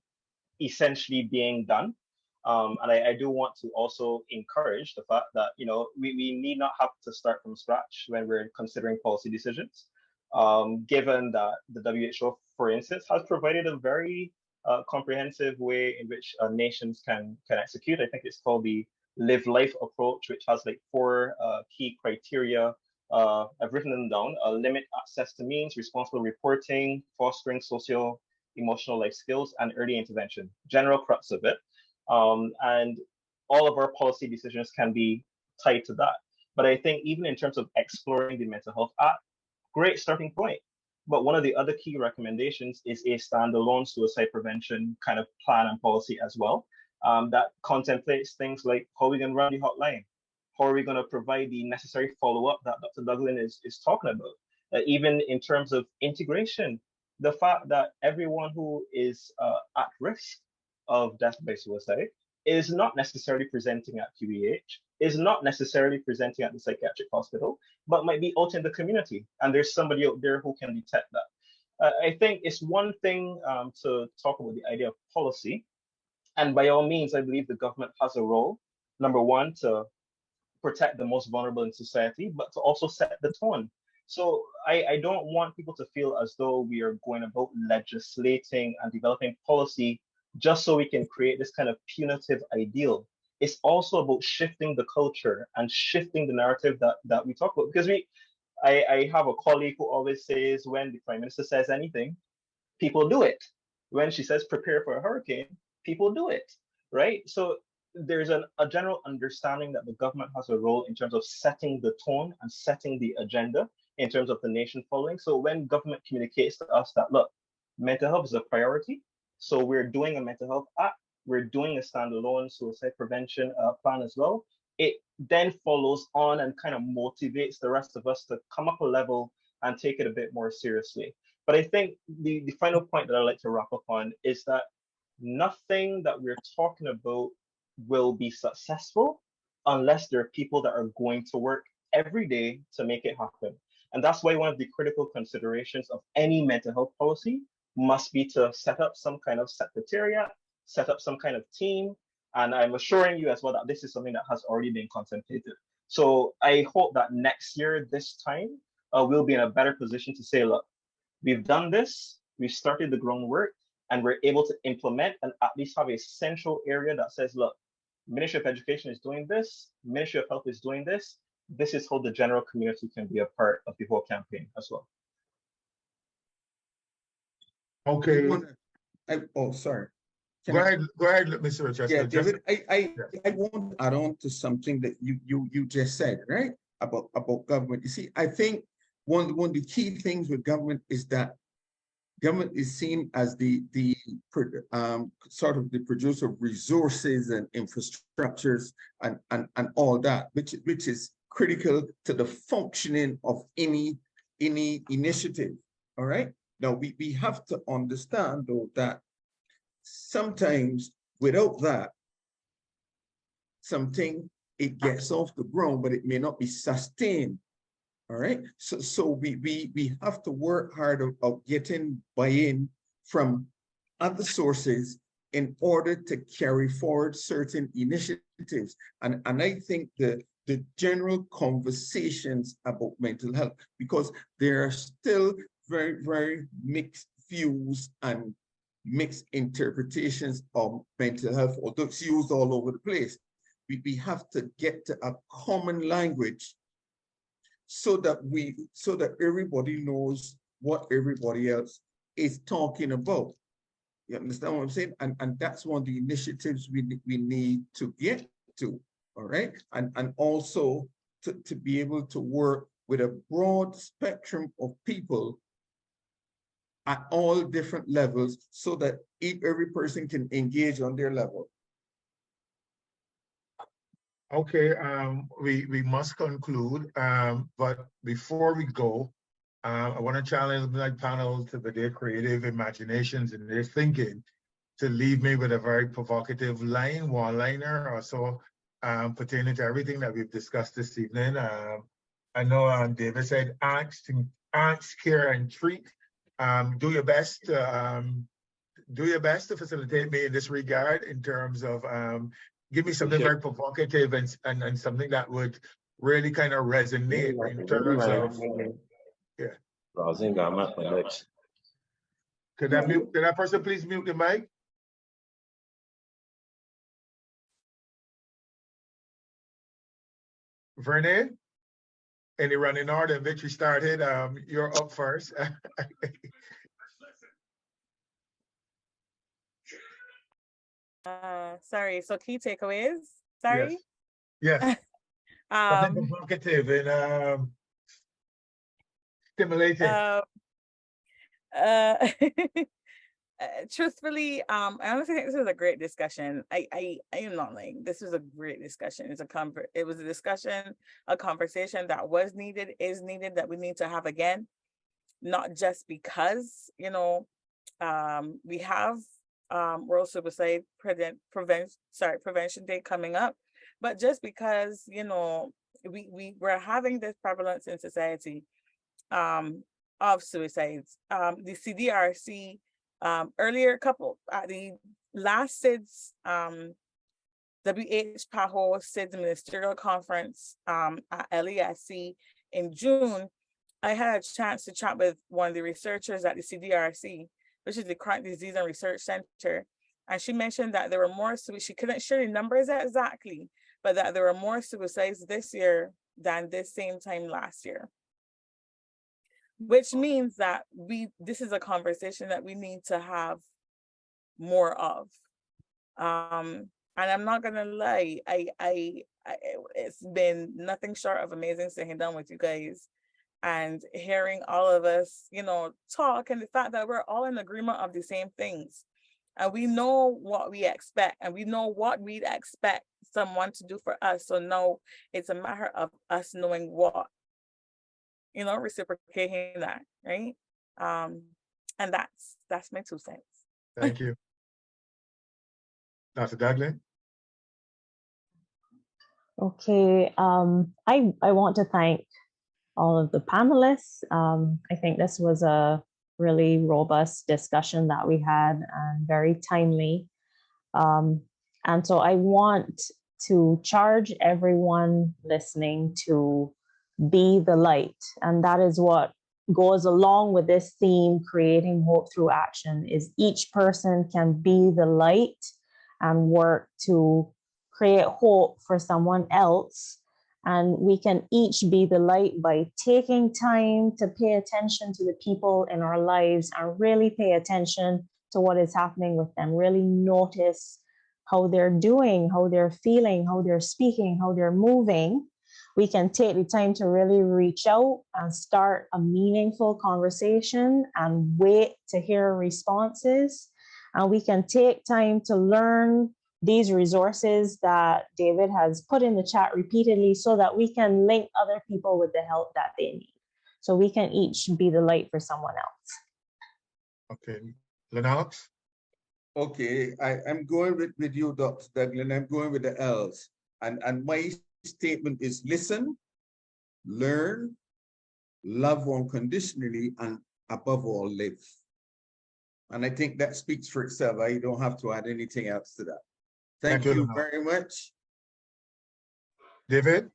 Speaker 6: essentially being done. And I do want to also encourage the fact that, you know, we need not have to start from scratch when we're considering policy decisions, given that the WHO, for instance, has provided a very comprehensive way in which nations can execute. I think it's called the Live Life approach, which has like 4 key criteria. I've written them down: limit access to means, responsible reporting, fostering social emotional life skills, and early intervention. General crux of it. And all of our policy decisions can be tied to that. But I think even in terms of exploring the Mental Health Act, great starting point. But one of the other key recommendations is a standalone suicide prevention kind of plan and policy as well, that contemplates things like how we're going to run the hotline, how are we going to provide the necessary follow-up that Dr. Douglin is talking about, even in terms of integration, the fact that everyone who is at risk of death by suicide is not necessarily presenting at QEH, is not necessarily presenting at the psychiatric hospital, but might be out in the community. And there's somebody out there who can detect that. I think it's one thing to talk about the idea of policy. And by all means, I believe the government has a role, number one, to protect the most vulnerable in society, but to also set the tone. So I don't want people to feel as though we are going about legislating and developing policy just so we can create this kind of punitive ideal. It's also about shifting the culture and shifting the narrative that we talk about. Because I have a colleague who always says when the Prime Minister says anything, people do it. When she says prepare for a hurricane, people do it, right? So there's a general understanding that the government has a role in terms of setting the tone and setting the agenda in terms of the nation following. So when government communicates to us that, look, mental health is a priority, so we're doing a mental health act, we're doing a standalone suicide prevention plan as well, it then follows on and kind of motivates the rest of us to come up a level and take it a bit more seriously. But I think the final point that I'd like to wrap up on is that nothing that we're talking about will be successful unless there are people that are going to work every day to make it happen. And that's why one of the critical considerations of any mental health policy must be to set up some kind of secretariat, set up some kind of team. And I'm assuring you as well that this is something that has already been contemplated. So I hope that next year, this time, we'll be in a better position to say, look, we've done this, we've started the groundwork, and we're able to implement and at least have a central area that says, look, Ministry of Education is doing this, Ministry of Health is doing this. This is how the general community can be a part of the whole campaign as well.
Speaker 2: Okay.
Speaker 5: Oh, sorry.
Speaker 2: Go ahead, Mr. Rochester.
Speaker 5: Yeah, David, I want to add on to something that you just said, right? About government. You see, I think one of the key things with government is that government is seen as the sort of the producer of resources and infrastructures and all that, which is critical to the functioning of any initiative. All right. Now we have to understand though that sometimes without that, something it gets off the ground, but it may not be sustained. All right. So we have to work hard of getting buy-in from other sources in order to carry forward certain initiatives. And I think the general conversations about mental health, because there are still very, very mixed views and mixed interpretations of mental health, although it's used all over the place. We have to get to a common language so that everybody knows what everybody else is talking about. You understand what I'm saying? And that's one of the initiatives we need to get to, all right? And also to be able to work with a broad spectrum of people at all different levels so that every person can engage on their level.
Speaker 2: Okay, we must conclude, but before we go, I want to challenge my panel to their creative imaginations and their thinking to leave me with a very provocative line, one-liner or so, pertaining to everything that we've discussed this evening. I know David said, ask, care, and treat. Do your best to facilitate me in this regard in terms of give me something very provocative and something that would really kind of resonate in terms of, yeah. Could that person please mute the mic? Vernèe, any running order in which we started? You're up first.
Speaker 3: Sorry, so key takeaways, sorry?
Speaker 2: Yes. Something provocative and stimulating.
Speaker 3: Truthfully, I honestly think this was a great discussion. I am not lying. This was a great discussion. It was a discussion, a conversation that was needed, is needed, that we need to have again, not just because, you know, we have World Suicide Prevention Day coming up, but just because, you know, we're having this prevalence in society of suicides. The CDRC earlier at the last SIDS WH-PAHO SIDS Ministerial Conference at LESC in June, I had a chance to chat with one of the researchers at the CDRC, which is the Chronic Disease and Research Center. And she mentioned that there were more, she couldn't share the numbers exactly, but that there were more suicides this year than this same time last year. Which means that this is a conversation that we need to have more of. And I'm not gonna lie, it's been nothing short of amazing sitting down with you guys and hearing all of us, you know, talk, and the fact that we're all in agreement of the same things. And we know what we expect, and we know what we'd expect someone to do for us. So now it's a matter of us knowing what, you know, reciprocating that, right? And that's my 2 cents.
Speaker 2: Thank you. Dr. Douglin.
Speaker 4: Okay, I want to thank all of the panelists. I think this was a really robust discussion that we had and very timely. And so I want to charge everyone listening to be the light. And that is what goes along with this theme, creating hope through action, is each person can be the light and work to create hope for someone else. And we can each be the light by taking time to pay attention to the people in our lives and really pay attention to what is happening with them. Really notice how they're doing, how they're feeling, how they're speaking, how they're moving. We can take the time to really reach out and start a meaningful conversation and wait to hear responses. And we can take time to learn these resources that David has put in the chat repeatedly so that we can link other people with the help that they need. So we can each be the light for someone else.
Speaker 2: Okay, Lennox?
Speaker 5: Okay, I'm going with you, Dr. Douglin. I'm going with the L's. And my statement is listen, learn, love unconditionally, and above all, live. And I think that speaks for itself. I don't have to add anything else to that. Thank you very much.
Speaker 2: David?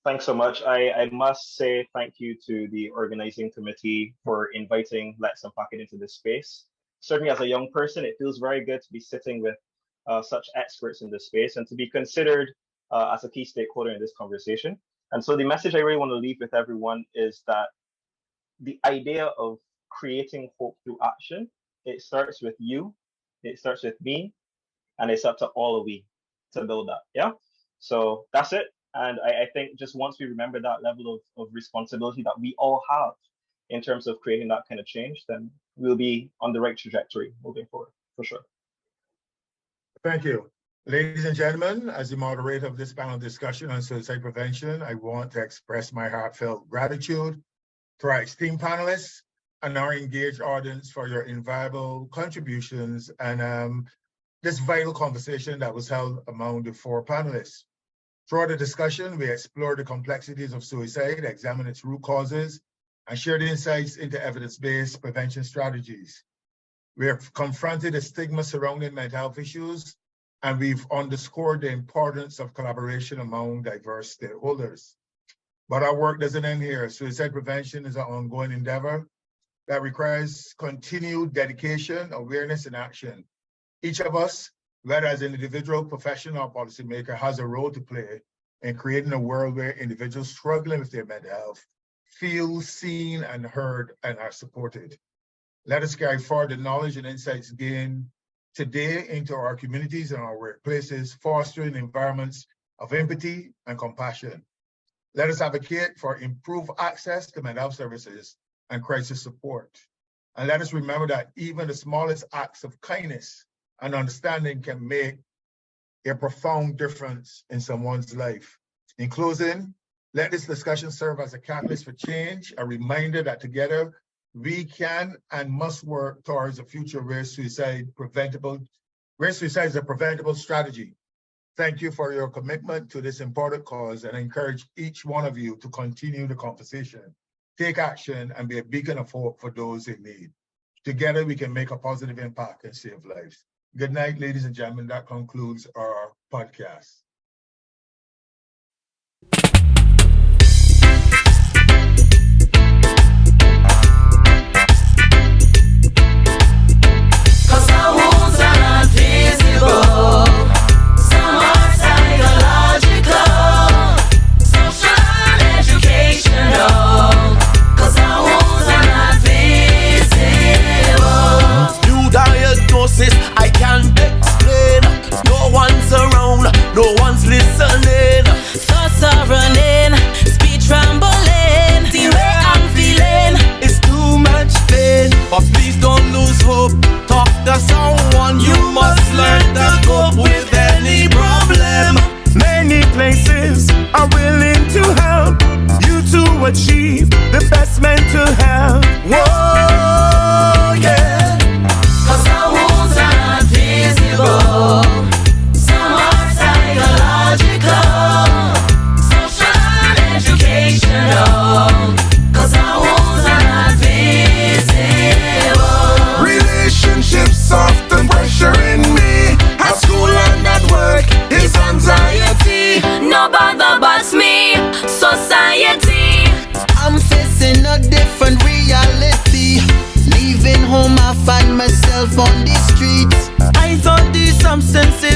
Speaker 6: Thanks so much. I must say thank you to the organizing committee for inviting Let's Unpack It into this space. Certainly as a young person, it feels very good to be sitting with such experts in this space and to be considered as a key stakeholder in this conversation. And so the message I really want to leave with everyone is that the idea of creating hope through action, it starts with you, it starts with me, and it's up to all of we to build that, yeah? So that's it. And I think just once we remember that level of responsibility that we all have in terms of creating that kind of change, then we'll be on the right trajectory moving forward, for sure.
Speaker 2: Thank you. Ladies and gentlemen, as the moderator of this panel discussion on suicide prevention, I want to express my heartfelt gratitude to our esteemed panelists and our engaged audience for your invaluable contributions and this vital conversation that was held among the 4 panelists. Throughout the discussion, we explored the complexities of suicide, examined its root causes, and shared insights into evidence-based prevention strategies. We have confronted the stigma surrounding mental health issues, and we've underscored the importance of collaboration among diverse stakeholders. But our work doesn't end here. Suicide prevention is an ongoing endeavor that requires continued dedication, awareness, and action. Each of us, whether as an individual, professional, or policymaker, has a role to play in creating a world where individuals struggling with their mental health feel seen and heard and are supported. Let us carry forward the knowledge and insights gained today into our communities and our workplaces, fostering environments of empathy and compassion. Let us advocate for improved access to mental health services and crisis support. And let us remember that even the smallest acts of kindness and understanding can make a profound difference in someone's life. In closing, let this discussion serve as a catalyst for change, a reminder that together we can and must work towards a future where suicide is a preventable strategy. Thank you for your commitment to this important cause, and I encourage each one of you to continue the conversation, take action, and be a beacon of hope for those in need. Together, we can make a positive impact and save lives. Good night, ladies and gentlemen. That concludes our podcast.
Speaker 1: Cause our wounds are not visible. Some are psychological, social and educational. Cause our wounds are not visible. New diagnosis, I can't explain. No one's around, no one's listening. Thoughts are running, speech rambling. The way I'm feeling is too much pain. But please don't lose hope. Talk to someone, you must learn to cope with any problem. Many places are willing to help you to achieve the best mental health. Whoa, yeah. Cause our wounds are not visible. Some are psychological, social and educational. Cause our wounds are not visible.
Speaker 9: Relationships often pressuring me. At school and at work is anxiety.
Speaker 1: No bother but me, society.
Speaker 10: I'm facing a different reality. Leaving home, I find myself on the streets.
Speaker 1: I thought these substances